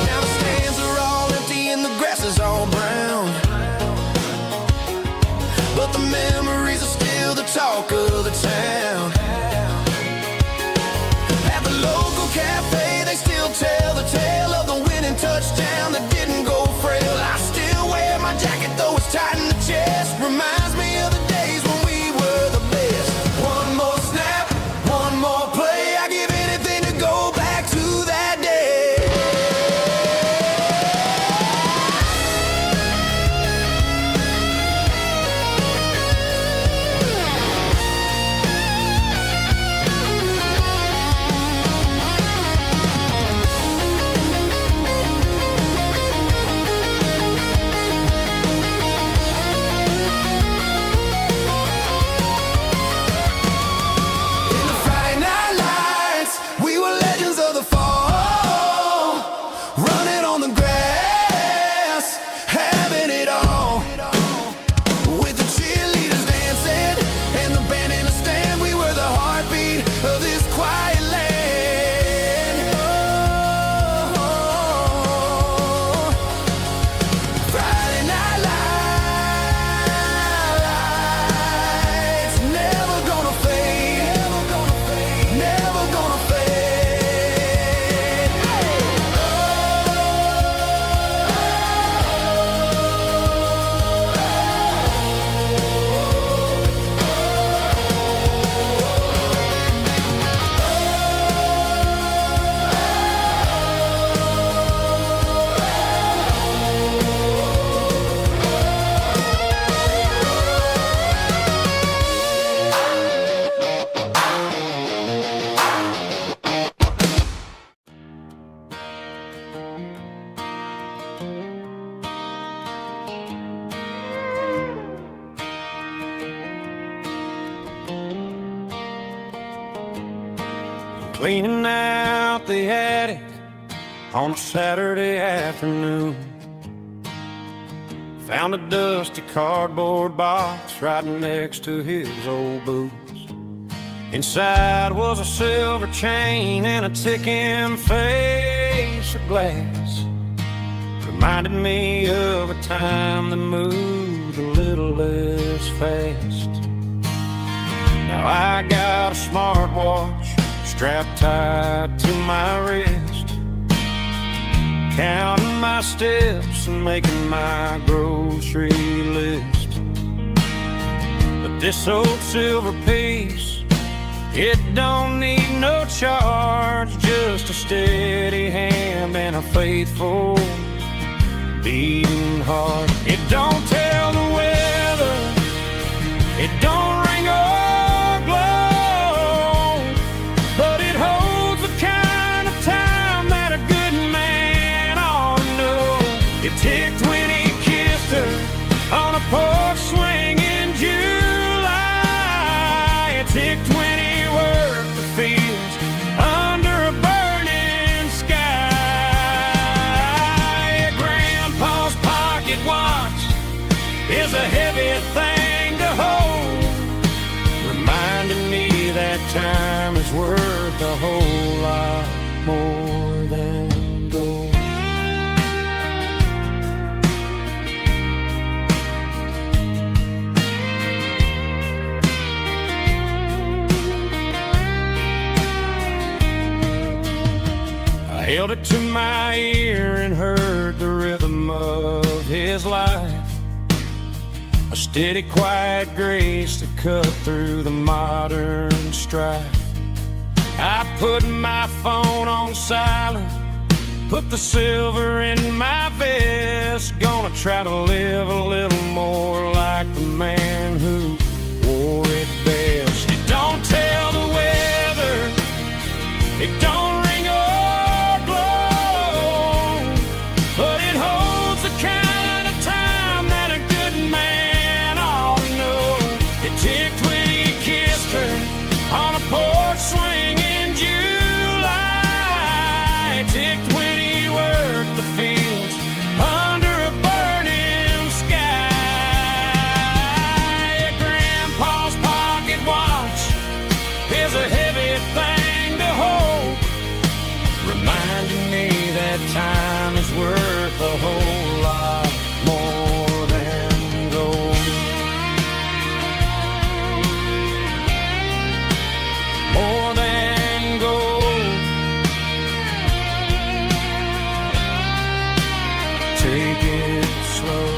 Now the stands are all empty and the grass is all brown, but the memories are still the talk of the town. At the local cafe, they still tell the tale of the winning touchdown that didn't go frail. I still wear my jacket though it's tight in the chest, reminds me of the days when we were the best. One more snap, one more play, I give anything to go back to that day. In the Friday night lights, we were legends of the fall, running on the grass, having it all. With the cheerleaders dancing and the band in the stand, we were the heartbeat of this quiet land. Oh, Friday night lights, never gonna fade, never gonna fade, never gonna fade. Cleaning out the attic on a Saturday afternoon, found a dusty cardboard box right next to his old boots. Inside was a silver chain and a ticking face of glass. Reminded me of a time that moved a little less fast. Now I got a smartwatch strapped tight to my wrist, counting my steps and making my grocery list. But this old silver piece, it don't need no charge, just a steady hand and a faithful beating heart. It don't tell the weather, it don't ring or glow, but it holds the kind of time that a good man ought to know. It ticked when he kissed her on a porch swing in July. It ticked when he worked the fields under a burning sky. Grandpa's pocket watch is a heavy thing to hold, reminding me that time is worth a whole lot more than gold. I held it to my ear and heard the rhythm of his life, a steady, quiet grace that cut through the modern strife. I put my phone on silent, put the silver in my vest. Gonna try to live a little more like the man who wore it best. It don't tell the weather, it don't ring or glow, but it holds the kind of time that a good man ought to know. It ticked when he kissed her on a porch swing in July. It ticked when he worked the fields under a burning sky. Yeah, Grandpa's pocket watch is a heavy thing to hold, reminding me that time is worth a whole lot more than gold. More than gold. Take it slow.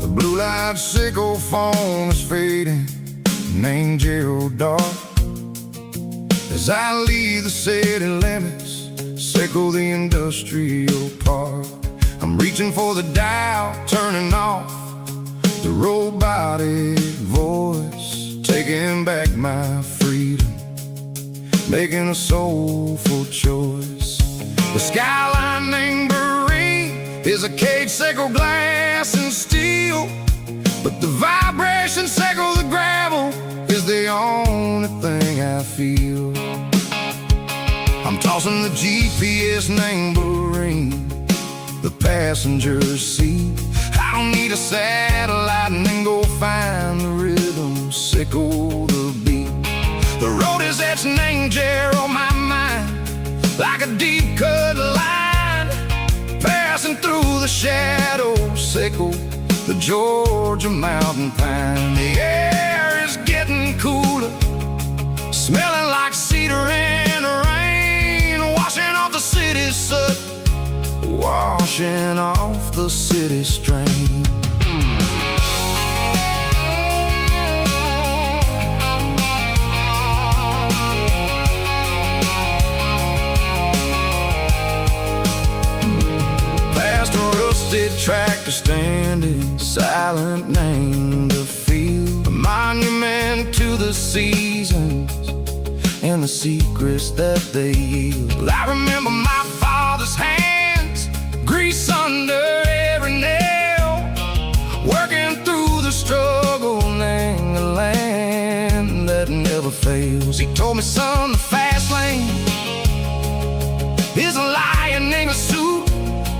The blue-light sickle phone is fading, named Gerald Dark. As I leave the city limits, sickle the industrial park. I'm reaching for the dial, turning off the robotic voice, taking back my freedom, making a soulful choice. The skyline named Marine is a cage, sickle glass and steel, but the vibration sickle the gravel is the only thing I feel. I'm tossing the GPS named Marine, the passenger seat. I don't need a satellite and then go find the rhythm, sickle the beat. The road is etched named Gerald, my mind, like a deep cut line, passing through the shadows, sickle the Georgia mountain pine. The air is getting cooler, smelling like cedar in the rain, washing off the city's soot, washing off the city strain. Past a rusted tractor standing silent, named the field, a monument to the seasons and the secrets that they yield. I remember my father's hands, grease under every nail, working through the struggle, named the land that never fails. He told me, son, the fast lane is a lion in a suit.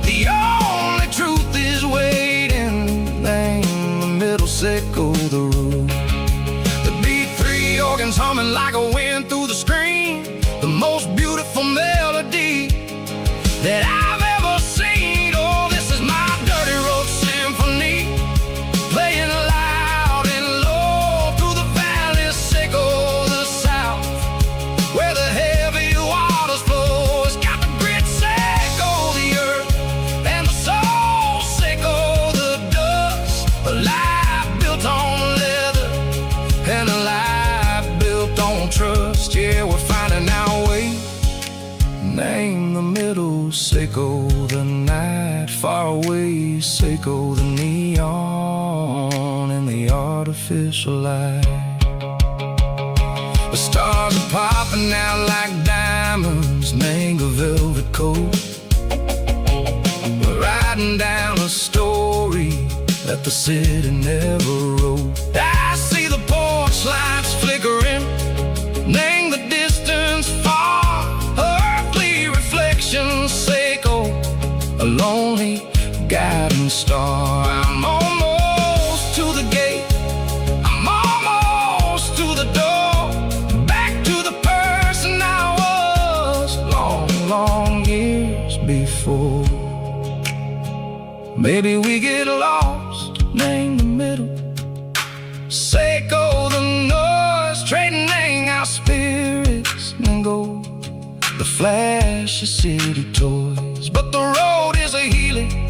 The only truth is waiting, name the middle, sickle the root. The B3 organs humming like a wind through the screen, the most beautiful melody that I've ever seen. Oh, this is my dirty road symphony, playing loud and low through the valley, sickle the south, where the heavy waters flow. It's got the grit, sickle the earth, and the soul, sickle the dust. A life built on leather and a life built on trust. Yeah, we're finding our way, name the middle, sickle the night, far away, sickle the neon and the artificial light. The stars are popping out like diamonds, name a velvet coat. We're riding down a story that the city never wrote. I see the porch lights flickering, name the shooting star. I'm almost to the gate, I'm almost to the door, back to the person I was long years before. Maybe we get lost in the middle, Seiko the noise, trading our spirits and gold, the flash of city toys. But the road is a healing,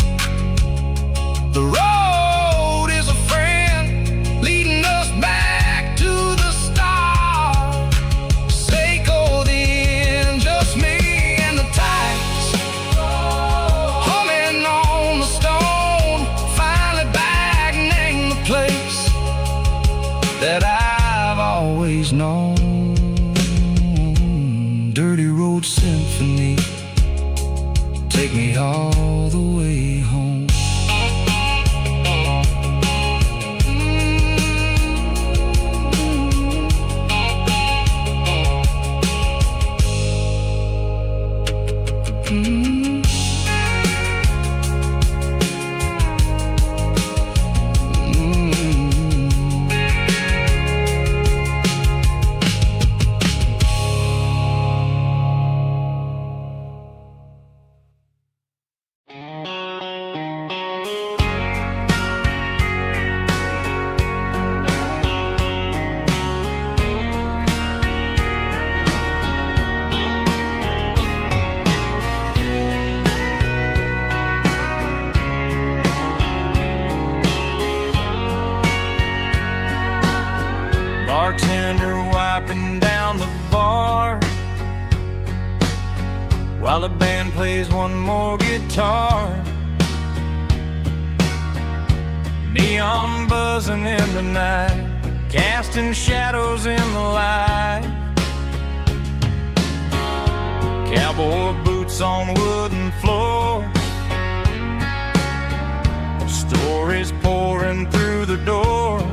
the road is a friend, leading us back to the start. Seiko the end, just me and the tides, humming on the stone, finally back in the place that I've always known. Dirty Road Symphony, take me all the way home. Bartender wiping down the bar while the band plays one more guitar. Neon buzzing in the night, casting shadows in the light. Cowboy boots on wooden floors, stories pouring through the doors.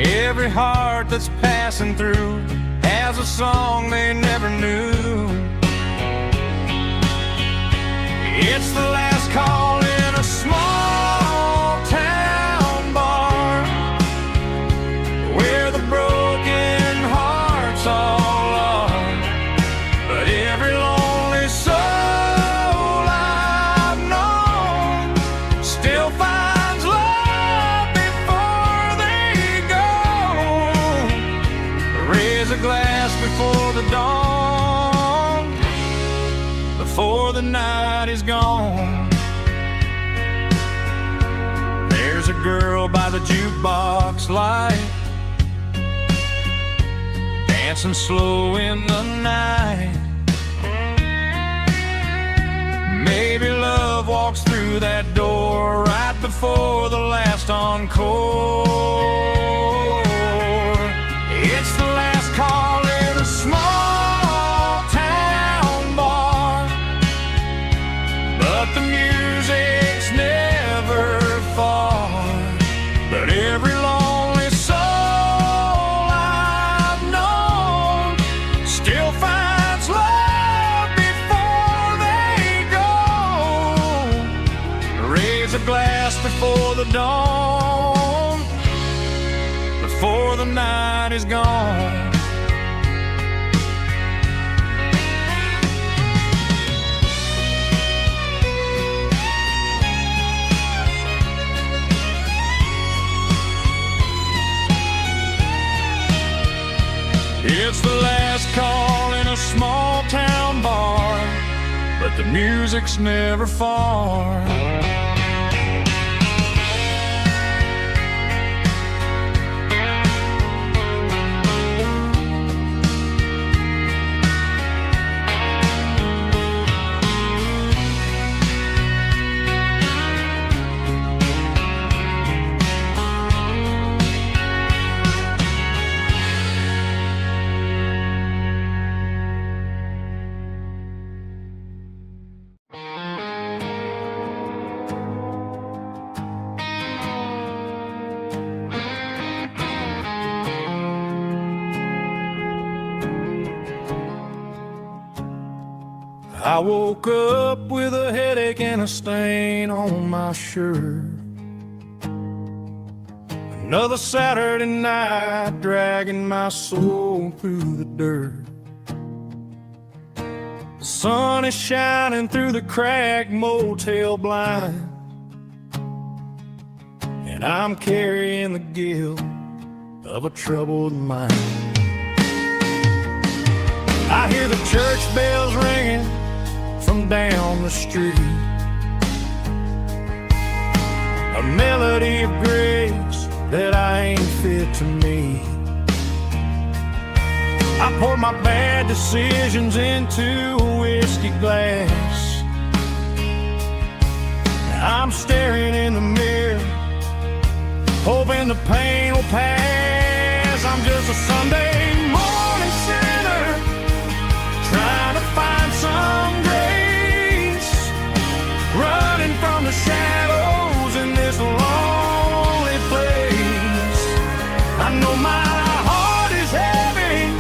Every heart that's passing through has a song they never knew. It's the last call in a small town bar where the broken hearts all are. But every lonely soul I've known still finds love before they go. Raise a glass before the dawn, before the night is gone. There's a girl by the jukebox light, dancing slow in the night. Maybe love walks through that door right before the last encore. It's the last call in a small town bar, but the music's never far. But every lonely soul I've known still finds love before they go. Raise a glass before the dawn, before the night is gone. It's the last call in a small town bar, but the music's never far. I woke up with a headache and a stain on my shirt. Another Saturday night dragging my soul through the dirt. The sun is shining through the cracked motel blind, and I'm carrying the guilt of a troubled mind. I hear the church bells ringing from down the street, a melody of grace that I ain't fit to meet. I pour my bad decisions into a whiskey glass. I'm staring in the mirror, hoping the pain will pass. I'm just a Sunday morning sinner, trying to find some grace, running from the shadows in this lonely place. I know my heart is heavy,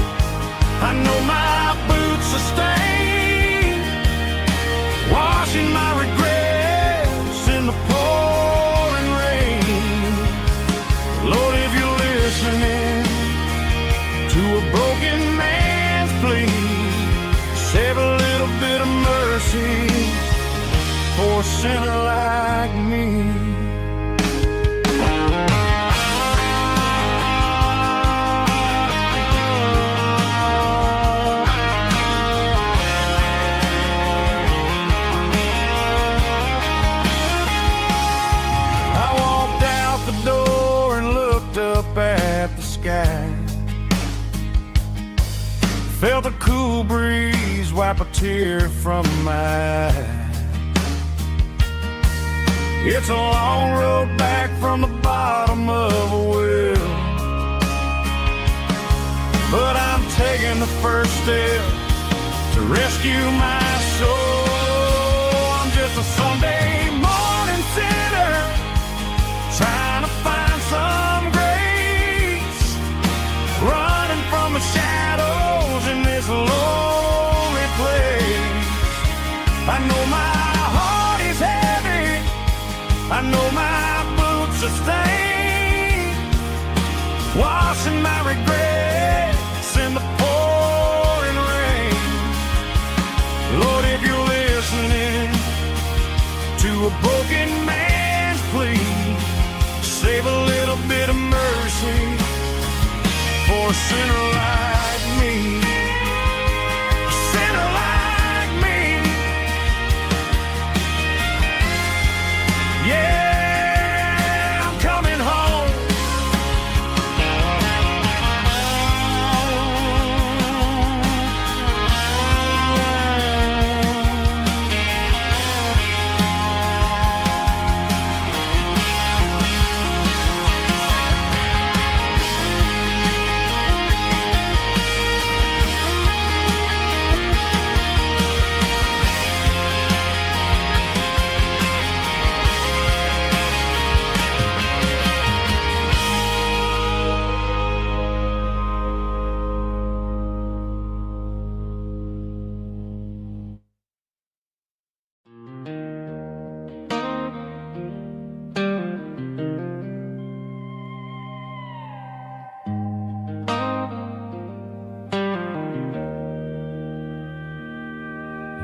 I know my boots are stained, washing my regrets in the pouring rain. Lord, if you're listening to a broken man's plea, save a little bit of mercy for a sinner like me. I walked out the door and looked up at the sky, felt a cool breeze wipe a tear from my eye. It's a long road back from the bottom of a well, but I'm taking the first step to rescue my soul. I'm just a Sunday morning sinner, trying to find some grace, running from the shadows in this lonely place. I know my heart is heavy, I know my boots are stained, washing my regrets in the pouring rain. Lord, if you're listening to a broken man's plea, save a little bit of mercy for a sinner like me. A sinner like me. Yeah, I'm coming home.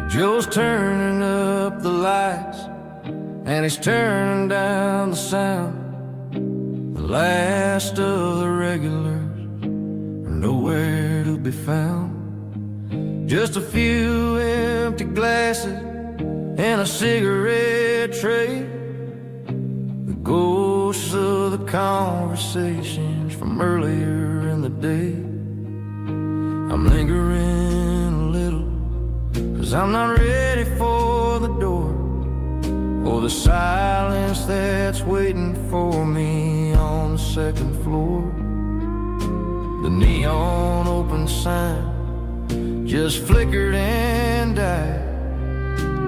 Joe's turning up the lights, and he's turning down the sound. The last of the regulars are nowhere to be found. Just a few empty glasses and a cigarette tray, the ghosts of the conversations from earlier in the day. I'm lingering a little, 'cause I'm not ready for the door, or the silence that's waiting for me on the second floor. The neon open sign just flickered and died,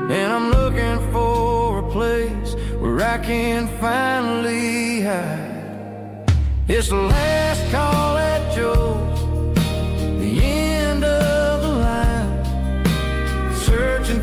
and I'm looking for a place where I can finally hide. It's the last call at Joe's, the end of the line, searching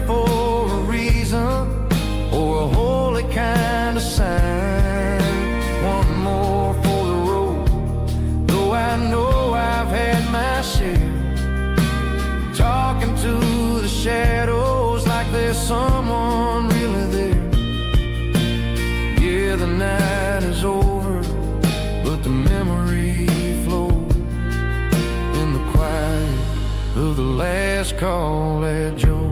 there's someone really there. Yeah, the night is over, but the memory flows in the quiet of the last call at Joe.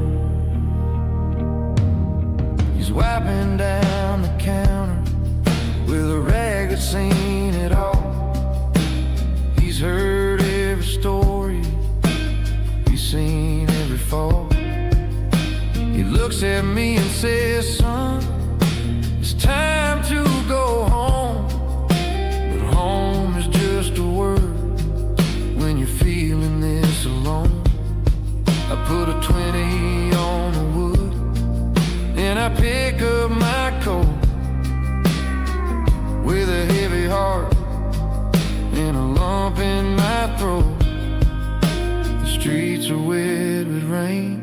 He's wiping down the counter with a rag that's seen it all. He's heard every story, he's seen every fall. He looks at me and says, son, it's time to go home. But home is just a word when you're feeling this alone. I put a 20 on the wood and I pick up my coat with a heavy heart and a lump in my throat. The streets are wet with rain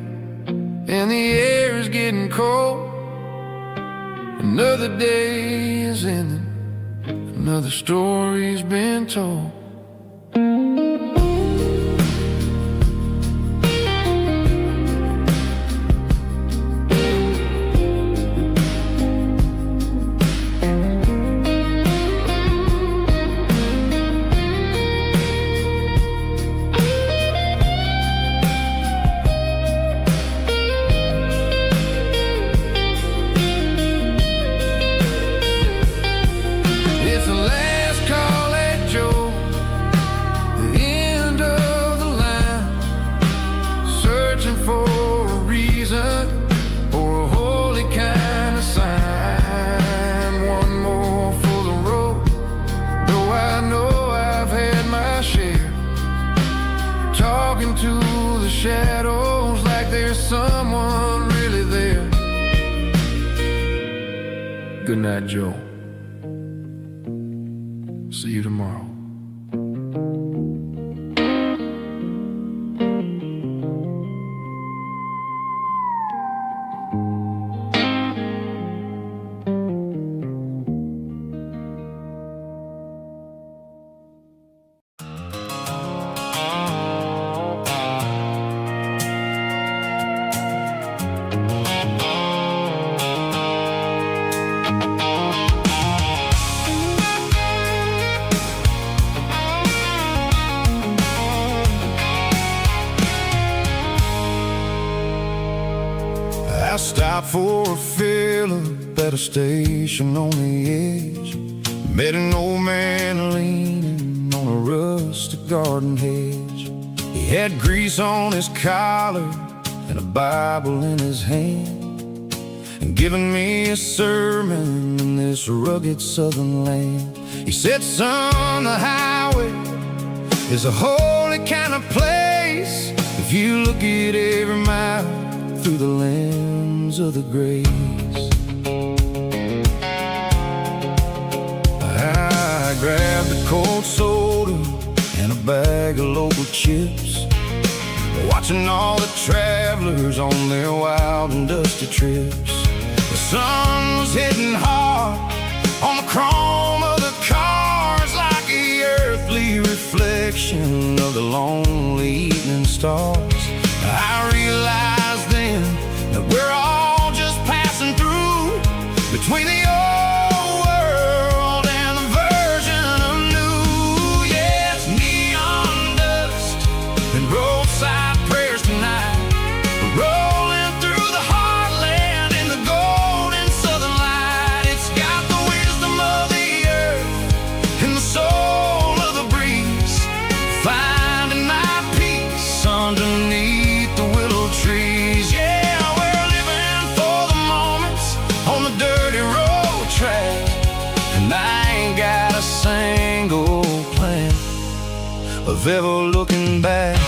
and the air is getting cold. Another day is ending, another story's been told. To the shadows like there's someone really there. Good night, Joe. See you tomorrow. I stopped for a fill-up at a station on the edge. Met an old man leaning on a rustic garden hedge. He had grease on his collar and a Bible in his hand, and giving me a sermon in this rugged southern land. He said, son, the highway is a holy kind of place if you look at every mile through the lens of the grace. I grabbed a cold soda and a bag of local chips, watching all the travelers on their wild and dusty trips. The sun was hitting hard on the chrome of the cars, like the earthly reflection of the lonely evening stars. I realized then that we're all just passing through between the old world and the version of new. Yes, neon dust and roadside prayers tonight, rolling through the heartland in the golden southern light. It's got the wisdom of the earth and the soul of the breeze, finding my peace underneath the willow trees. Yeah, we're living for the moments on the dirty road track, and I ain't got a single plan of ever looking back.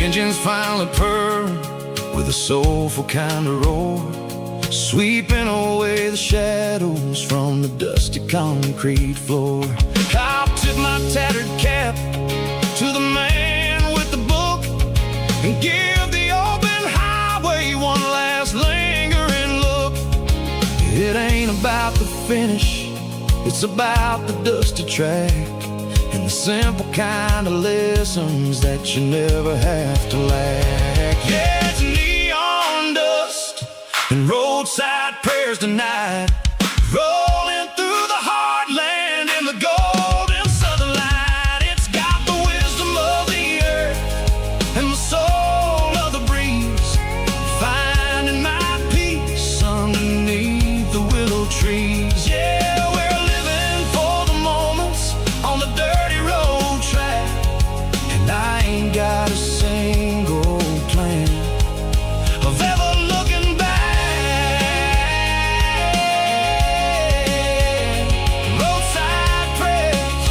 Engines finally purr with a soulful kind of roar, sweeping away the shadows from the dusty concrete floor. I'll tip my tattered cap to the man and give the open highway one last lingering look. It ain't about the finish, it's about the dusty track and the simple kind of lessons that you never have to lack. Yeah, it's neon dust and roadside prayers tonight, rolling through the heartland in the golden southern light. It's got the wisdom of the earth and the soul of the breeze, finding my peace underneath the willow trees. Yeah, we're living for the moments on the dirty road track, and I ain't got a single plan of ever looking back. Roadside prayers,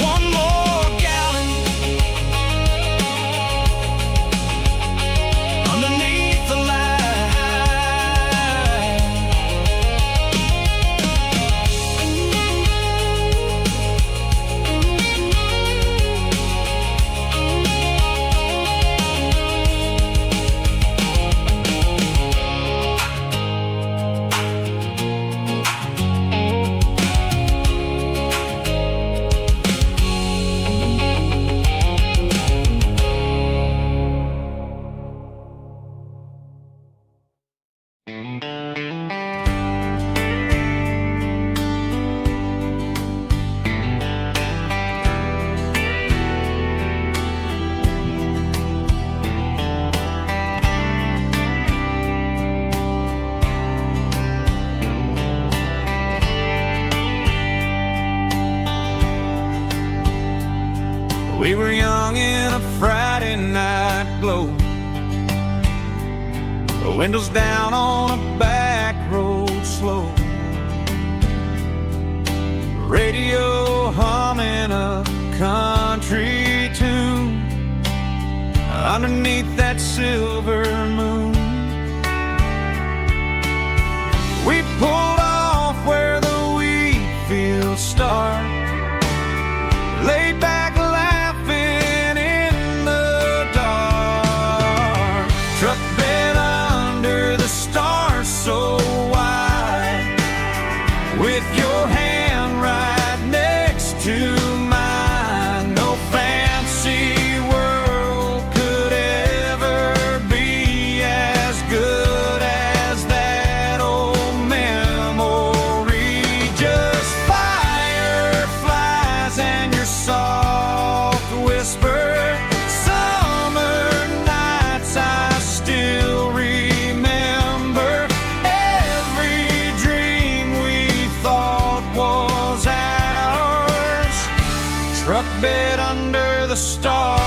one more gallon underneath the light. We were young in a Friday night glow, the windows down on a back road slow, radio humming a country tune underneath that silver moon. We pulled off where the wheat fields start, laid back laughing in the dark, truck bed under the stars so wide, with your hand right next to mine. No fancy world could ever be as good as that old memory. Just fireflies and your soft whisper, summer nights I still remember. Every dream we thought was ours, truck bed under the stars.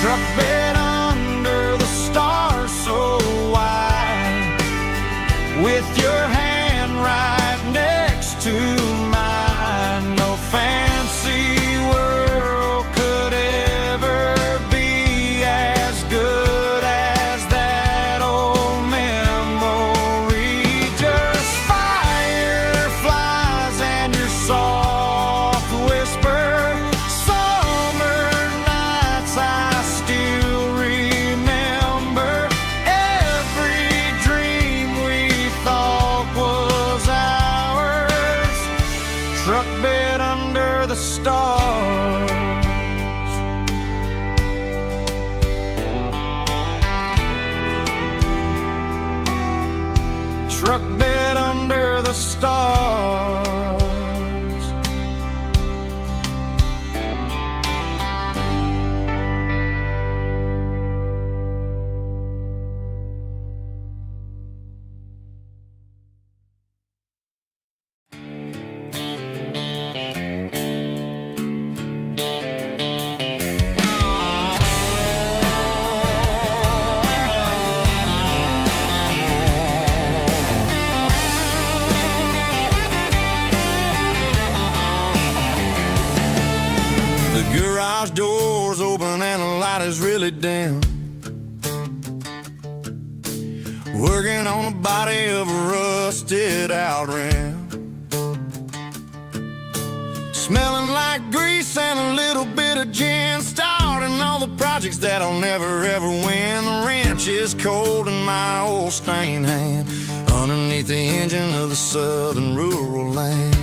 Truck bed under the stars so wide, with your hand right next to mine. No fancy world could ever be as good as that old memory. Just fireflies and your soft whisper, summer nights I still remember. Every dream we thought was ours, truck bed under the stars. Truck bed under the stars. light is really dim, working on the body of a rusted out rim. Smelling like grease and a little bit of gin, starting all the projects that I'll never ever win. The wrench is cold in my old stained hand, underneath the engine of the southern rural land.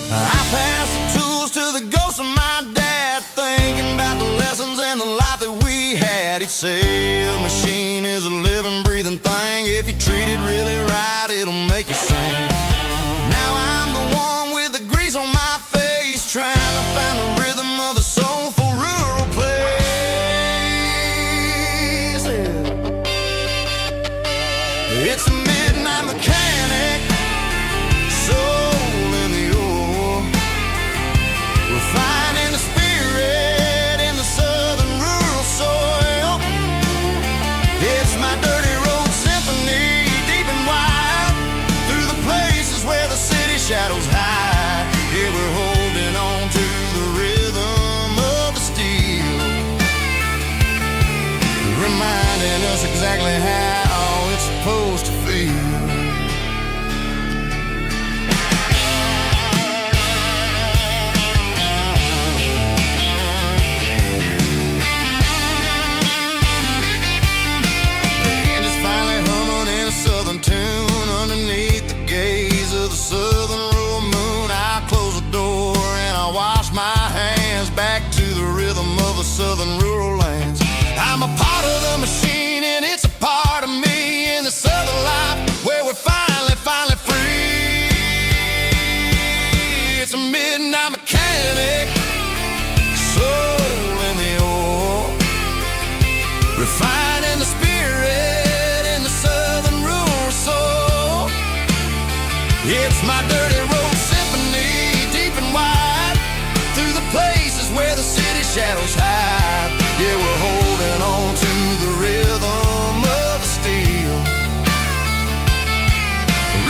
I pass the tools to the ghost of my dad, thinking about the lessons and the life that we had. He'd say a machine is a living, breathing thing. If you treat it really right, it'll make you sing. Now I'm the one with the grease on my face, trying to find the rhythm of the soulful rural place. It's a midnight mechanic, soul in the ore, refining the spirit in the southern rural soil. It's my dirty road symphony, deep and wide, through the places where the city shadows hide. Yeah, we're holding on to the rhythm of the steel, reminding us exactly how it's supposed to feel. Tune underneath the gaze of the southern rural moon. I close the door and I wash my hands, back to the rhythm of the southern rural lands. I'm a part of the machine and it's a part of me in the southern life where we're finally free. It's a midnight mechanic, soul in the ore, refining the spirit in the southern rural soul. It's my dirty road symphony, deep and wide, through the places where the city shadows hide. Yeah, we're holding on to the rhythm of the steel,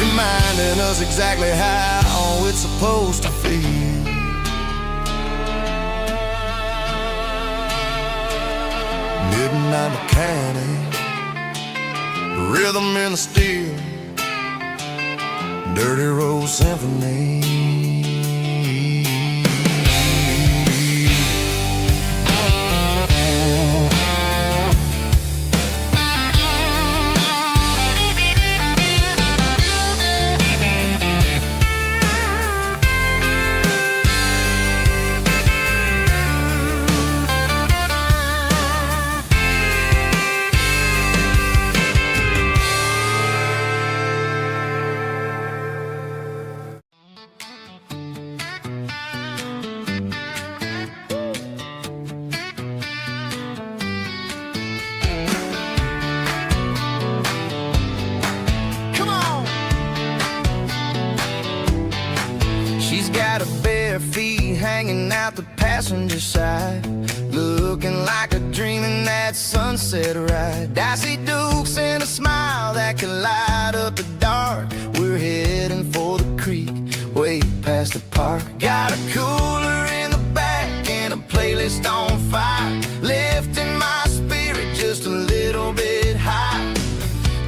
reminding us exactly how it's supposed to feel. Midnight mechanic, rhythm in the steel, dirty road symphony. Got her bare feet hanging out the passenger side, looking like a dream in that sunset ride. Dicey dukes and a smile that can light up the dark. We're heading for the creek, way past the park. Got a cooler in the back and a playlist on fire, lifting my spirit just a little bit high.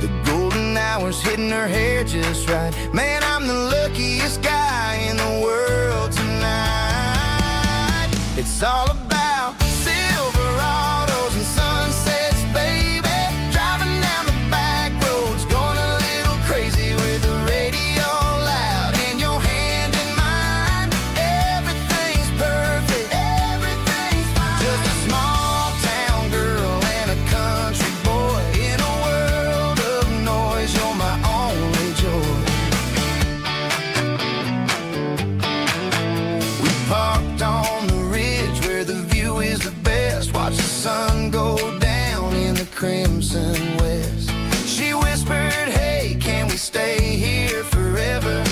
The golden hours hitting her hair just right. Man, I'm the luckiest guy in the world tonight. It's all about Silverados and sunsets, baby. Driving down the back roads, going a little crazy with the radio loud. And your hand in mine, everything's perfect, everything's fine. Just a small town girl and a country boy in a world of noise. You're my only joy. We parked on the ridge where the view is the best. Watch the sun go down in the crimson west. She whispered, hey, can we stay here forever?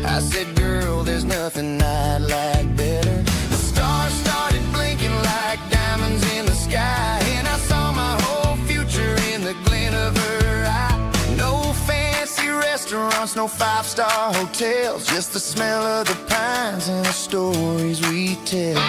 I said, girl, there's nothing I'd like better. The stars started blinking like diamonds in the sky, and I saw my whole future in the glint of her eye. No fancy restaurants, no five-star hotels, just the smell of the pines and the stories we tell.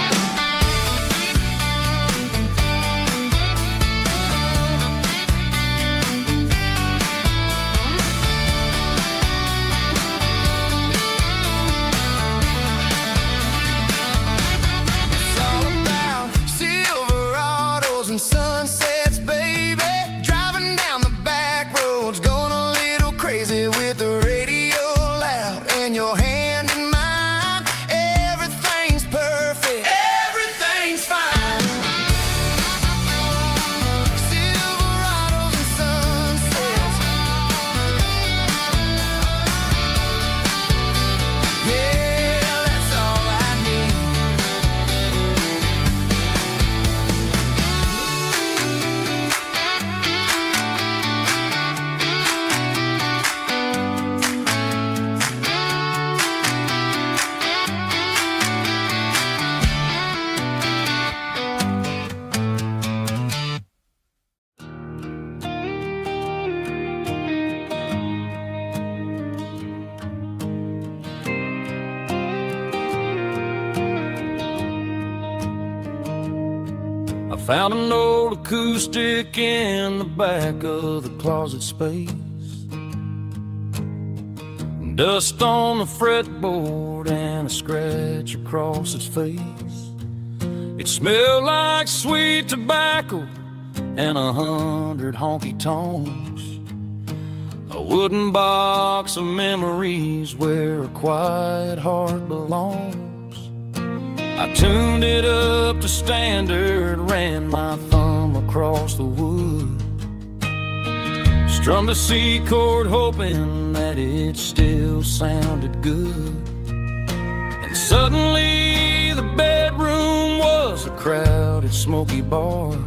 I found an old acoustic in the back of the closet space. Dust on the fretboard and a scratch across its face. It smelled like sweet tobacco and 100 honky-tonks. A wooden box of memories where a quiet heart belongs. I tuned it up to standard, ran my thumb across the wood. Strummed a C chord hoping that it still sounded good. And suddenly the bedroom was a crowded smoky bar,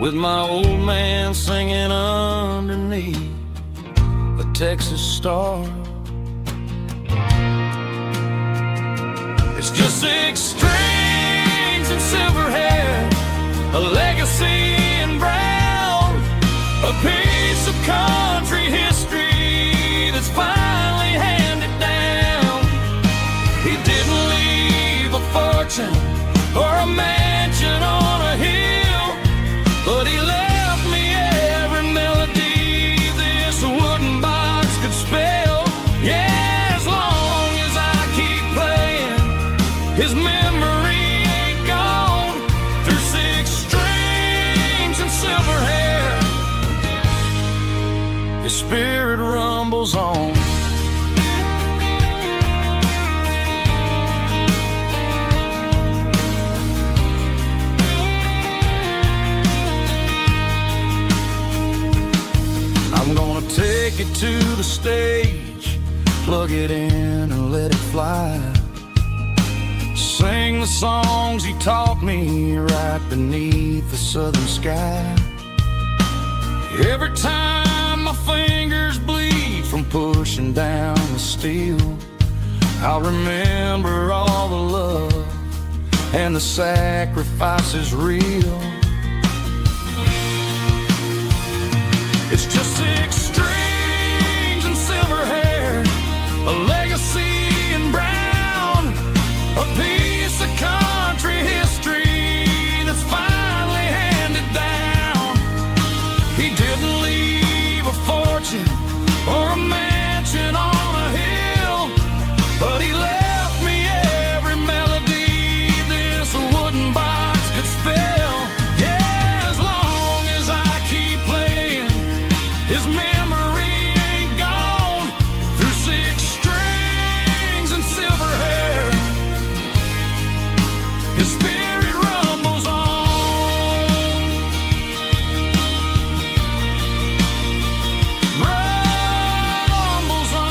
with my old man singing underneath the Texas star. It's just 6 strings and silver hair, a legacy in brown, a piece of country history that's finally handed down. He didn't leave a fortune or a mansion on a hill, but he left me every melody this wooden box could spell. Yeah, as long as I keep playing, his memory ain't gone. Through 6 strings and silver hair, his spirit rumbles on. I'm gonna take it to the stage, plug it in and let it fly. Sing the songs he taught me right beneath the southern sky. Every time my fingers bleed from pushing down the steel, I'll remember all the love and the sacrifices real. It's just 6 strings and silver hair, a legacy in brown, a piece of country history that's finally handed down. He didn't leave a fortune or a mansion on a hill, but he left me every melody this wooden box could spell. Yeah, as long as I keep playing, his memory ain't gone. Through 6 strings and silver hair, his spirit rumbles on. Rumbles on.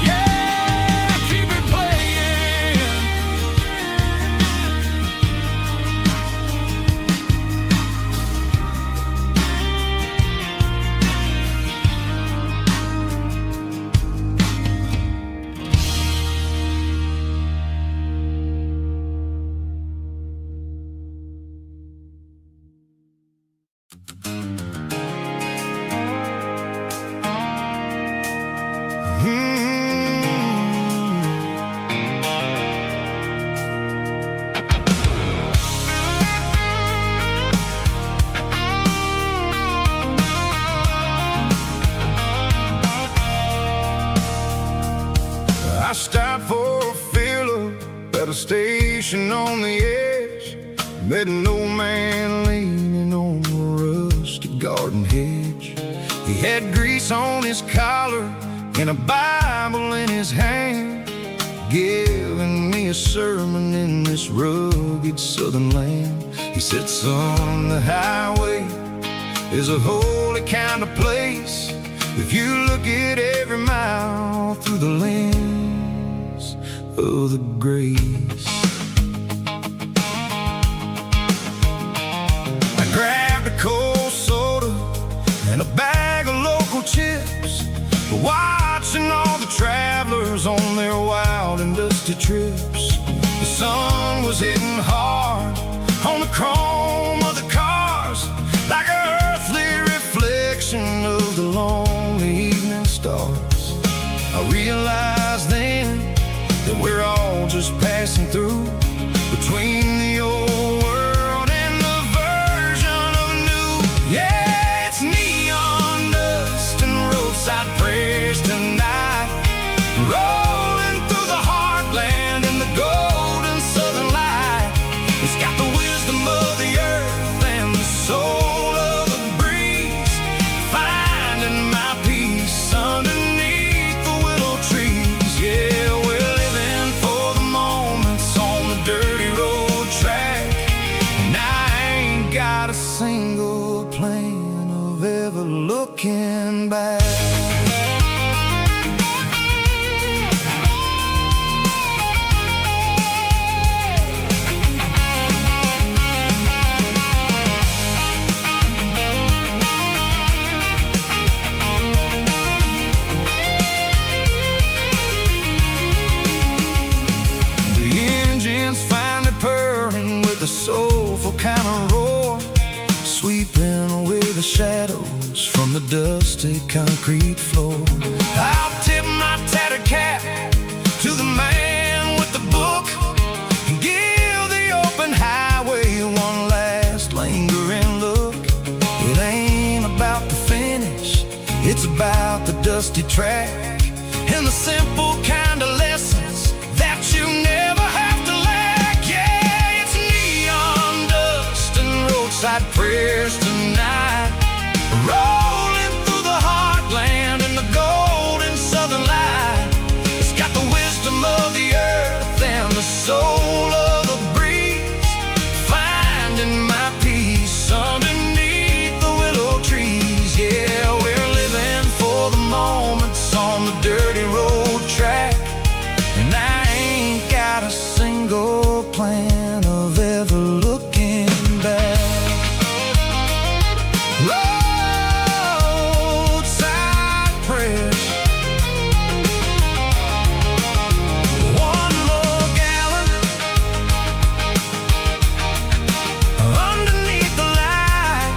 Yeah, keep it playing. I stopped for a fill-up at a station on the edge. Met an old man leaning on a rusty garden hedge. He had grease on his collar and a Bible in his hand, giving me a sermon in this rugged southern land. He said, son, the highway is a holy kind of place if you look at every mile through the lens of the grace. I grabbed a cold soda and a bag of local chips, watching all the travelers on their wild and dusty trips. The sun was hitting hard on the chrome of the cars, like an earthly reflection of the lonely evening stars. I realized then that we're all just passing through, between the old world and the version of new. Yeah, it's neon dust and roadside prayers tonight, rolling through the heartland in the golden southern light. It's got the wisdom of the earth and the soul of the breeze, finding my peace underneath the willow trees. Yeah, we're living for the moments on the dirty road track, and I ain't got a single plan of ever looking back. Finally purring with a soulful kind of roar, sweeping away the shadows from the dusty concrete floor. I'll tip my tattered cap to the man with the book and give the open highway one last lingering look. It ain't about the finish, it's about the dusty track and the simple kind of lessons that you never have to lack. Yeah, it's neon dust and roadside prayers tonight, rolling through the heartland in the golden southern light. It's got the wisdom of the earth and the soul of the breeze, finding my peace underneath the willow trees. Yeah, we're living for the moments on the dirty road track, and I ain't got a single plan of ever looking back. Roadside prayers, one more gallon underneath the light.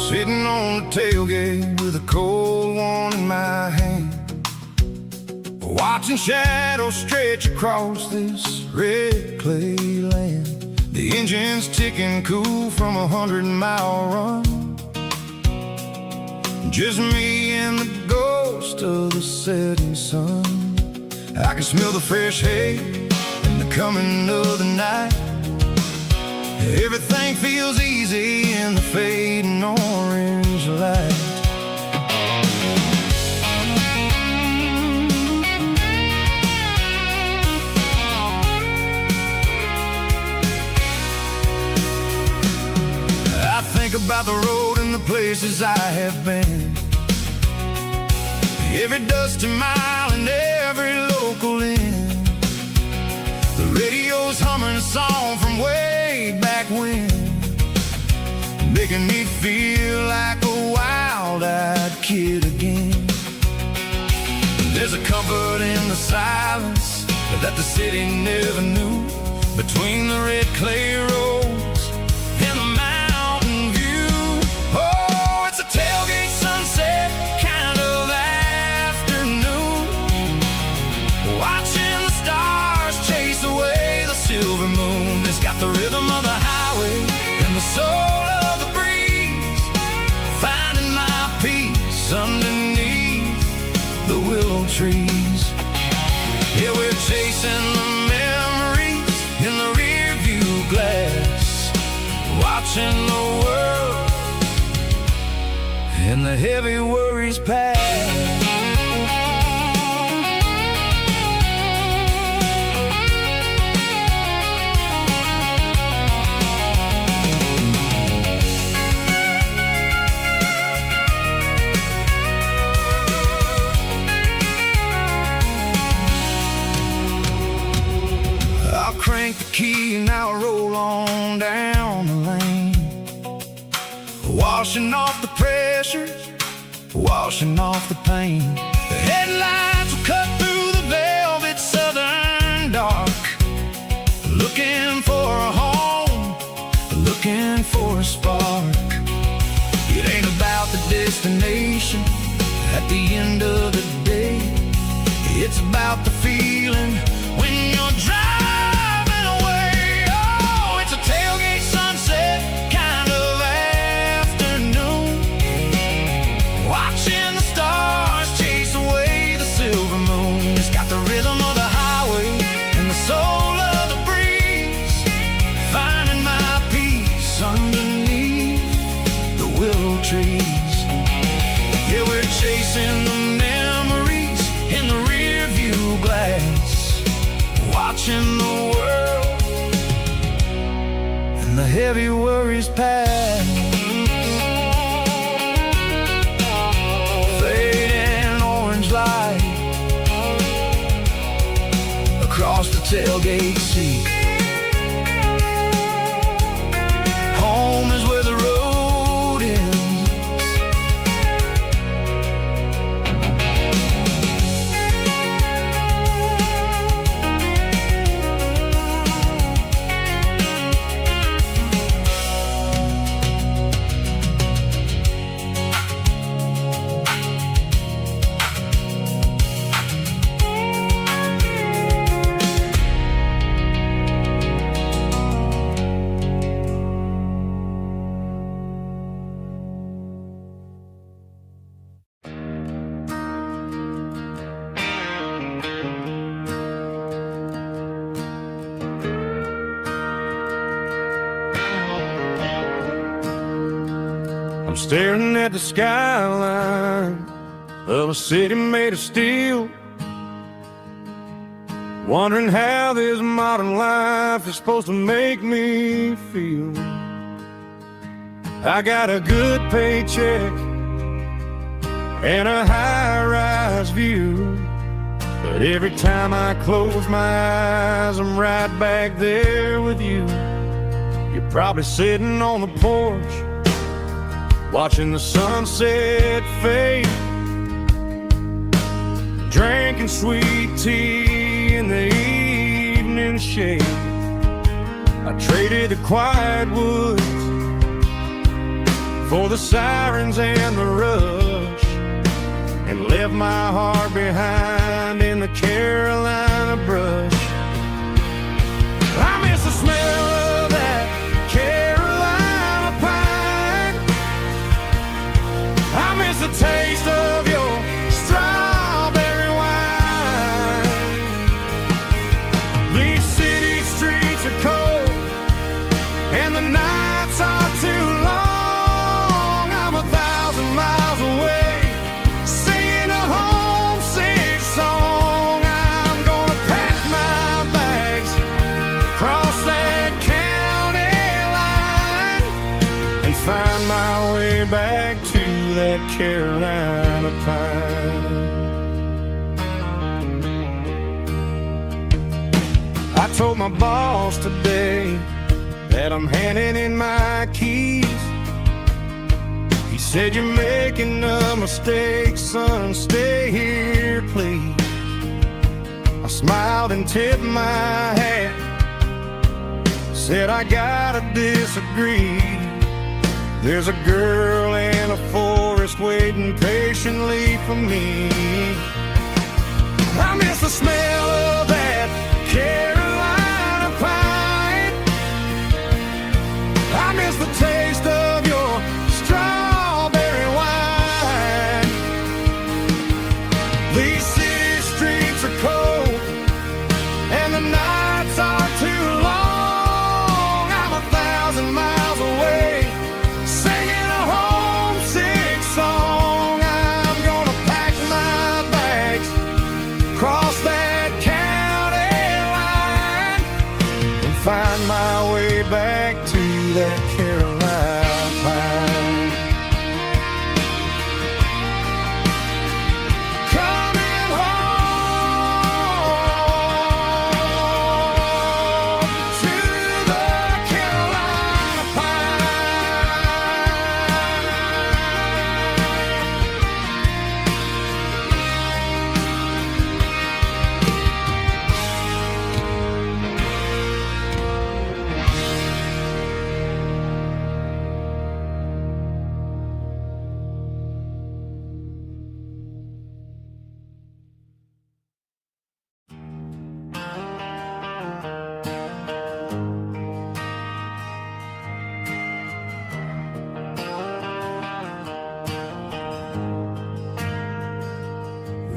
Sitting on the tailgate with a cold one in my hand, watching shadows stretch across this red clay land. The engine's ticking cool from 100-mile run, just me and the ghost of the setting sun. I can smell the fresh hay and the coming of the night. Everything feels easy in the fading orange light. I think about the road and the places I have been, every dusty mile and every local inn. The radio's humming a song from way back when, making me feel like a wild-eyed kid again. There's a comfort in the silence that the city never knew, between the red clay roads and the mountain view. Oh, it's a tailgate sunset kind of afternoon, watching the stars chase away the silver moon. It's got the rhythm of the highway and the soul of the breeze, finding my peace underneath the willow trees. Yeah, we're chasing the memories in the rear view glass, watching the world and the heavy worries pass. I'll crank the key and I'll roll on down the lane, washing off the pressure, washing off the pain. The headlights will cut through the velvet southern dark, looking for a home, looking for a spark. It ain't about the destination at the end of the day, it's about the feeling when you're driving away. Oh, it's a tailgate sunset kind of afternoon, watching the stars chase away the silver moon. It's got the rhythm of the highway and the soul of the breeze, finding my peace underneath the willow trees. Yeah, we're chasing the memories in the rear view glass, watching the world and the heavy worries pass. Fading orange light across the tailgate seat. Home is where the road ends. I'm staring at the skyline of a city made of steel, wondering how this modern life is supposed to make me feel. I got a good paycheck and a high-rise view, but every time I close my eyes, I'm right back there with you. You're probably sitting on the porch, watching the sunset fade, drinking sweet tea in the evening shade. I traded the quiet woods for the sirens and the rush, and left my heart behind in the Carolina brush. I miss the smell of that Carolina pine, I miss the taste of your strawberry wine. These city streets are cold and the nights are too long. I'm 1,000 miles away, singing a homesick song. I'm gonna pack my bags, cross that county line, and find my way back to that Carolina pine. I told my boss today that I'm handing in my keys. He said, "You're making a mistake, son, stay here, please." I smiled and tipped my hat, said, "I gotta disagree. There's a girl in a forest waiting patiently for me." I miss the smell of that Carolina pine, I miss the taste of your strawberry wine. These city streets are cold and the nights are too long. I'm 1,000 miles away, singing a homesick song.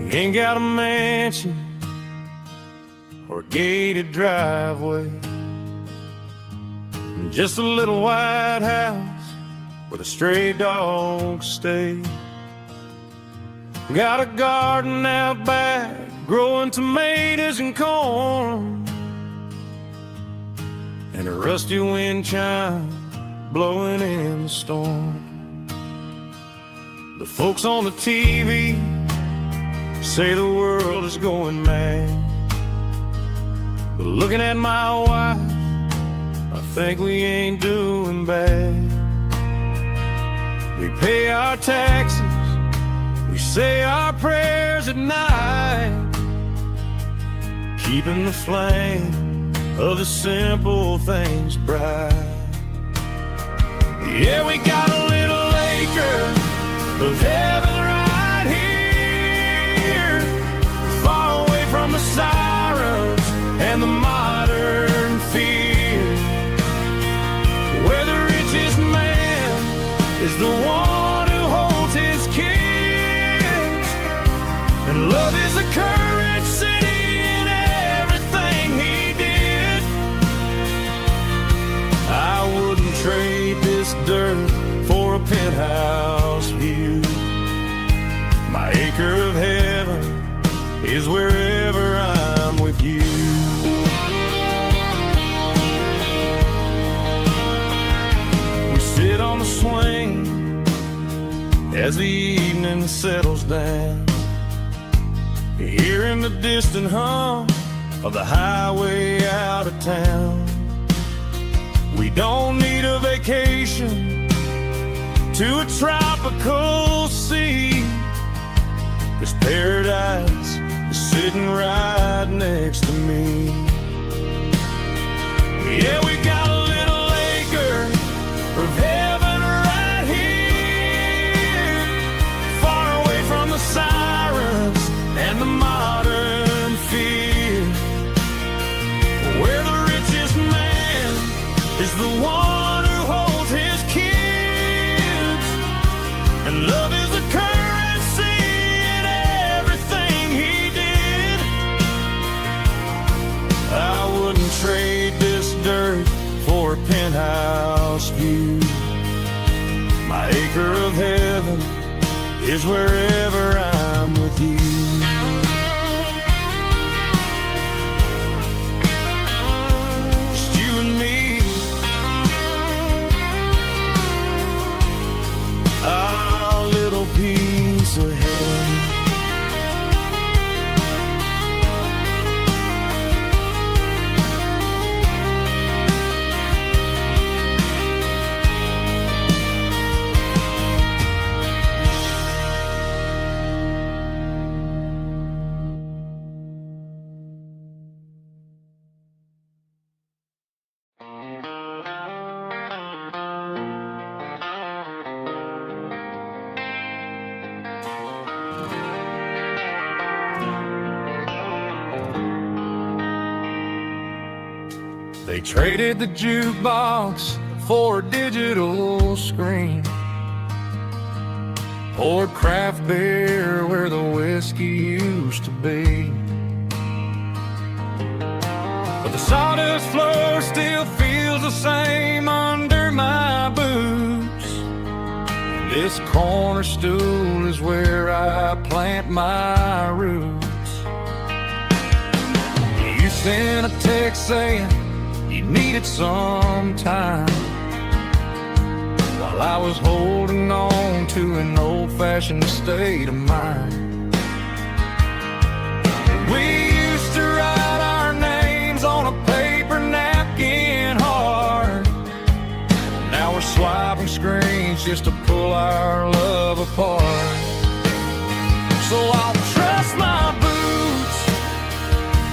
He ain't got a mansion or a gated driveway, just a little white house where the stray dogs stay. Got a garden out back, growing tomatoes and corn, and a rusty wind chime blowing in the storm. The folks on the TV say the world is going mad, but looking at my wife, I think we ain't doing bad. We pay our taxes, we say our prayers at night, keeping the flame of the simple things bright. Yeah, we got a little acre of heaven right here, far away from the sirens and the modern fear, where the richest man is the one who holds his kids, and love is the currency in everything he did. I wouldn't trade this dirt for a penthouse view. My acre of heaven is wherever I'm with you. We sit on the swing as the evening settles down, hearing the distant hum of the highway out of town. We don't need a vacation to a tropical sea, 'cause paradise is sitting right next to me. Yeah, we got a little acre of heaven right here, far away from the sirens and the modern fear, where the richest man is the one who holds his kids, and love is the currency in everything he did. I wouldn't trade this dirt for a penthouse view. My acre of heaven is wherever I'm with you. Just you and me, our little piece of heaven. They traded the jukebox for a digital screen, poured craft beer where the whiskey used to be, but the sawdust floor still feels the same under my boots. This corner stool is where I plant my roots. You sent a text saying you needed some time, while I was holding on to an old-fashioned state of mind. We used to write our names on a paper napkin hard. Now we're swiping screens just to pull our love apart. So I'll trust my boots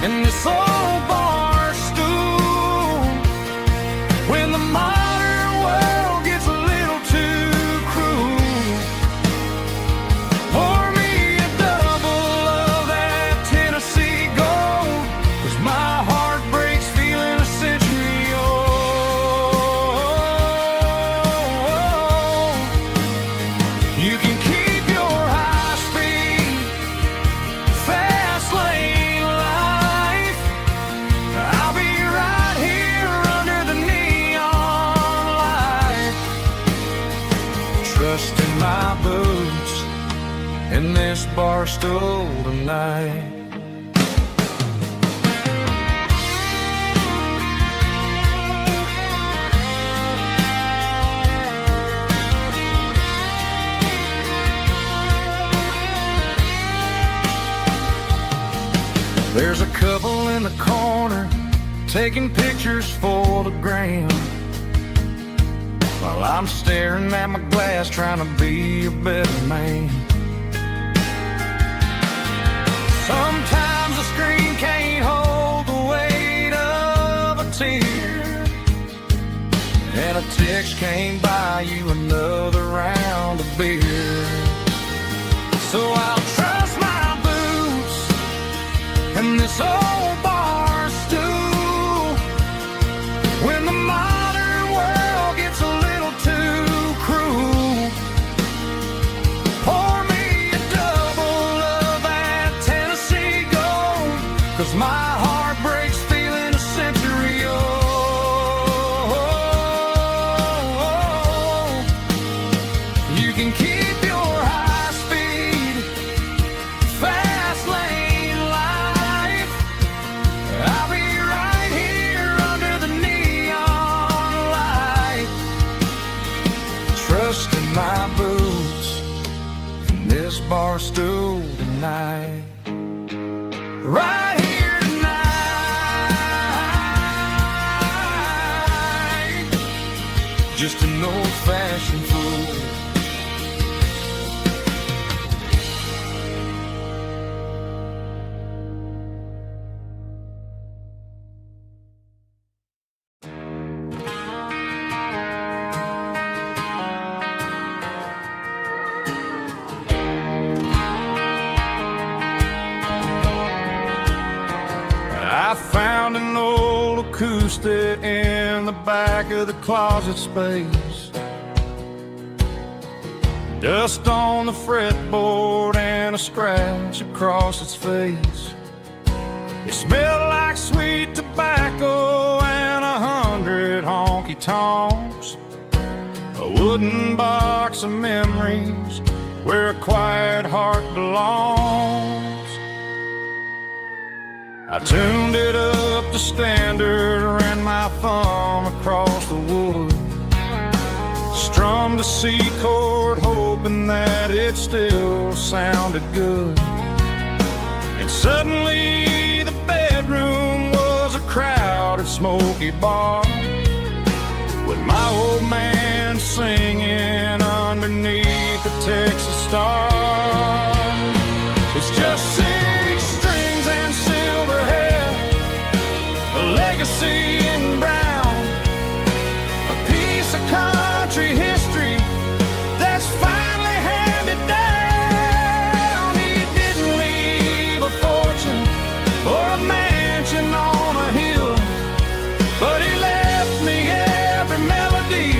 in this old bar stool when the modern world gets a little too cruel. Pour me a double of that Tennessee Gold, 'cause my heart breaks feeling a century old. You can keep in this bar stool tonight. There's a couple in the corner taking pictures for the gram, while I'm staring at my glass trying to be a better man. Sometimes the screen can't hold the weight of a tear, and a text can't buy you another round of beer. So I'll trust my boots and this old bar stool when the modern world gets a little too cruel. Pour me a double of that Tennessee Gold, 'cause my heart breaks feeling a century old. You can keep your high speed, fast lane life. I'll be right here under the neon light, trusting my boots in this bar stool tonight. Right here tonight, just an old-fashioned fool. I found an old acoustic in the back of the closet space. Dust on the fretboard and a scratch across its face. It smelled like sweet tobacco and 100 honky-tonks. A wooden box of memories where a quiet heart belongs. I tuned it up to standard, ran my thumb across the wood, strummed a C chord, hoping that it still sounded good. And suddenly the bedroom was a crowded, smoky bar, with my old man singing underneath the Texas stars. It's just 6 strings and silver hair, a legacy in brown, a piece of country history that's finally handed down. He didn't leave a fortune or a mansion on a hill, but he left me every melody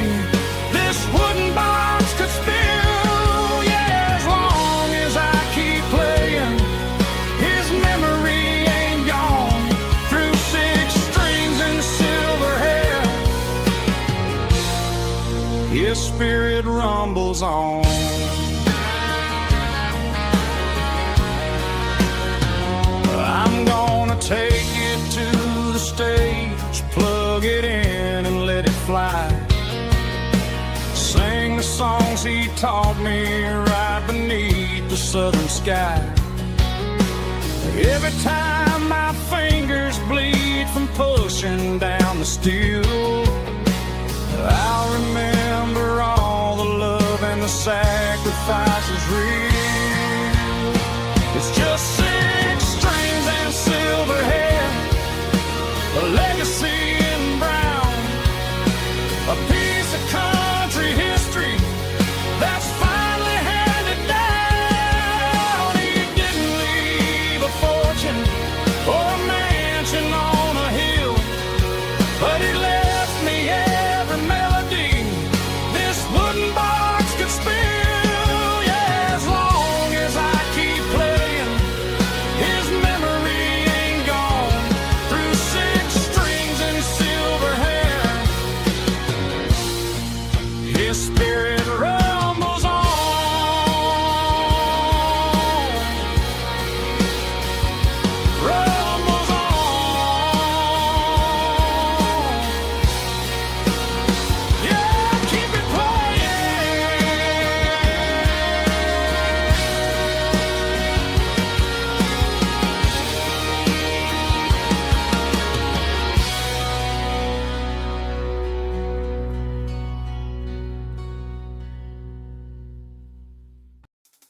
this wooden box could spill. Yeah, as long as I keep playing, his memory ain't gone. Through 6 strings and silver hair, his spirit rumbles on. I'm gonna take it to the stage, plug it in and let it fly. Sing the songs he taught me right beneath the southern sky. Every time my fingers bleed from pushing down the steel, I'll remember all the love and the sacrifices real. It's just 6 strings and silver hair, a legacy in brown, a piece of country history that's finally handed down. He didn't leave a fortune or a mansion on a hill, but he left me every melody this wooden box could spill. Yeah, as long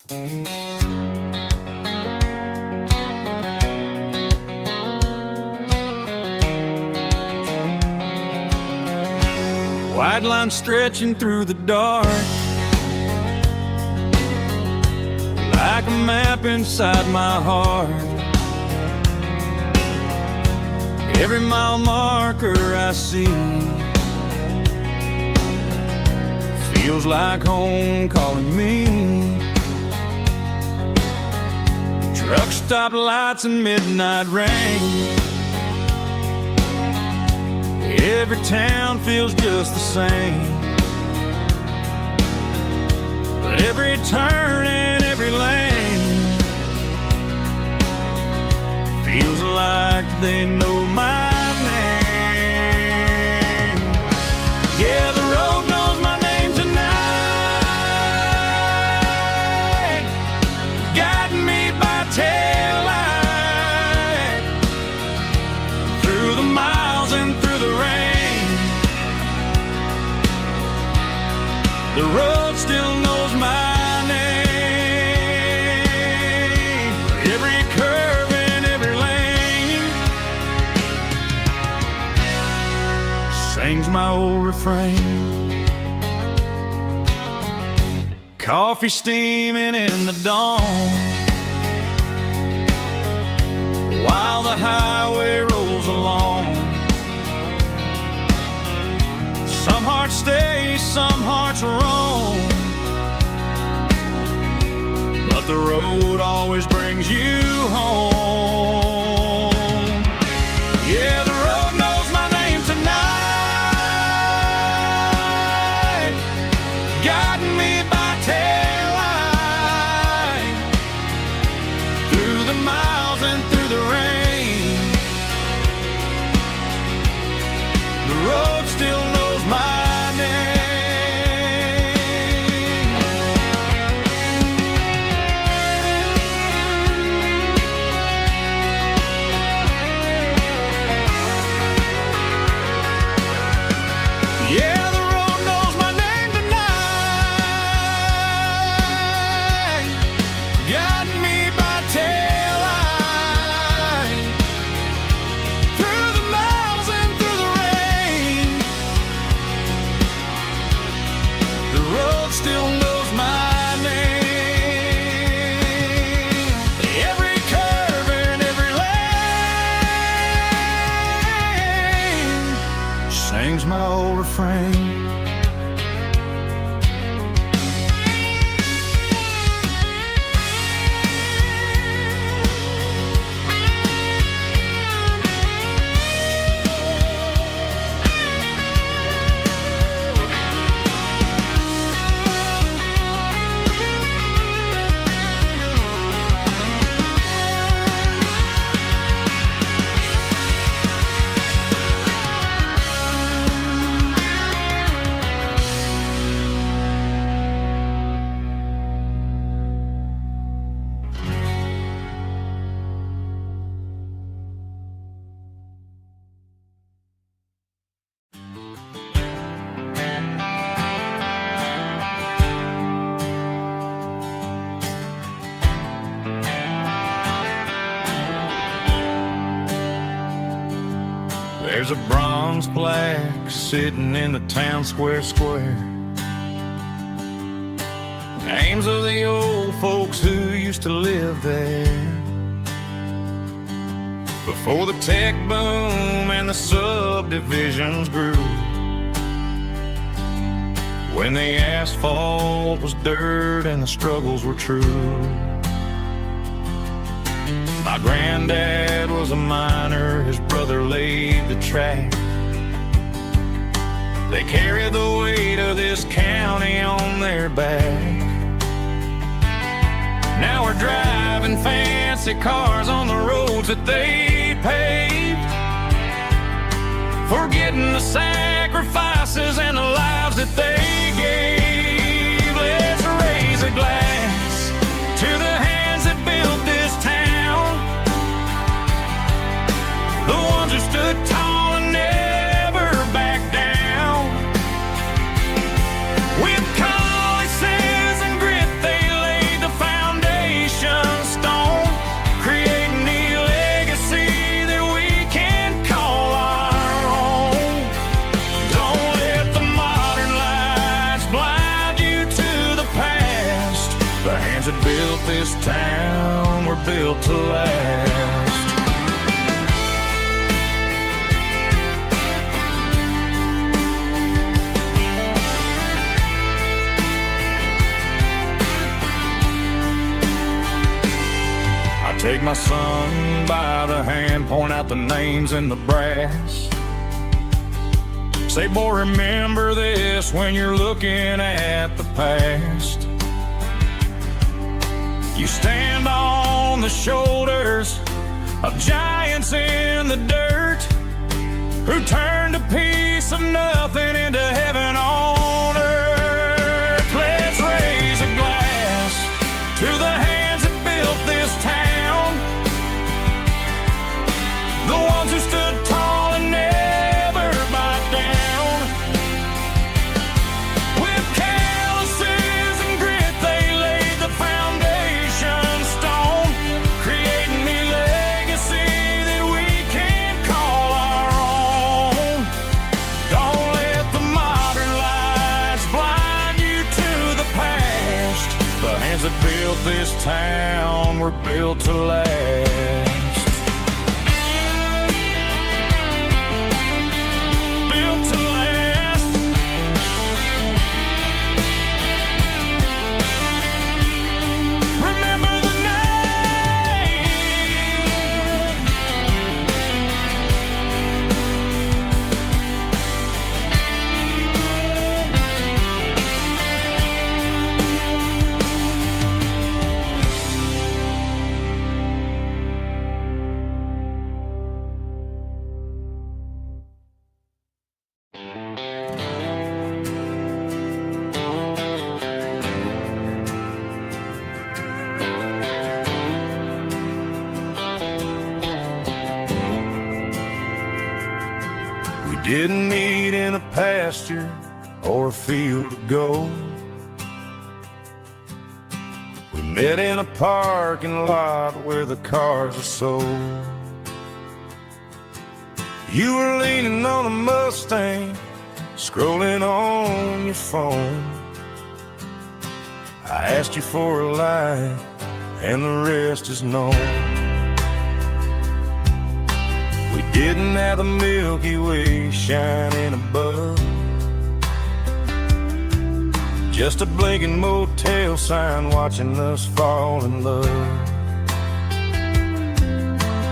White line stretching through the dark, like a map inside my heart. Every mile marker I see feels like home calling me. Truck stop lights and midnight rain. Every town feels just the same, but every turn and every lane feels like they know my name. Yeah, the road knows my name tonight, guiding me by taillight through the miles and through the rain. The road still knows my name. Every curve and every lane sings my old refrain. Coffee steaming in the dawn, while the highway rolls along. Some hearts stay, some hearts roam, but the road always brings you home. Yeah, the road knows my name tonight, guiding me by taillight through the miles and through the rain. The road still knows my name. Yeah, the road knows my name tonight, guiding me by taillight through the miles and through the rain. The road still knows my name. Every curve and every lane sings my old refrain. There's a bronze plaque sitting in the town square. Names of the old folks who used to live there before the tech boom and the subdivisions grew, when the asphalt was dirt and the struggles were true. My granddad was a miner, his brother laid the track. They carried the weight of this county on their back. Now we're driving fancy cars on the roads that they paved, forgetting the sacrifices and the lives that they gave. Let's raise a glass to the hands that built this town, the ones who stood tall and never backed down. With calluses and grit they laid the foundation that built this town were built to last. I take my son by the hand, point out the names in the brass. Say, boy, remember this when you're looking at the past. You stand on the shoulders of giants in the dirt who turned a piece of nothing into heaven on earth. Let's raise a glass to the hands that built this town, the ones who stood tall and never backed down. With calluses and grit, they laid the foundation stone, creating a legacy that we can call our own. Don't let the modern lights blind you to the past. The hands that built this town were built to last. Didn't meet in a pasture or a field of gold. We met in a parking lot where the cars are sold. You were leaning on a Mustang, scrolling on your phone. I asked you for a light, and the rest is known. We didn't have the Milky Way shining above, just a blinking motel sign watching us fall in love.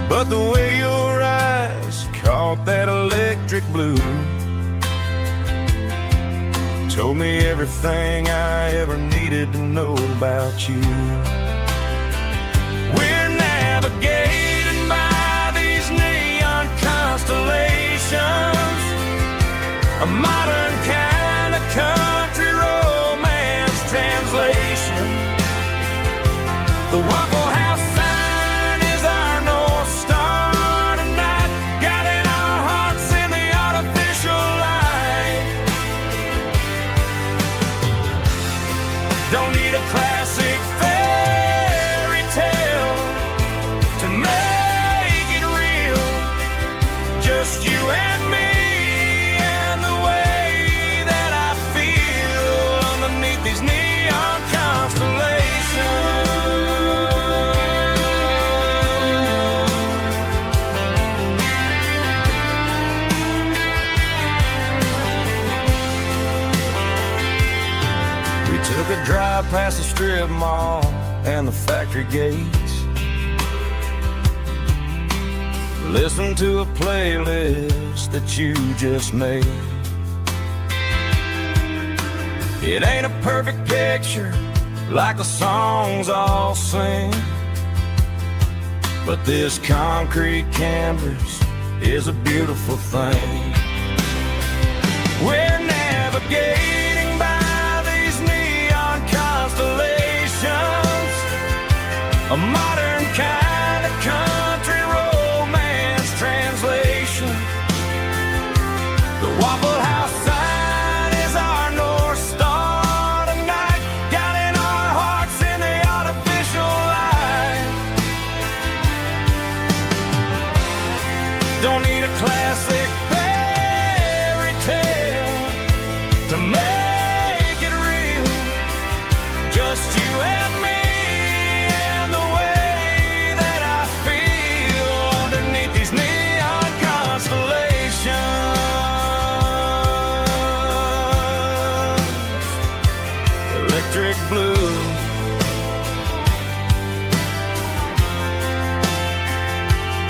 But the way your eyes caught that electric blue told me everything I ever needed to know about you. We're navigating by these neon constellations, a modern kind of country romance translation. The Waffle House sign is our North Star tonight, guiding our hearts in the artificial light. Don't need a classic fairy tale to make it real, just you and me and the way that I feel underneath these neon constellations. We took a drive past the strip mall and the factory gates, listened to a playlist that you just made. It ain't a perfect picture like the songs all sing, but this concrete canvas is a beautiful thing. We're navigating by these neon constellations, a modern kind of country romance translation. The Waffle House sign is our North Star tonight, guiding our hearts in the artificial light. Don't need a classic fairy tale to make it real, just you and me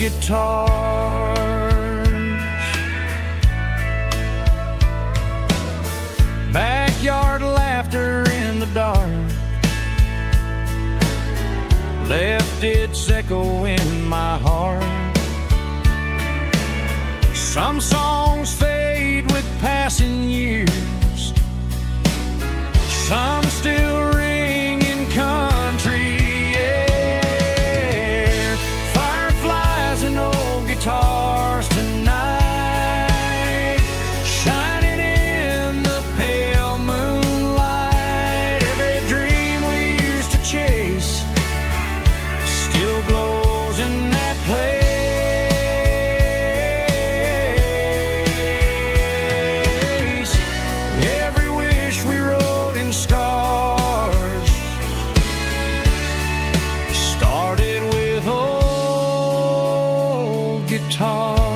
guitars. Backyard laughter in the dark left its echo in my heart. Some songs fade with passing years, some still ring in country air. Fireflies and old guitars tonight, shining in the pale moonlight. Every dream we used to chase still glows in that place. Every wish we wrote in stars started with old guitars.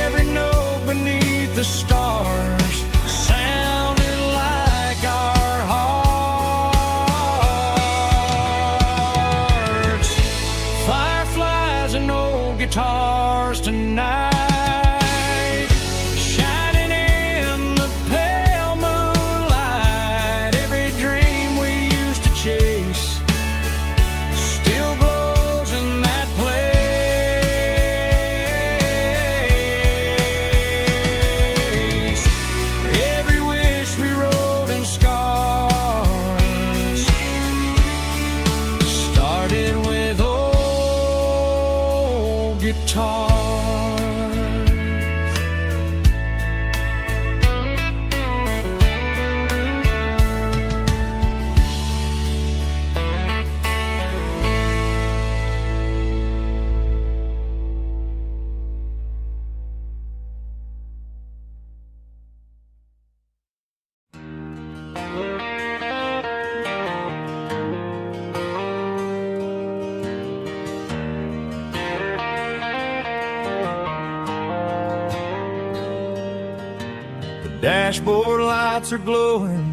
Every note beneath the stars sounded like our hearts. Fireflies and old guitars tonight, shining in the pale moonlight. Every dream we used to chase still glows in that place. Every wish we wrote in scars started with old guitars. The dashboard lights are glowing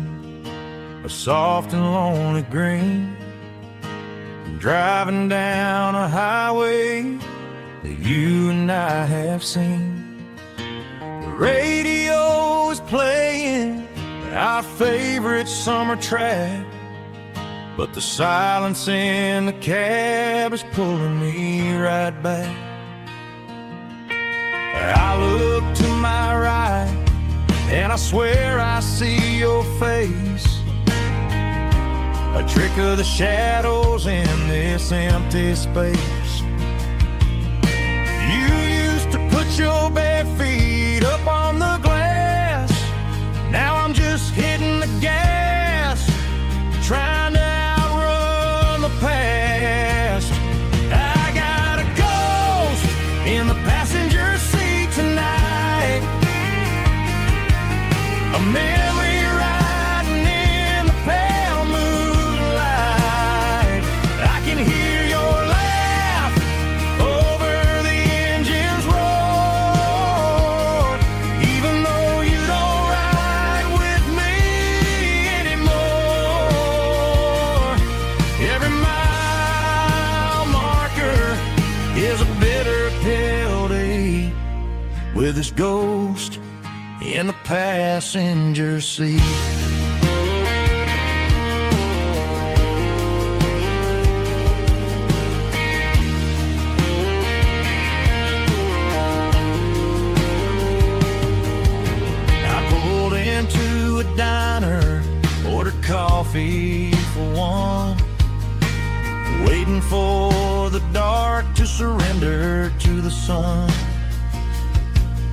a soft and lonely green. I'm driving down a highway that you and I have seen. The radio is playing our favorite summer track, but the silence in the cab is pulling me right back. I look to my right and I swear I see your face, a trick of the shadows in this empty space. You used to put your bare feet up on the glass. Now I'm just hitting the gas, trying to outrun the past. I got a ghost in the passenger seat tonight, a memory riding in the pale moonlight. I can hear your laugh over the engine's roar, even though you don't ride with me anymore. Every mile marker is a bitter pill to eat with this ghost in the passenger seat. I pulled into a diner, ordered coffee for one, waiting for the dark to surrender to the sun.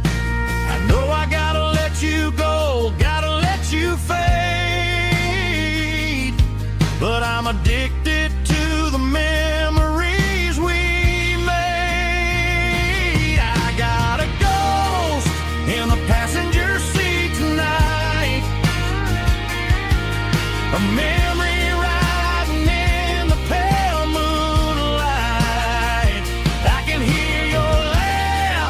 I know I gotta let you go, gotta let you fade, but I'm addicted to the memories we made. I got a ghost in the passenger seat tonight, a memory riding in the pale moonlight. I can hear your laugh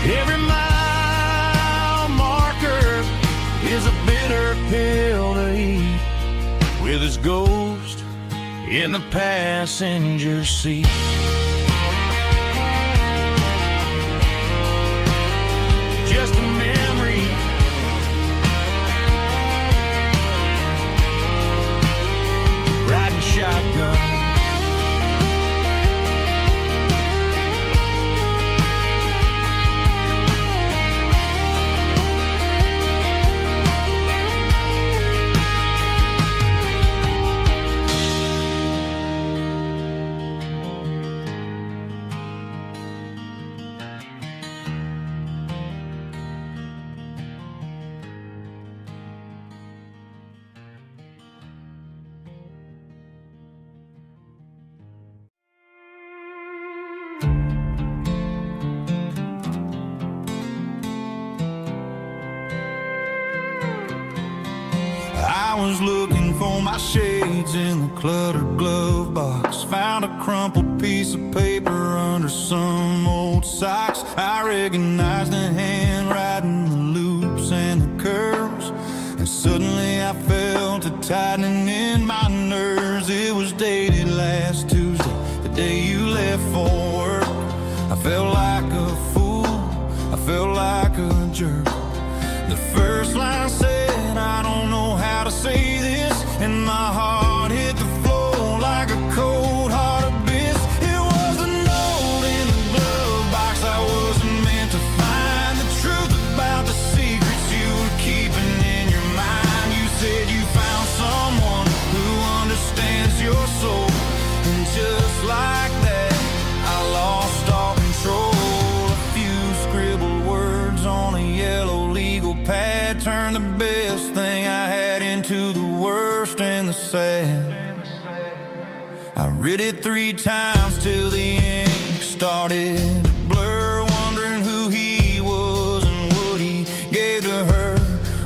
Every mile marker is a bitter pill to eat, with his ghost in the passenger seat. Just a memory, riding shotgun. I was looking for my shades in the cluttered glove box. Found a crumpled piece of paper under some old socks. I recognized the handwriting, the loops and the curves, and suddenly I felt a tightening in my nerves. It was dated last Tuesday, the day you left for work. I felt like a fool, I felt like a jerk. The first line said, I don't know how to say this, and my heart hit the floor like a cold heart abyss. It was a note in the glove box I wasn't meant to find. The truth about the secrets you were keeping in your mind. You said you found someone who understands your soul, and just like that I lost all control. A few scribbled words on a yellow legal pad turned the best thing I had into the worst and the sad. I read it 3 times till the ink started to blur, wondering who he was and what he gave to her.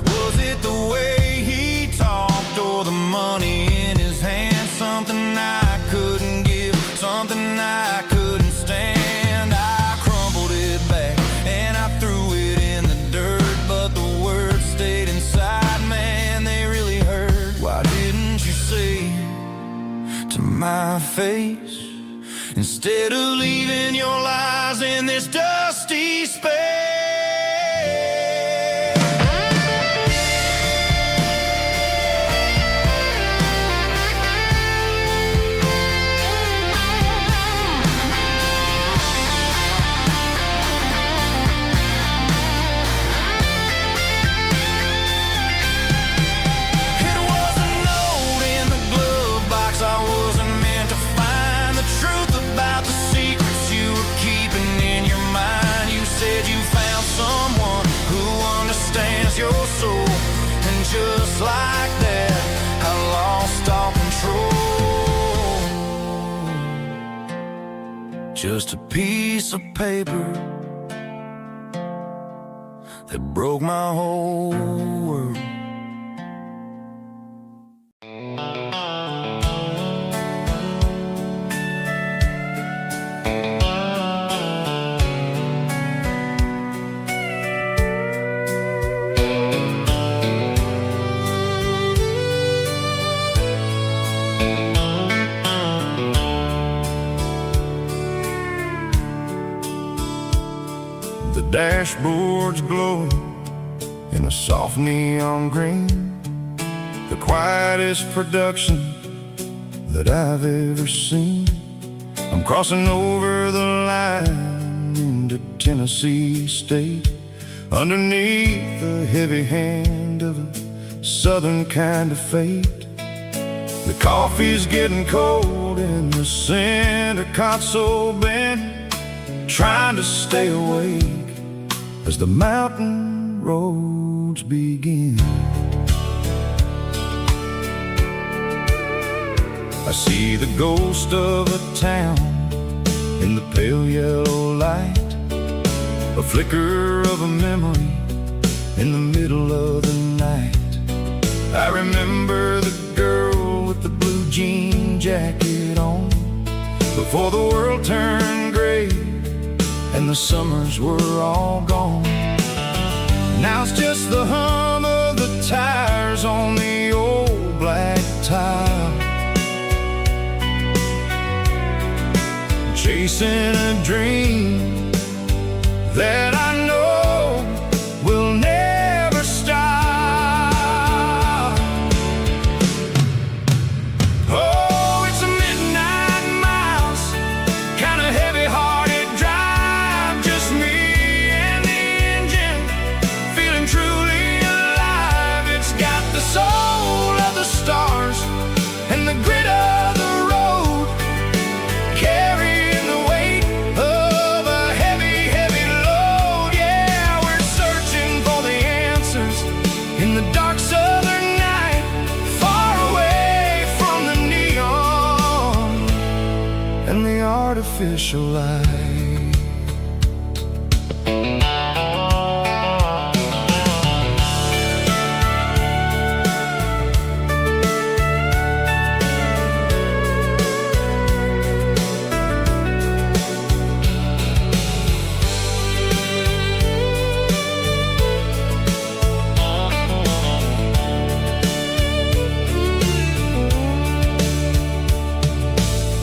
Was it the way he talked or the money in his hand? Something I couldn't give, something I couldn't stand. I crumpled it back and I threw it in the dirt, but the words stayed inside, man, they really hurt. Why didn't you say to my face, instead of leaving your lies in this dusty space? Your soul, and just like that I lost all control. Just a piece of paper that broke my whole world. The dashboard's glowing in a soft neon green, the quietest production that I've ever seen. I'm crossing over the line into Tennessee State, underneath the heavy hand of a southern kind of fate. The coffee's getting cold in the center console bin, trying to stay awake as the mountain roads begin. I see the ghost of a town in the pale yellow light, a flicker of a memory in the middle of the night. I remember the girl with the blue jean jacket on, before the world turned gray and the summers were all gone. Now it's just the hum of the tires on the old black tile, chasing a dream that I know will never stop. Oh, it's a midnight miles, kind of heavy-hearted drive, just me and the engine, feeling truly alive. It's got the soul of the stars and the grit of the road, carrying the weight of a heavy, heavy load. Yeah, we're searching for the answers in the dark southern night, far away from the neon and the artificial light.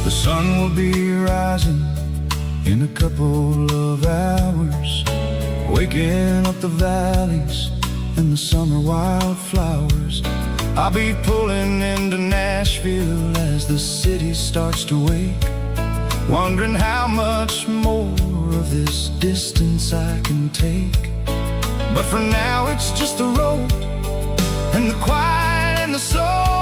The sun will be rising in a couple of hours, waking up the valleys and the summer wildflowers. I'll be pulling into Nashville as the city starts to wake, wondering how much more of this distance I can take. But for now it's just the road and the quiet and the soul.